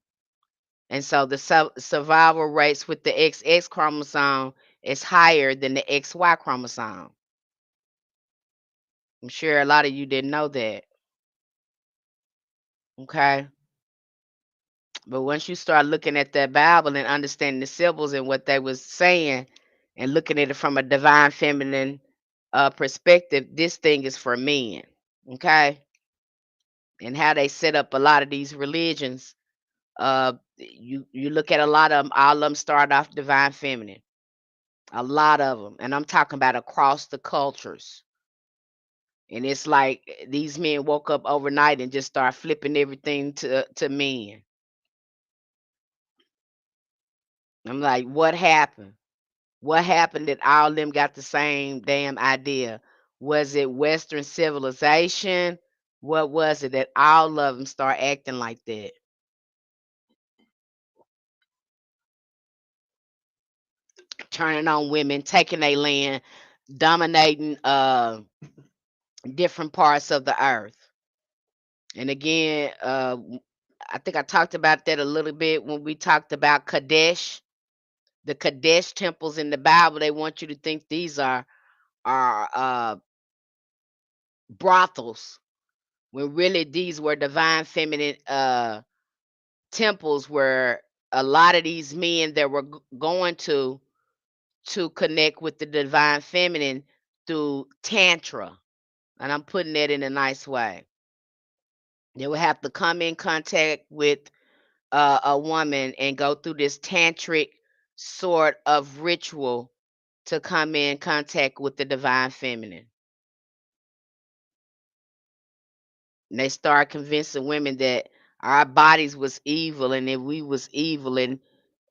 And so the survival rates with the XX chromosome is higher than the XY chromosome. I'm sure a lot of you didn't know that. Okay. But once you start looking at that Bible and understanding the symbols and what they was saying and looking at it from a divine feminine perspective, this thing is for men. Okay. And how they set up a lot of these religions. You look at a lot of them, all of them start off divine feminine. A lot of them. And I'm talking about across the cultures. And it's like these men woke up overnight and just start flipping everything to men. I'm like, what happened? What happened that all of them got the same damn idea? Was it Western civilization? What was it that all of them start acting like that? Turning on women, taking their land, dominating different parts of the earth. And again, I think I talked about that a little bit when we talked about Kadesh. The Kadesh temples in the Bible, they want you to think these are brothels, when really these were divine feminine temples where a lot of these men that were going to connect with the divine feminine through tantra. And I'm putting that in a nice way. They would have to come in contact with a woman and go through this tantric sort of ritual to come in contact with the divine feminine. And they start convincing women that our bodies was evil, and if we was evil and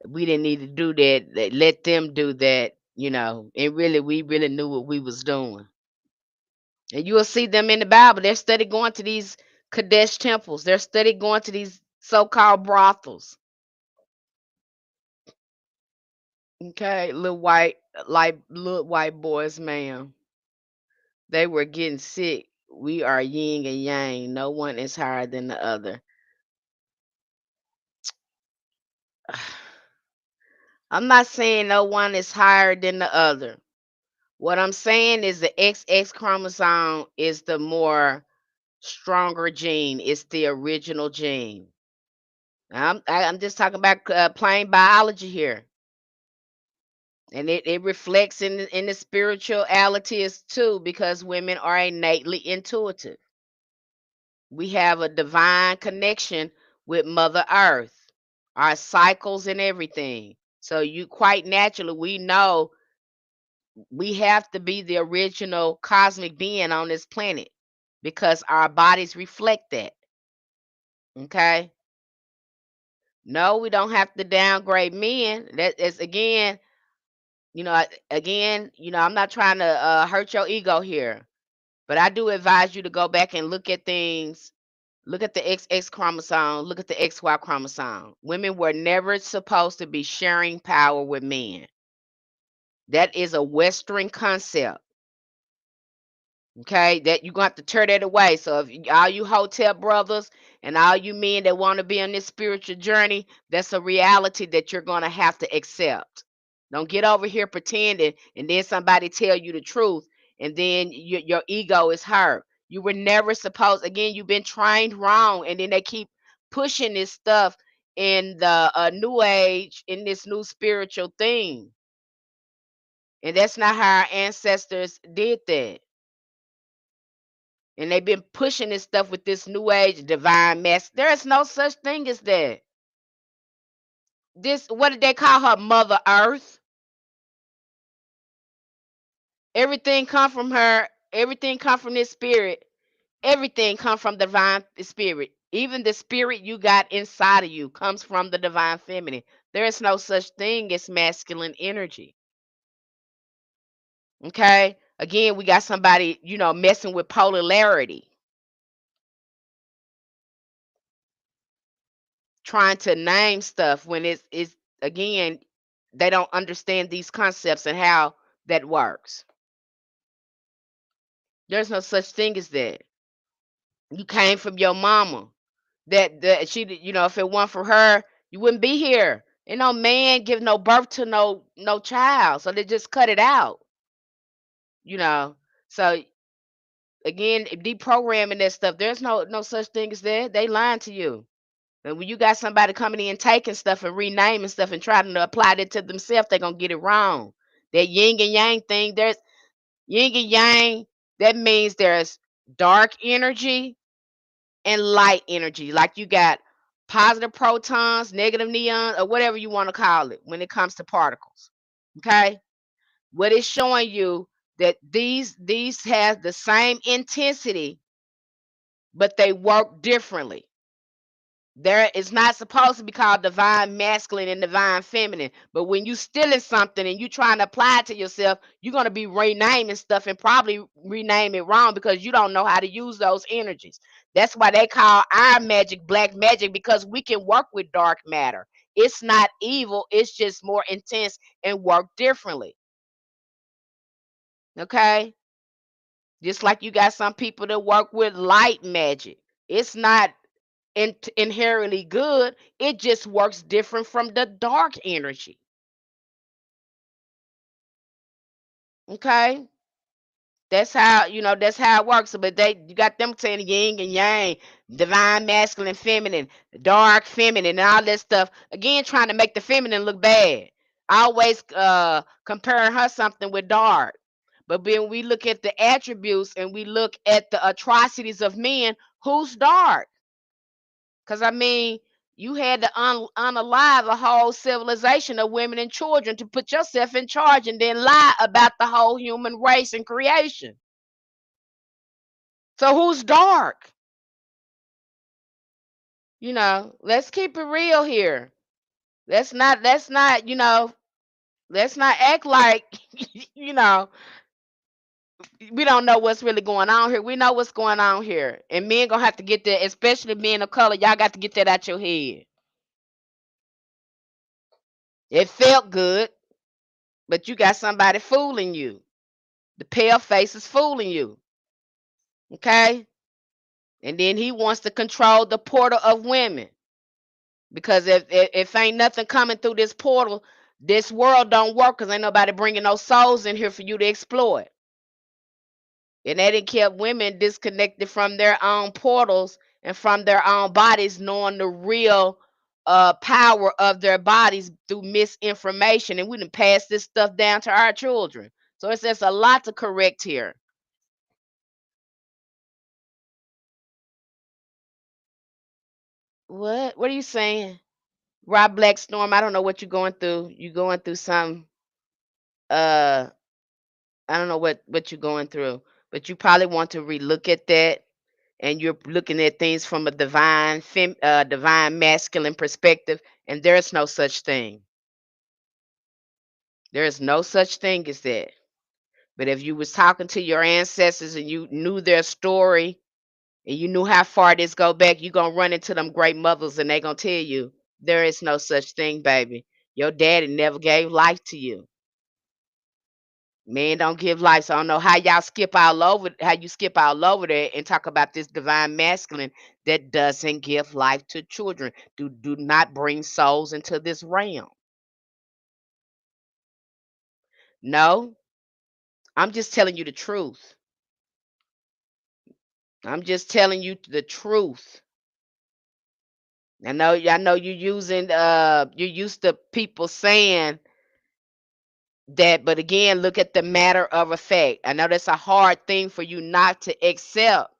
we didn't need to do that, let them do that, and really we really knew what we was doing. And you'll see them in the Bible. They're steady going to these Kadesh temples. They're steady going to these so-called brothels. Okay, little white boys, ma'am. They were getting sick. We are yin and yang. No one is higher than the other. I'm not saying no one is higher than the other. What I'm saying is the XX chromosome is the more stronger gene. It's the original gene. I'm just talking about plain biology here, and it reflects in the spiritualities too, because women are innately intuitive. We have a divine connection with Mother Earth, our cycles and everything. So you quite naturally, we know we have to be the original cosmic being on this planet because our bodies reflect that. Okay. No, we don't have to downgrade men. That is again, I'm not trying to hurt your ego here, but I do advise you to go back and look at things. Look at the XX chromosome, look at the XY chromosome. Women were never supposed to be sharing power with men. That is a Western concept. Okay, that you're gonna have to turn that away. So if all you hotel brothers and all you men that want to be on this spiritual journey, that's a reality that you're gonna have to accept. Don't get over here pretending and then somebody tell you the truth and then your ego is hurt. You were never supposed. Again, you've been trained wrong, and then they keep pushing this stuff in the new age in this new spiritual thing, and that's not how our ancestors did that. And they've been pushing this stuff with this new age divine mess. There is no such thing as that. This, what did they call her? Mother Earth. Everything come from her. Everything come from this spirit. Everything come from divine spirit. Even the spirit you got inside of you comes from the divine feminine. There is no such thing as masculine energy. Okay. Again, we got somebody, messing with polarity, trying to name stuff when it's again, they don't understand these concepts and how that works. There's no such thing as that. You came from your mama. That she, if it weren't for her, you wouldn't be here. And no man give no birth to no child, so they just cut it out. You know. So again, deprogramming that stuff. There's no such thing as that. They lying to you. And when you got somebody coming in taking stuff and renaming stuff and trying to apply that to themselves, they're gonna get it wrong. That yin and yang thing, there's yin and yang, that means there's dark energy and light energy. Like you got positive protons, negative neon, or whatever you want to call it when it comes to particles. Okay? What it's showing you that these have the same intensity, but they work differently. There is not supposed to be called divine masculine and divine feminine. But when you stealing something and you trying to apply it to yourself, you're gonna be renaming stuff and probably rename it wrong because you don't know how to use those energies. That's why they call our magic black magic, because we can work with dark matter. It's not evil, it's just more intense and work differently. Okay? Just like you got some people that work with light magic. It's not inherently good. It just works different from the dark energy. Okay, that's how it works. But you got them saying yin and yang, divine masculine, feminine, dark feminine, and all that stuff. Again, trying to make the feminine look bad. Always comparing her something with dark. But when we look at the attributes and we look at the atrocities of men, who's dark? Because, I mean, you had to unalive a whole civilization of women and children to put yourself in charge and then lie about the whole human race and creation. So who's dark? Let's keep it real here. Let's not act like, you know, we don't know what's really going on here. We know what's going on here. And men gonna have to get that, especially men of color. Y'all got to get that out your head. It felt good, but you got somebody fooling you. The pale face is fooling you. Okay? And then he wants to control the portal of women. Because if ain't nothing coming through this portal, this world don't work because ain't nobody bringing no souls in here for you to exploit. And that it kept women disconnected from their own portals and from their own bodies, knowing the real power of their bodies through misinformation. And we done pass this stuff down to our children. So it's just a lot to correct here. What are you saying? Rob Black Storm, I don't know what you're going through. You're going through some uh I don't know what you're going through, but you probably want to relook at that, and you're looking at things from a divine masculine perspective, and there's no such thing. There is no such thing as that. But if you was talking to your ancestors and you knew their story and you knew how far this go back, you gonna run into them great mothers and they gonna tell you there is no such thing, baby. Your daddy never gave life to you. Men don't give life. So I don't know how you skip all over there and talk about this divine masculine that doesn't give life to children. Do not bring souls into this realm. No, I'm just telling you the truth. I'm just telling you the truth. I know you're used to people saying that, but again, look at the matter of effect. I know that's a hard thing for you not to accept.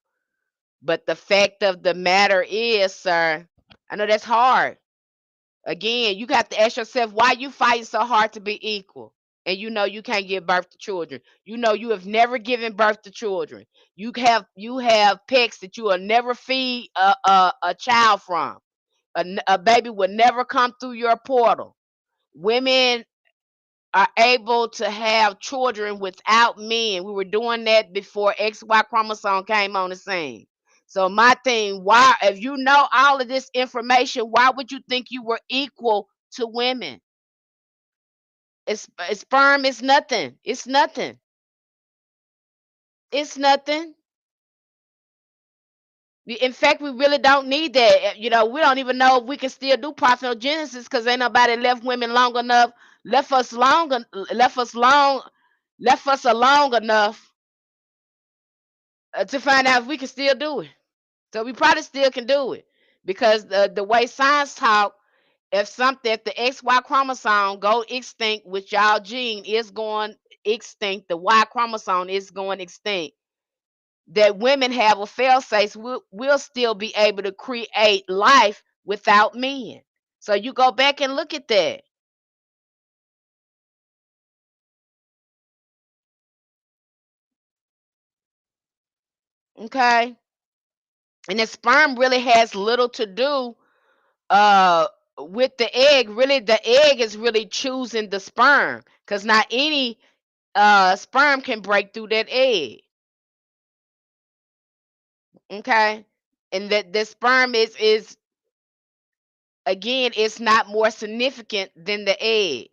But the fact of the matter is, sir, I know that's hard. Again, you got to ask yourself why you fighting so hard to be equal. And you know you can't give birth to children. You know you have never given birth to children. You have pets that you will never feed a child from. A baby will never come through your portal. Women are able to have children without men. We were doing that before XY chromosome came on the scene. So my thing, why, if you know all of this information, why would you think you were equal to women? Sperm is nothing. It's nothing. It's nothing. In fact, we really don't need that. We don't even know if we can still do parthenogenesis because ain't nobody left women long enough, left us long, left us long, left us alone enough to find out if we can still do it. So we probably still can do it because the way science talk, if the XY chromosome go extinct, which y'all gene is going extinct, the Y chromosome is going extinct. That women have a fail-safe, we'll still be able to create life without men. So you go back and look at that. Okay. And the sperm really has little to do uh with the egg, really the egg is really choosing the sperm, because not any sperm can break through that egg. Okay. And that the sperm is again, it's not more significant than the egg,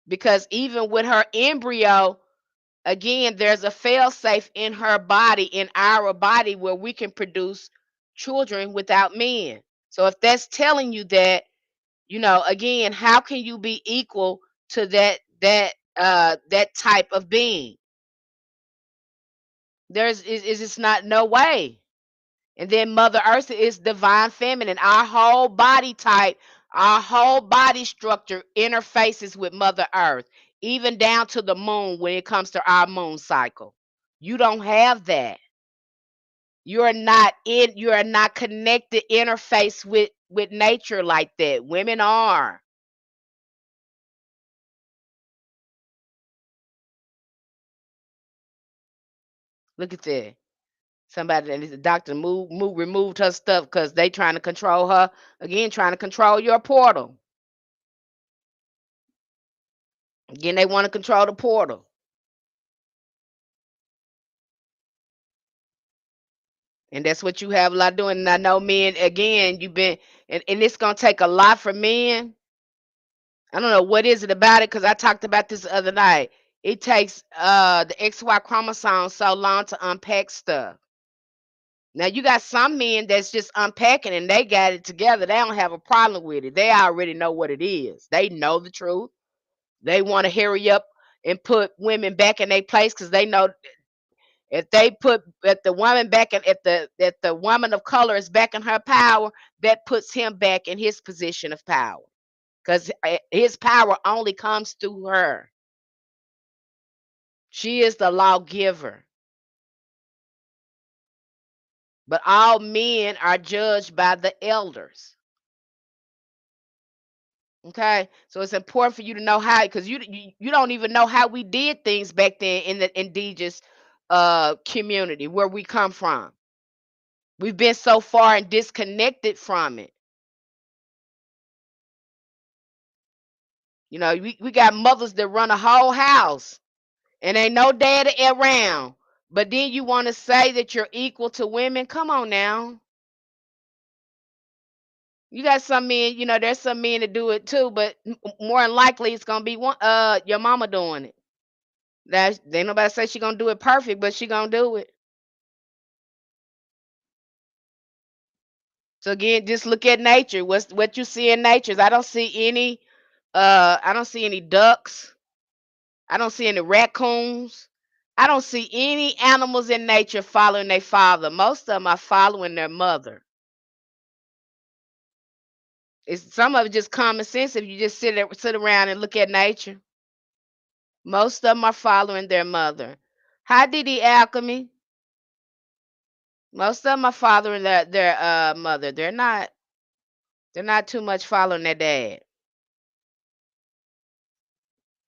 because even with her embryo, again, there's a fail safe in her body, in our body, where we can produce children without men. So if that's telling you that, again, how can you be equal to that type of being? There's is just not no way. And then Mother Earth is divine feminine. Our whole body type, our whole body structure interfaces with Mother Earth, even down to the moon when it comes to our moon cycle. You don't have that. You are not connected, interface with nature like that. Women are. Look at that. Somebody, and the doctor removed her stuff because they trying to control her. Again, trying to control your portal. Again, they want to control the portal. And that's what you have a lot doing. And I know men, again, you've been, and it's going to take a lot for men. I don't know what is it about it, because I talked about this the other night. It takes the XY chromosome so long to unpack stuff. Now you got some men that's just unpacking and they got it together. They don't have a problem with it. They already know what it is. They know the truth. They want to hurry up and put women back in their place, because they know if the woman back in if the woman of color is back in her power, that puts him back in his position of power, because his power only comes through her. She is the lawgiver. But all men are judged by the elders. Okay, so it's important for you to know how, because you don't even know how we did things back then in the indigenous community where we come from. We've been so far and disconnected from it. We got mothers that run a whole house and ain't no daddy around. But then you want to say that you're equal to women? Come on now. You got some men, there's some men that do it too, but more than likely it's gonna be your mama doing it. That ain't nobody say she gonna do it perfect, but she gonna do it. So again, just look at nature. What you see in nature? I don't see any ducks. I don't see any raccoons. I don't see any animals in nature following their father. Most of them are following their mother. It's some of it just common sense if you just sit around and look at nature. Most of them are following their mother. How did the alchemy? Most of them are following their mother. They're not too much following their dad.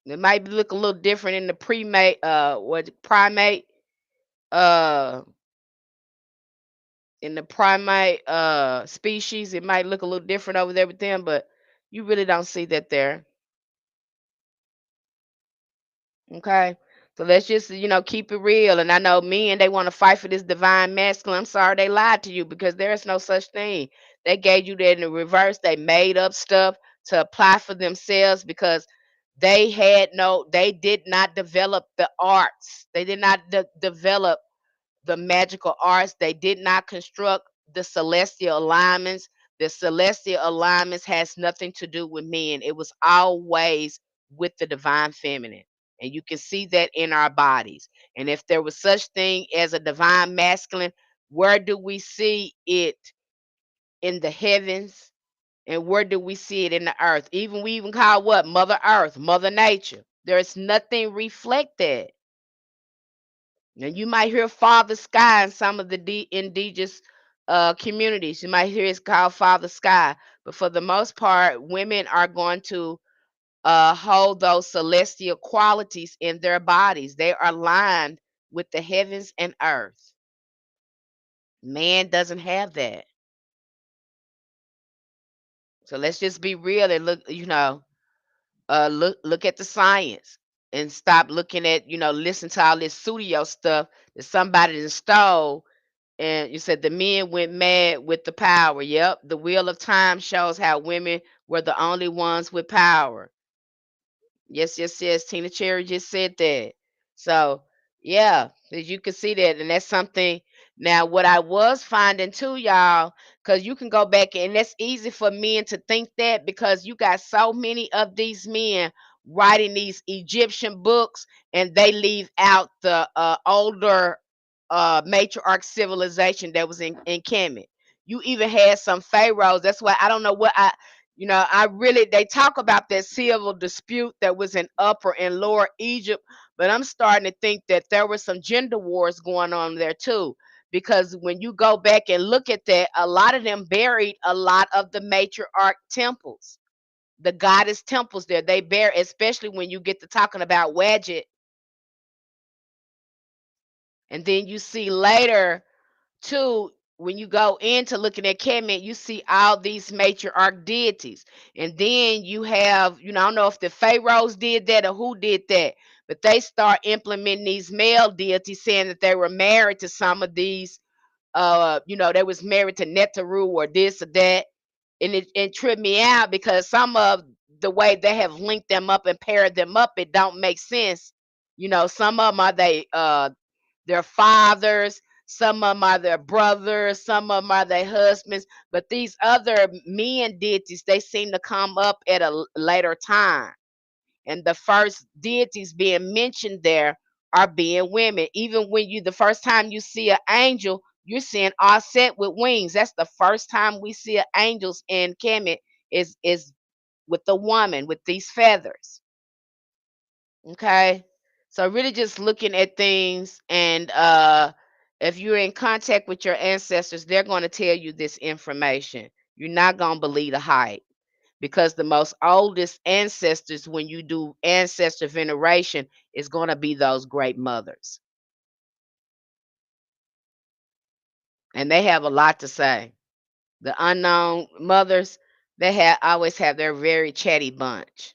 It might look a little different in the primate uh in the primate species. It might look a little different over there with them, but you really don't see that there. Okay. So let's just, keep it real. And I know men, they want to fight for this divine masculine. I'm sorry they lied to you, because there is no such thing. They gave you that in the reverse. They made up stuff to apply for themselves, because they did not develop the arts. They did not develop the magical arts. They did not construct the celestial alignments. The celestial alignments has nothing to do with men. It was always with the divine feminine. And you can see that in our bodies. And if there was such thing as a divine masculine, where do we see it in the heavens? And where do we see it in the earth? We even call what? Mother Earth, Mother Nature. There's nothing reflected. Now you might hear Father Sky in some of the indigenous communities. You might hear it's called Father Sky, but for the most part, women are going to hold those celestial qualities in their bodies. They are aligned with the heavens and earth. Man doesn't have that. So let's just be real and look, look at the science and stop looking at, listen to all this studio stuff that somebody done stole. And you said the men went mad with the power. Yep, the wheel of time shows how women were the only ones with power. Yes, yes, yes. Tina Cherry just said that. So, yeah, as you can see that, and that's something. Now, what I was finding too, y'all, because you can go back and that's easy for men to think that because you got so many of these men writing these Egyptian books, and they leave out the older matriarch civilization that was in Kemet. You even had some pharaohs. That's why I don't know what I really, they talk about that civil dispute that was in Upper and Lower Egypt, but I'm starting to think that there were some gender wars going on there too. Because when you go back and look at that, a lot of them buried a lot of the matriarch temples, the goddess temples there. They bear, especially when you get to talking about Wadjet, and then you see later too, when you go into looking at Kemet, you see all these matriarch deities. And then you have, I don't know if the pharaohs did that or who did that, but they start implementing these male deities, saying that they were married to some of these, they was married to Netaru or this or that. And it tripped me out because some of the way they have linked them up and paired them up, it don't make sense. Some of them are their fathers, some of them are their brothers, some of them are their husbands, but these other men deities, they seem to come up at a later time. And the first deities being mentioned there are being women. Even when the first time you see an angel, you're seeing offset with wings. That's the first time we see angels in Kemet is with the woman with these feathers. Okay. So really just looking at things, and if you're in contact with your ancestors, they're going to tell you this information. You're not going to believe the hype because the most oldest ancestors, when you do ancestor veneration, is going to be those great mothers. And they have a lot to say. The unknown mothers, they always have their very chatty bunch,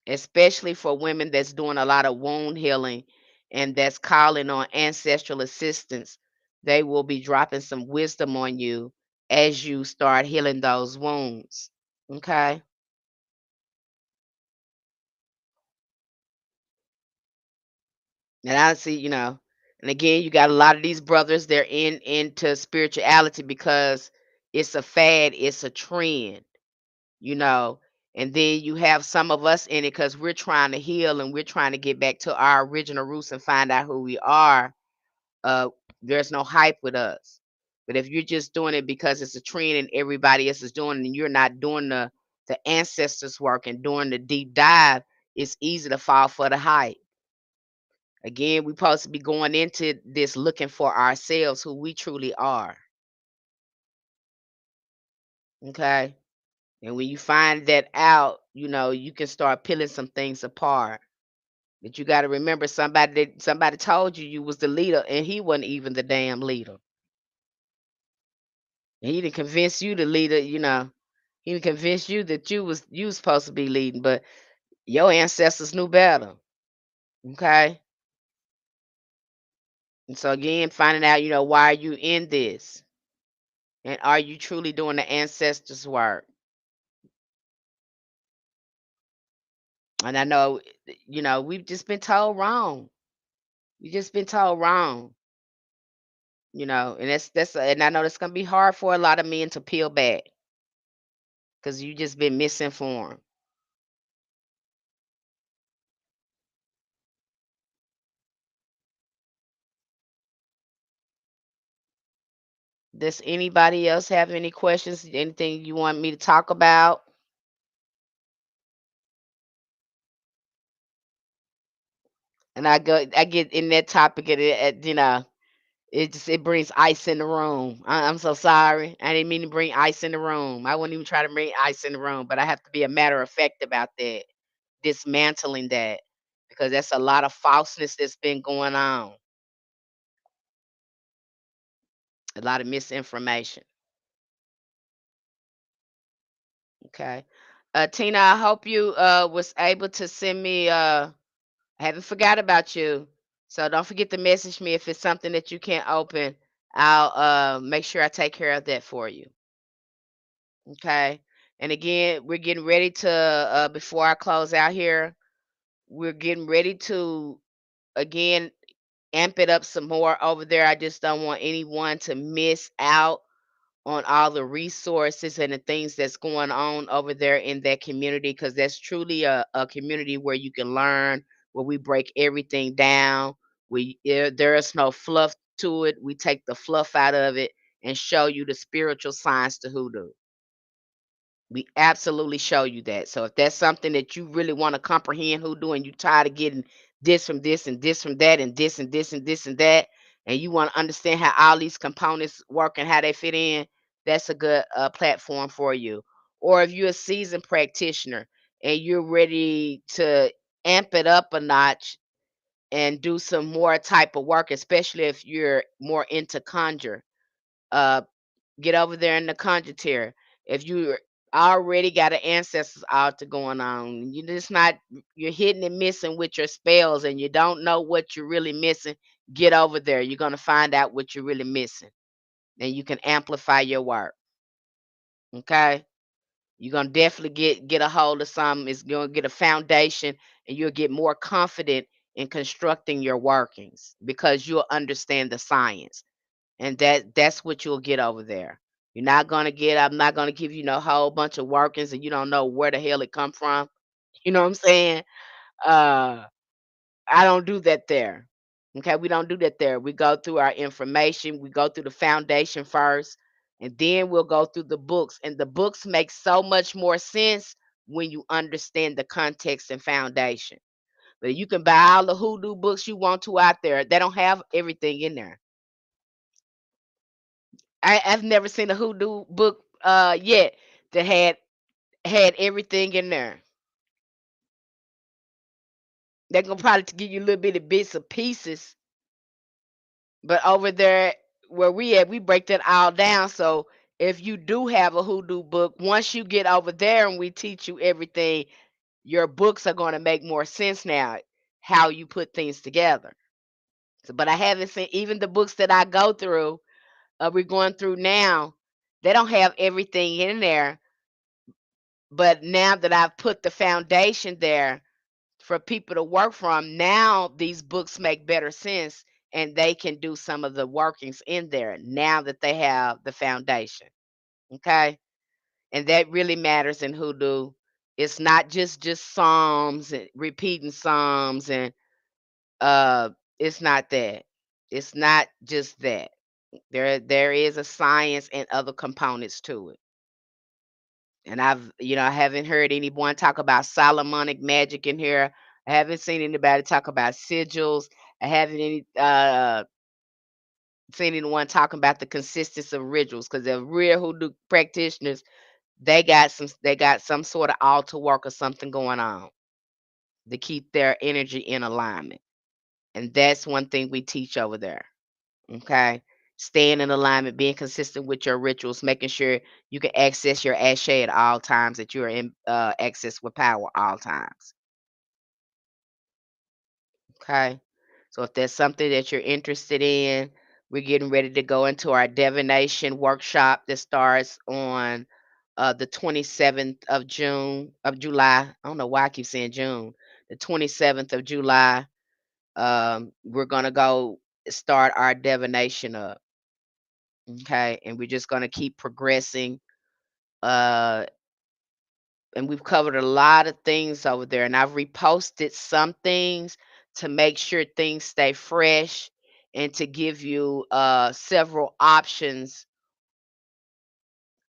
especially for women that's doing a lot of wound healing and that's calling on ancestral assistance. They will be dropping some wisdom on you as you start healing those wounds. Okay. And I see, and again, you got a lot of these brothers, they're into spirituality because it's a fad, it's a trend, you know. And then you have some of us in it because we're trying to heal and we're trying to get back to our original roots and find out who we are. uh there's no hype with us. But if you're just doing it because it's a trend and everybody else is doing it and you're not doing the ancestors work and doing the deep dive, it's easy to fall for the hype. Again, we're supposed to be going into this looking for ourselves, who we truly are. Okay. And when you find that out, you can start peeling some things apart. But you got to remember, somebody told you was the leader and he wasn't even the damn leader. And he didn't convince you the leader, he didn't convince you that you was supposed to be leading, but your ancestors knew better. Okay. And so again, finding out, why are you in this? And are you truly doing the ancestors' work? And I know, we've just been told wrong. We just been told wrong, and and I know that's gonna be hard for a lot of men to peel back because you just been misinformed. Does anybody else have any questions? Anything you want me to talk about? And I get in that topic, and it brings ice in the room. I'm so sorry. I didn't mean to bring ice in the room. I wouldn't even try to bring ice in the room, but I have to be a matter of fact about that, dismantling that, because that's a lot of falseness that's been going on, a lot of misinformation. Okay. Tina, I hope you was able to send me I haven't forgot about you. So don't forget to message me if it's something that you can't open. I'll make sure I take care of that for you. Okay. And again, we're getting ready to before I close out here, we're getting ready to again amp it up some more over there. I just don't want anyone to miss out on all the resources and the things that's going on over there in that community, because that's truly a community where you can learn, where we break everything down. There is no fluff to it. We take the fluff out of it and show you the spiritual science to hoodoo. We absolutely show you that. So if that's something that you really want to comprehend hoodoo, and you tired of getting this from this and this from that and this and this and this and that, and you want to understand how all these components work and how they fit in, that's a good platform for you. Or if you're a seasoned practitioner and you're ready to amp it up a notch and do some more type of work, especially if you're more into conjure, uh, get over there in the conjecture. If you already got an ancestors altar going on, you just not you're hitting and missing with your spells, and you don't know what you're really missing. Get over there. You're gonna find out what you're really missing, and you can amplify your work. Okay, you're gonna definitely get a hold of something. It's gonna get a foundation, and you'll get more confident in constructing your workings because you'll understand the science. And that's what you'll get over there. You're not gonna get I'm not gonna give you no whole bunch of workings and you don't know where the hell it come from. You know what I'm saying? Uh, I don't do that there. Okay, we don't do that there. We go through our information, we go through the foundation first, and then we'll go through the books. And the books make so much more sense when you understand the context and foundation. But you can buy all the hoodoo books you want to out there. They don't have everything in there. I've never seen a hoodoo book yet that had everything in there. They're gonna probably give you a little bit of bits of pieces, but over there where we at, we break that all down. So if you do have a hoodoo book, once you get over there and we teach you everything, your books are gonna make more sense now, how you put things together. So, but I haven't seen even the books that I go through, we're going through now, they don't have everything in there. But now that I've put the foundation there for people to work from, now these books make better sense and they can do some of the workings in there now that they have the foundation. Okay. And that really matters in hoodoo. It's not just psalms and repeating psalms and uh it's not that. It's not just that. There is a science and other components to it. And I haven't heard anyone talk about Solomonic magic in here. I haven't seen anybody talk about sigils. I haven't seen anyone talking about the consistency of rituals, because the real hoodoo practitioners, they got some sort of altar work or something going on to keep their energy in alignment. And that's one thing we teach over there. Okay. Staying in alignment, being consistent with your rituals, making sure you can access your ashe at all times, that you are in access with power all times. Okay. So if there's something that you're interested in, we're getting ready to go into our divination workshop that starts on the 27th of July. I don't know why I keep saying June. The 27th of July. We're gonna go start our divination up. Okay, and we're just gonna keep progressing. Uh, and we've covered a lot of things over there, and I've reposted some things to make sure things stay fresh and to give you several options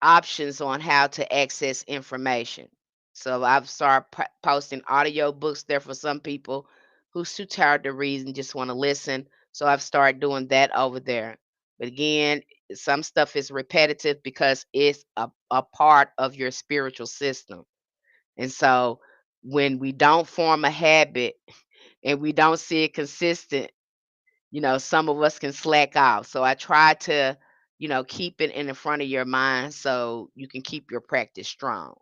on how to access information. So I've started posting audio books there for some people who's too tired to read and just want to listen. So I've started doing that over there. But again, some stuff is repetitive because it's a part of your spiritual system. And so when we don't form a habit and we don't see it consistent, some of us can slack off. So I try to, keep it in the front of your mind so you can keep your practice strong.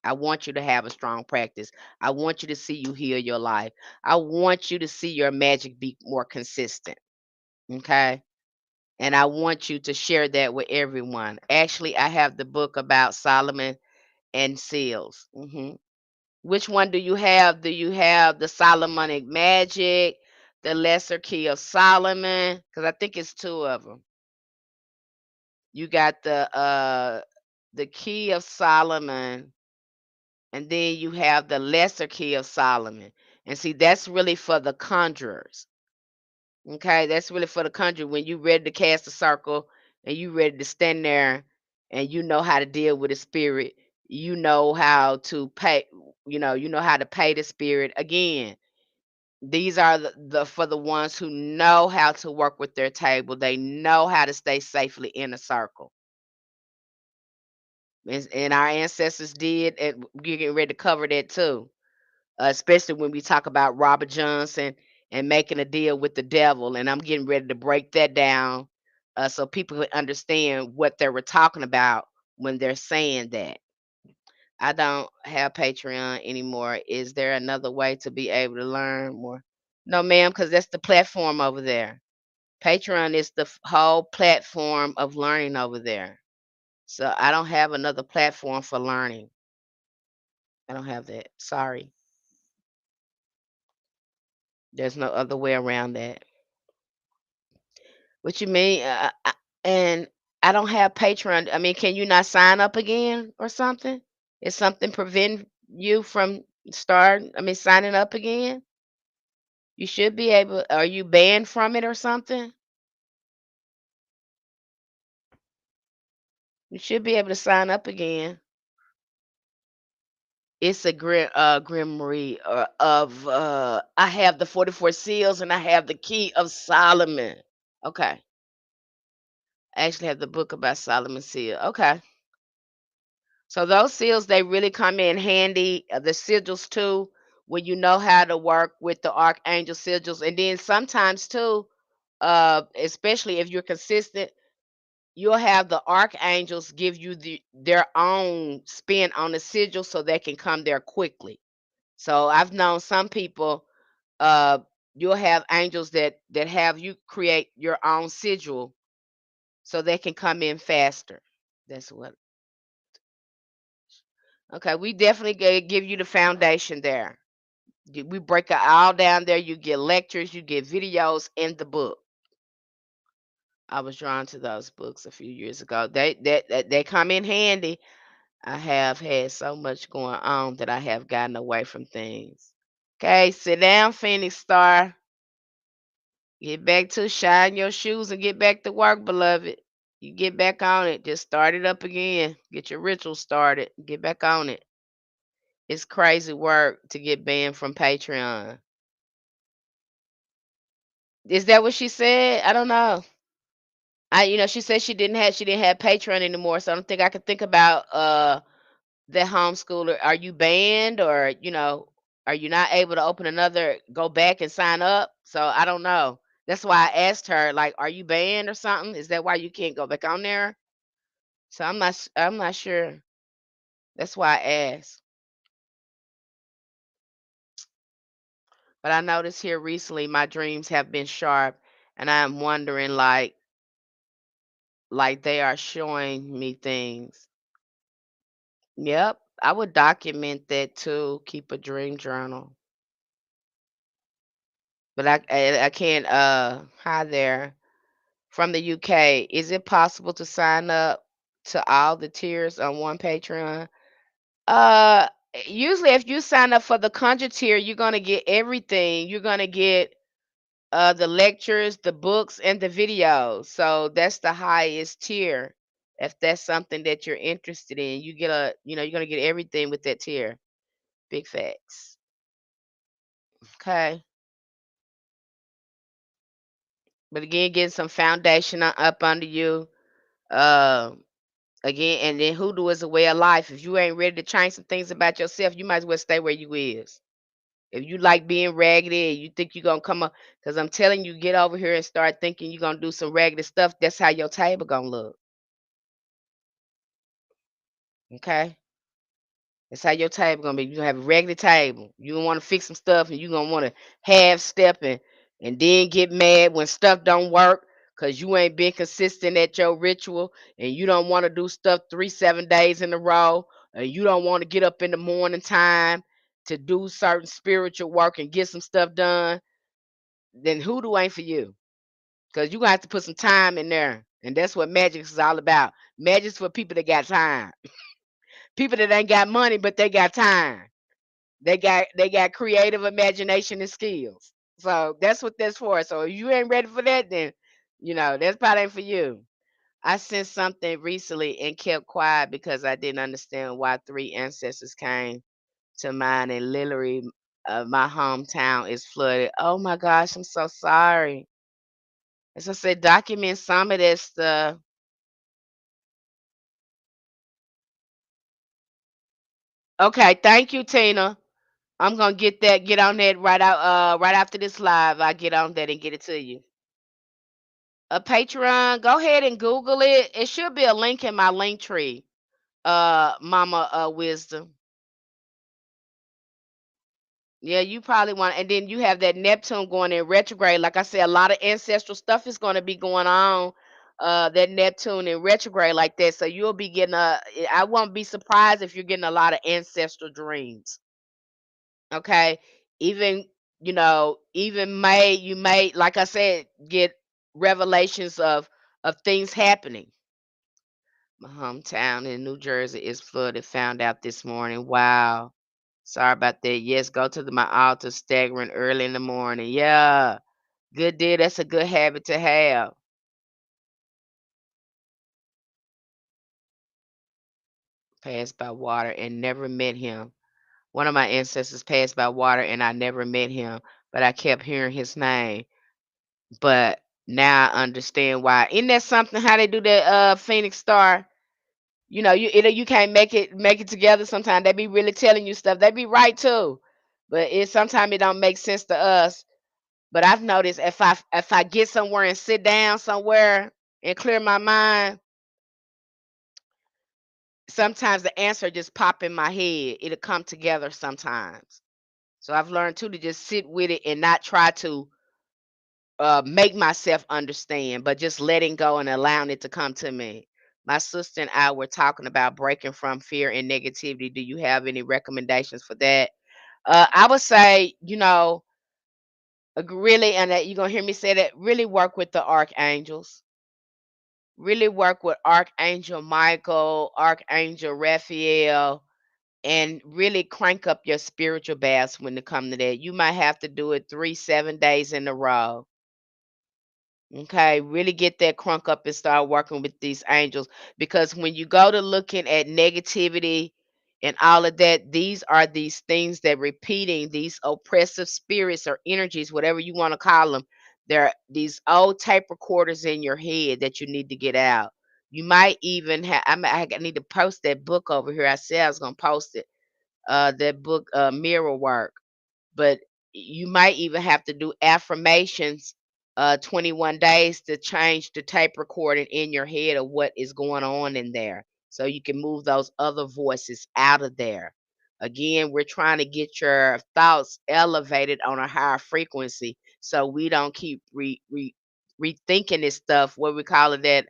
I want you to have a strong practice. I want you to see you heal your life. I want you to see your magic be more consistent. Okay. And I want you to share that with everyone. Actually, I have the book about Solomon and seals. Which one do you have? Do you have the Solomonic magic, the lesser key of Solomon? Because I think it's two of them. You got the key of Solomon, and then you have the lesser key of Solomon. And see, that's really for the conjurers. Okay, that's really for the conjurer. When you ready to cast a circle and you ready to stand there and you know how to deal with the spirit, you know how to pay, you know how to pay the spirit. Again, these are the for the ones who know how to work with their table. They know how to stay safely in a circle. And our ancestors did, and we're getting ready to cover that too. Especially when we talk about Robert Johnson and making a deal with the devil. And I'm getting ready to break that down so people can understand what they were talking about when they're saying that. I don't have Patreon anymore. Is there another way to be able to learn more? No, ma'am, because that's the platform over there. Patreon is the whole platform of learning over there. So I don't have another platform for learning. I don't have that. Sorry. There's no other way around that. What you mean? And I don't have Patreon. I mean, can you not sign up again or something? Is something preventing you from signing up again? You should be able. Are you banned from it or something? You should be able to sign up again. It's a grimoire of I have the 44 seals and I have the key of Solomon. Okay. I actually have the book about Solomon's seal. Okay. So those seals, they really come in handy. The sigils too, when you know how to work with the archangel sigils, and then sometimes too, especially if you're consistent, you'll have the archangels give you their own spin on the sigil so they can come there quickly. So I've known some people, uh, you'll have angels that have you create your own sigil so they can come in faster. That's what. Okay, we definitely give you the foundation there. We break it all down there. You get lectures, you get videos in the book. I was drawn to those books a few years ago. They come in handy. I have had so much going on that I have gotten away from things. Okay, sit down, Phoenix Star. Get back to shine your shoes and get back to work, beloved. You get back on it. Just start it up again. Get your ritual started. Get back on it. It's crazy work to get banned from Patreon. Is that what she said? I don't know. She said she didn't have Patreon anymore, so I don't think I could think about the homeschooler. Are you banned, or are you not able to open another, go back and sign up? So I don't know. That's why I asked her, like, are you banned or something? Is that why you can't go back on there? So I'm not sure. That's why I asked. But I noticed here recently my dreams have been sharp, and I'm wondering, like they are showing me things. Yep, I would document that too, keep a dream journal. But I can't hi there from the UK. Is it possible to sign up to all the tiers on one Patreon? Usually if you sign up for the conjure tier, you're gonna get everything. You're gonna get the lectures, the books, and the videos. So that's the highest tier. If that's something that you're interested in, you're gonna get everything with that tier. Big facts. Okay. But again, getting some foundation up under you. Um, Again, and then hoodoo is a way of life. If you ain't ready to change some things about yourself, you might as well stay where you is. If you like being raggedy and you think you're gonna come up, because I'm telling you, get over here and start thinking you're gonna do some raggedy stuff. That's how your table gonna look. Okay. That's how your table gonna be. You gonna have a regular table. You gonna want to fix some stuff, and you gonna want to half step and then get mad when stuff don't work because you ain't been consistent at your ritual, and you don't want to do stuff 3 7 days in a row, and you don't want to get up in the morning time to do certain spiritual work and get some stuff done. Then hoodoo ain't for you because you gonna have to put some time in there, and that's what magic is all about. Magic's for people that got time. People that ain't got money, but they got time. They got creative imagination and skills. So that's what that's for. So if you ain't ready for that, then that's probably ain't for you. I sent something recently and kept quiet because I didn't understand why three ancestors came to mind, and literally my hometown is flooded. Oh my gosh, I'm so sorry. As I said, document some of this stuff. Okay, thank you, Tina. I'm gonna get on that right after this live. I get on that and get it to you. A Patreon, go ahead and Google it. It should be a link in my link tree. Mama Wisdom. Yeah, you probably want, and then you have that Neptune going in retrograde. Like I said, a lot of ancestral stuff is going to be going on. That Neptune in retrograde like that. So you'll be getting I won't be surprised if you're getting a lot of ancestral dreams. Okay. Even, even you may, like I said, get revelations of things happening. My hometown in New Jersey is flooded. Found out this morning. Wow. Sorry about that. Yes, go to my altar staggering early in the morning. Yeah. Good deal. That's a good habit to have. Passed by water and never met him. One of my ancestors passed by water and I never met him, but I kept hearing his name. But now I understand why. Isn't that something how they do that Phoenix Star? You can't make it together sometimes. They be really telling you stuff. They be right too. But it sometimes it don't make sense to us. But I've noticed if I get somewhere and sit down somewhere and clear my mind, sometimes the answer just pop in my head. It'll come together sometimes. So I've learned too to just sit with it and not try to make myself understand, but just letting go and allowing it to come to me. My sister and I were talking about breaking from fear and negativity. Do you have any recommendations for that? I would say, really, and that you're gonna hear me say that. Really work with the archangels. Really work with Archangel Michael, Archangel Raphael, and really crank up your spiritual baths when it comes to that. You might have to do it 3 7 days in a row. Okay, really get that crunk up and start working with these angels, because when you go to looking at negativity and all of that, these are these things that repeating these oppressive spirits or energies, whatever you want to call them. They're these old tape recorders in your head that you need to get out. You might even have, I need to post that book over here. I said I was going to post it. That book, Mirror Work, but you might even have to do affirmations 21 days to change the tape recording in your head of what is going on in there so you can move those other voices out of there. Again, we're trying to get your thoughts elevated on a higher frequency so we don't keep rethinking this stuff, what we call it, that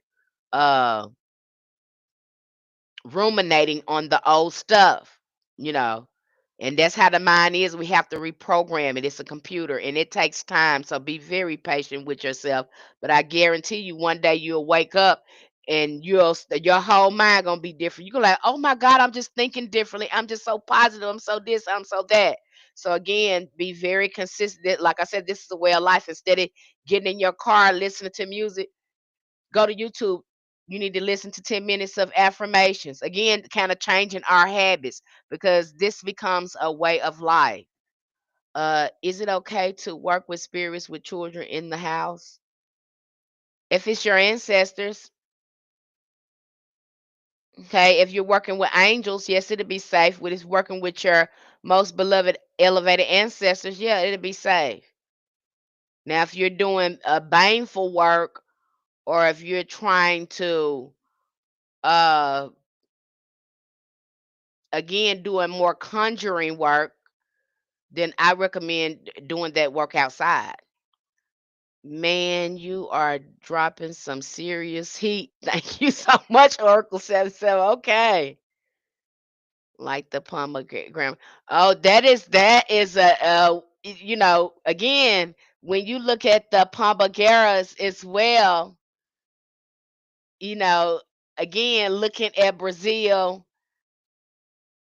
uh ruminating on the old stuff, you know. And that's how the mind is. We have to reprogram it. It's a computer and it takes time. So be very patient with yourself. But I guarantee you one day you'll wake up and your whole mind gonna be different. You're like, oh my God, I'm just thinking differently. I'm just so positive. I'm so this, I'm so that. So again, be very consistent. Like I said, this is a way of life. Instead of getting in your car listening to music, go to YouTube. You need to listen to 10 minutes of affirmations. Again, kind of changing our habits because this becomes a way of life. Is it okay to work with spirits with children in the house? If it's your ancestors, okay. If you're working with angels, yes, it'll be safe. When it's working with your most beloved elevated ancestors, yeah, it'll be safe. Now, if you're doing a baneful work or if you're trying to uh again doing more conjuring work, then I recommend doing that work outside. Man, you are dropping some serious heat. Thank you so much, Oracle 77. Okay. Like the pomegranate. Oh, that is again, when you look at the pomegranates as well, you know, again, looking at Brazil,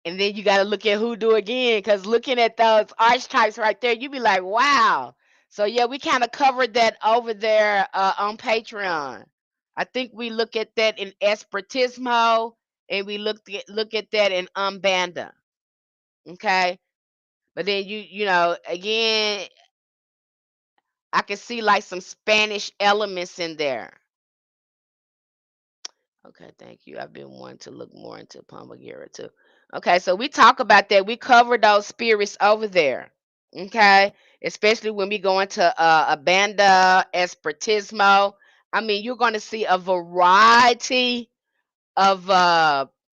and then you got to look at Hoodoo again, because looking at those archetypes right there, you be like, wow. So yeah, we kind of covered that over there on Patreon. I think we look at that in Espiritismo, and we look at that in Umbanda. Okay, but then again, I can see like some Spanish elements in there. Okay, thank you. I've been wanting to look more into Pomegranate too. Okay, so we talk about that. We cover those spirits over there. Okay, especially when we go into Abanda, Espiritismo. I mean, you're going to see a variety of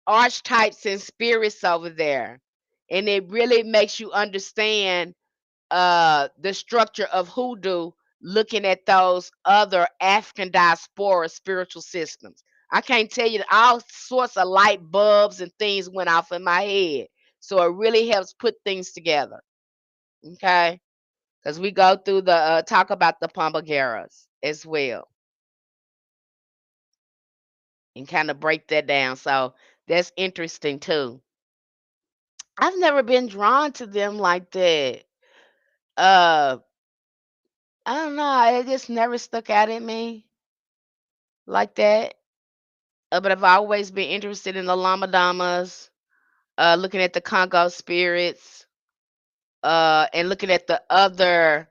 archetypes and spirits over there, and it really makes you understand the structure of hoodoo, looking at those other African diaspora spiritual systems. I can't tell you, all sorts of light bulbs and things went off in my head. So it really helps put things together. Okay. Because we go through the talk about the Pombageras as well and kind of break that down. So that's interesting too. I've never been drawn to them like that. Uh I don't know. It just never stuck out at me like that. But I've always been interested in the Lamadamas, looking at the Congo spirits, and looking at the other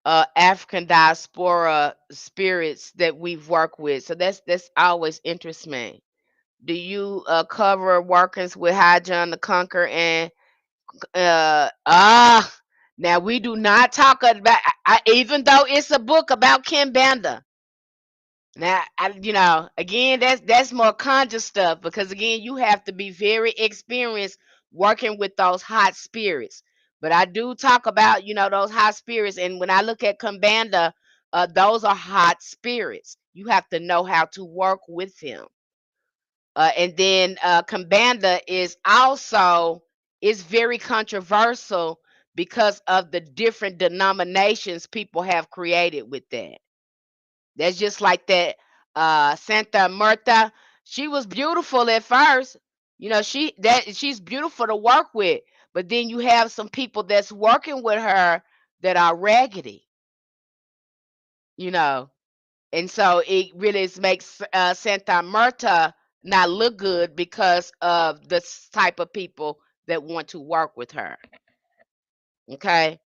African diaspora spirits that we've worked with. So that's always interests me. Do you cover workings with High John the Conqueror and now we do not talk about even though it's a book about Kim Banda. Now, again, that's more conjure stuff, because again, you have to be very experienced working with those hot spirits. But I do talk about, those hot spirits, and when I look at Kambanda, those are hot spirits. You have to know how to work with them. And then Kambanda is very controversial because of the different denominations people have created with that. That's just like that Santa Marta. She was beautiful at first. She's beautiful to work with. But then you have some people that's working with her that are raggedy, you know. And so it really makes Santa Marta not look good because of the type of people that want to work with her. Okay.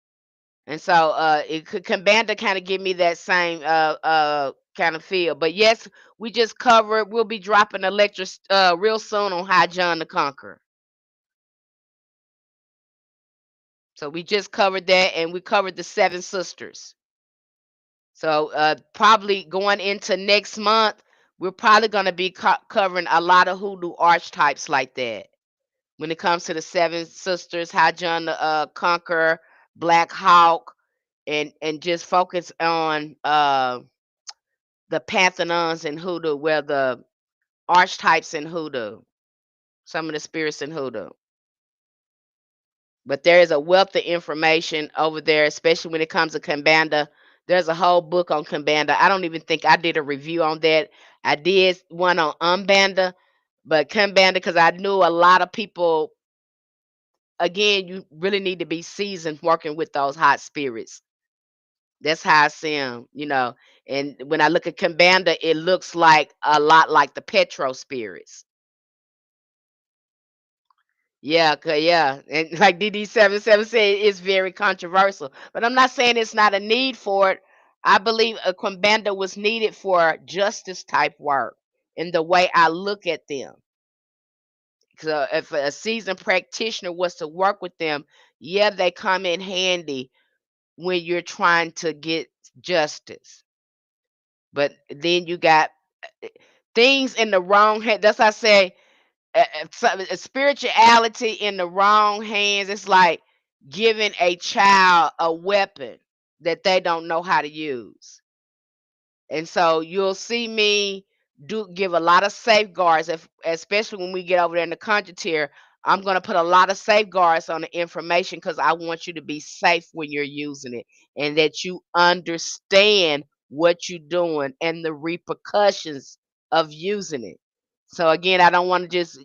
And so it could Kambanda kind of give me that same kind of feel. But yes, we just covered. We'll be dropping a lecture real soon on High John the Conqueror. So we just covered that, and we covered the seven sisters. So probably going into next month, we're probably going to be covering a lot of hoodoo archetypes like that. When it comes to the seven sisters, High John the Conqueror, Black Hawk, and just focus on the pantheons in hoodoo, where the archetypes in hoodoo, some of the spirits in hoodoo. But there is a wealth of information over there, especially when it comes to Kambanda. There's a whole book on Kambanda. I don't even think I did a review on that. I did one on Umbanda, but Kambanda, because I knew a lot of people, again, you really need to be seasoned working with those hot spirits. That's how I see them. And when I look at Kambanda, it looks like a lot like the Petro spirits. Yeah, yeah, and like DD77 said, it's very controversial. But I'm not saying it's not a need for it. I believe a Kambanda was needed for justice type work in the way I look at them. So if a seasoned practitioner was to work with them, yeah, they come in handy when you're trying to get justice. But then you got things in the wrong hand. That's why I say spirituality in the wrong hands, it's like giving a child a weapon that they don't know how to use. And so you'll see me do give a lot of safeguards, if, especially when we get over there in the country tier. I'm going to put a lot of safeguards on the information because I want you to be safe when you're using it and that you understand what you're doing and the repercussions of using it. So again, I don't want to just,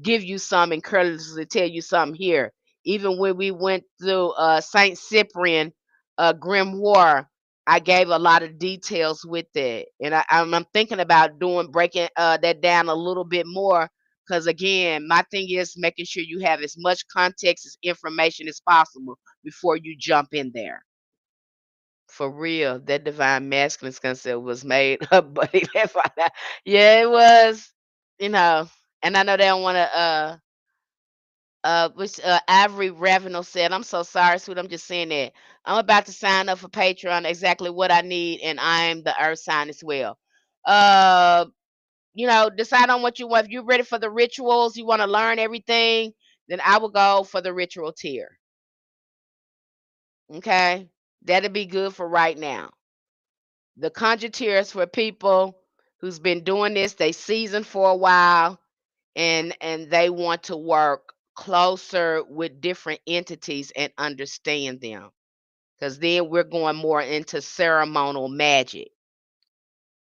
give you some and carelessly tell you something here. Even when we went through Saint Cyprian grimoire, I gave a lot of details with it, and I'm thinking about breaking that down a little bit more. Because again, my thing is making sure you have as much context as information as possible before you jump in there. For real, that divine masculine concept was made up, but yeah, it was, you know. And I know they don't want to. Which Ivory Ravenel said, "I'm so sorry, sweet. I'm just saying that I'm about to sign up for Patreon. Exactly what I need, and I'm the Earth sign as well. Uh, decide on what you want. If you're ready for the rituals, you want to learn everything, then I will go for the ritual tier. Okay, that'll be good for right now. The conjure tier is for people who's been doing this. They seasoned for a while, and they want to work closer with different entities and understand them, because then we're going more into ceremonial magic,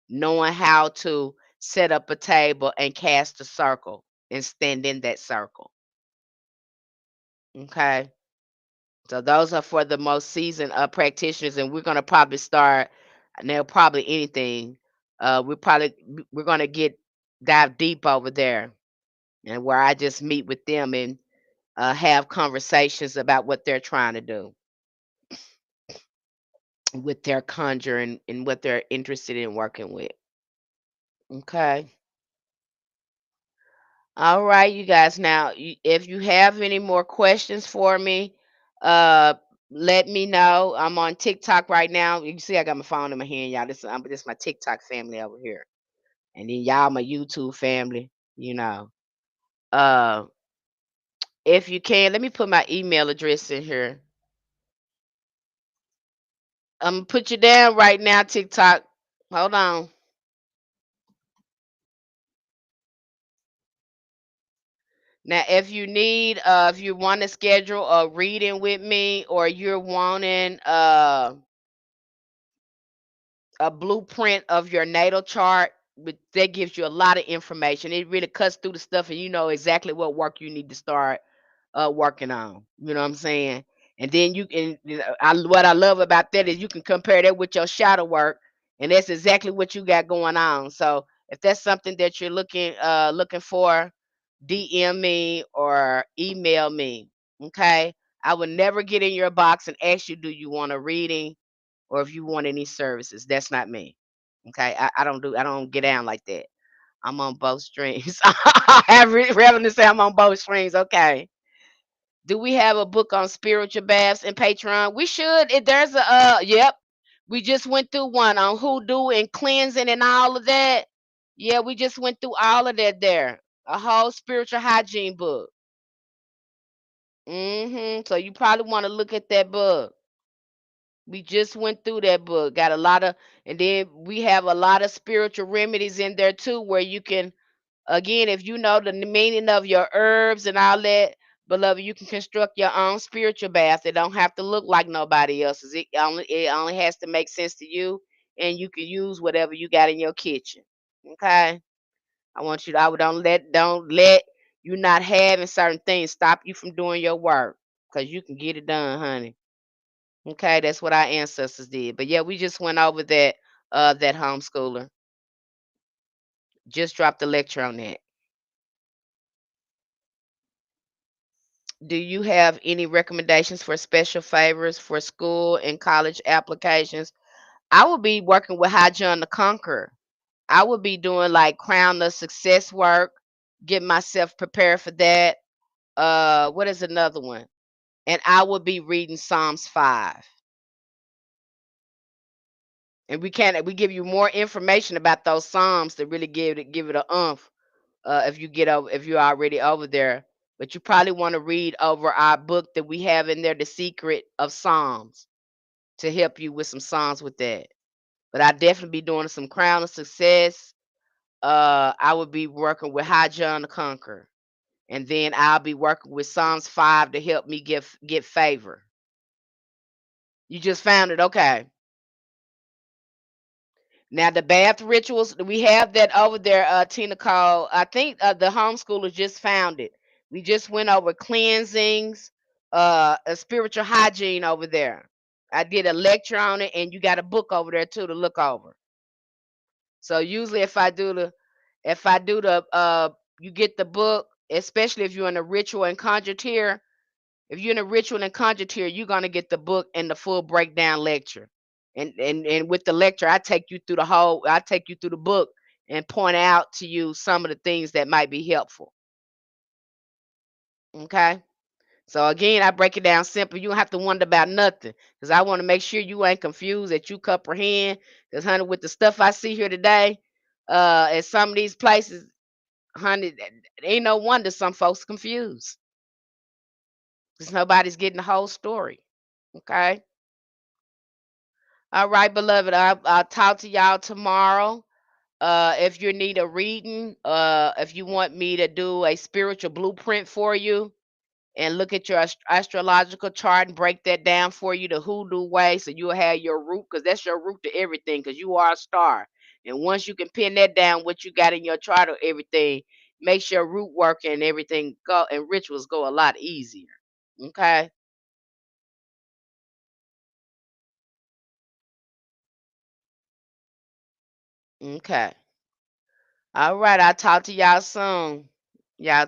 knowing how to set up a table and cast a circle and stand in that circle. Okay, so those are for the most seasoned practitioners, and we're going to probably start now, probably anything. We're going to get dive deep over there, and where I just meet with them and have conversations about what they're trying to do with their conjure and what they're interested in working with. Okay. All right, you guys. Now, if you have any more questions for me, uh, let me know. I'm on TikTok right now. You can see I got my phone in my hand, y'all. This is my TikTok family over here, and then y'all my YouTube family. You know, uh, if you can, let me put my email address in here. I'm gonna put you down right now, TikTok. Hold on. Now, if you want to schedule a reading with me, or you're wanting a blueprint of your natal chart, that gives you a lot of information. It really cuts through the stuff, and you know exactly what work you need to start working on. You know what I'm saying? And then what I love about that is you can compare that with your shadow work, and that's exactly what you got going on. So if that's something that you're looking for, DM me or email me. Okay. I would never get in your box and ask you, do you want a reading or if you want any services. That's not me. Okay. I don't get down like that. I'm on both streams. I have revenue say I'm on both streams. Okay. Do we have a book on spiritual baths and Patreon? We should. If there's a yep. We just went through one on hoodoo and cleansing and all of that. Yeah, we just went through all of that there. A whole spiritual hygiene book. So you probably want to look at that book. We just went through that book. Got a lot of, and then we have a lot of spiritual remedies in there too, where you can, again, if you know the meaning of your herbs and all that, beloved, you can construct your own spiritual bath. It don't have to look like nobody else's. It only has to make sense to you, and you can use whatever you got in your kitchen. Okay. I don't let you not having certain things stop you from doing your work, because you can get it done, honey. Okay, that's what our ancestors did. But yeah, we just went over that homeschooler. Just dropped the lecture on that. Do you have any recommendations for special favors for school and college applications? I will be working with High John the Conqueror. I would be doing like crown of success work, get myself prepared for that. What is another one? And I will be reading Psalms 5. And we give you more information about those Psalms to really give it a umph. if you're already over there. But you probably want to read over our book that we have in there, The Secret of Psalms, to help you with some songs with that. But I definitely be doing some Crown of Success. I would be working with High John the Conqueror. And then I'll be working with Psalms 5 to help me get favor. You just found it. Okay. Now the bath rituals, we have that over there, Tina called. I think the homeschoolers just found it. We just went over cleansings, a spiritual hygiene over there. I did a lecture on it, and you got a book over there too to look over. So usually if I do the you get the book, especially if you're in a ritual and conjure tier. If you're in a ritual and conjure tier, you're gonna get the book and the full breakdown lecture. And with the lecture, I take you through the book and point out to you some of the things that might be helpful. Okay. So again, I break it down simple. You don't have to wonder about nothing. Because I want to make sure you ain't confused, that you comprehend. Because honey, with the stuff I see here today, at some of these places, honey, ain't no wonder some folks confused. Because nobody's getting the whole story. Okay. All right, beloved. I'll talk to y'all tomorrow. If you need a reading, if you want me to do a spiritual blueprint for you and look at your astrological chart and break that down for you the hoodoo way, so you'll have your root, because that's your root to everything, because you are a star. And once you can pin that down, what you got in your chart or everything, makes your root work and everything go and rituals go a lot easier. Okay. Okay. All right. I'll talk to y'all soon. Y'all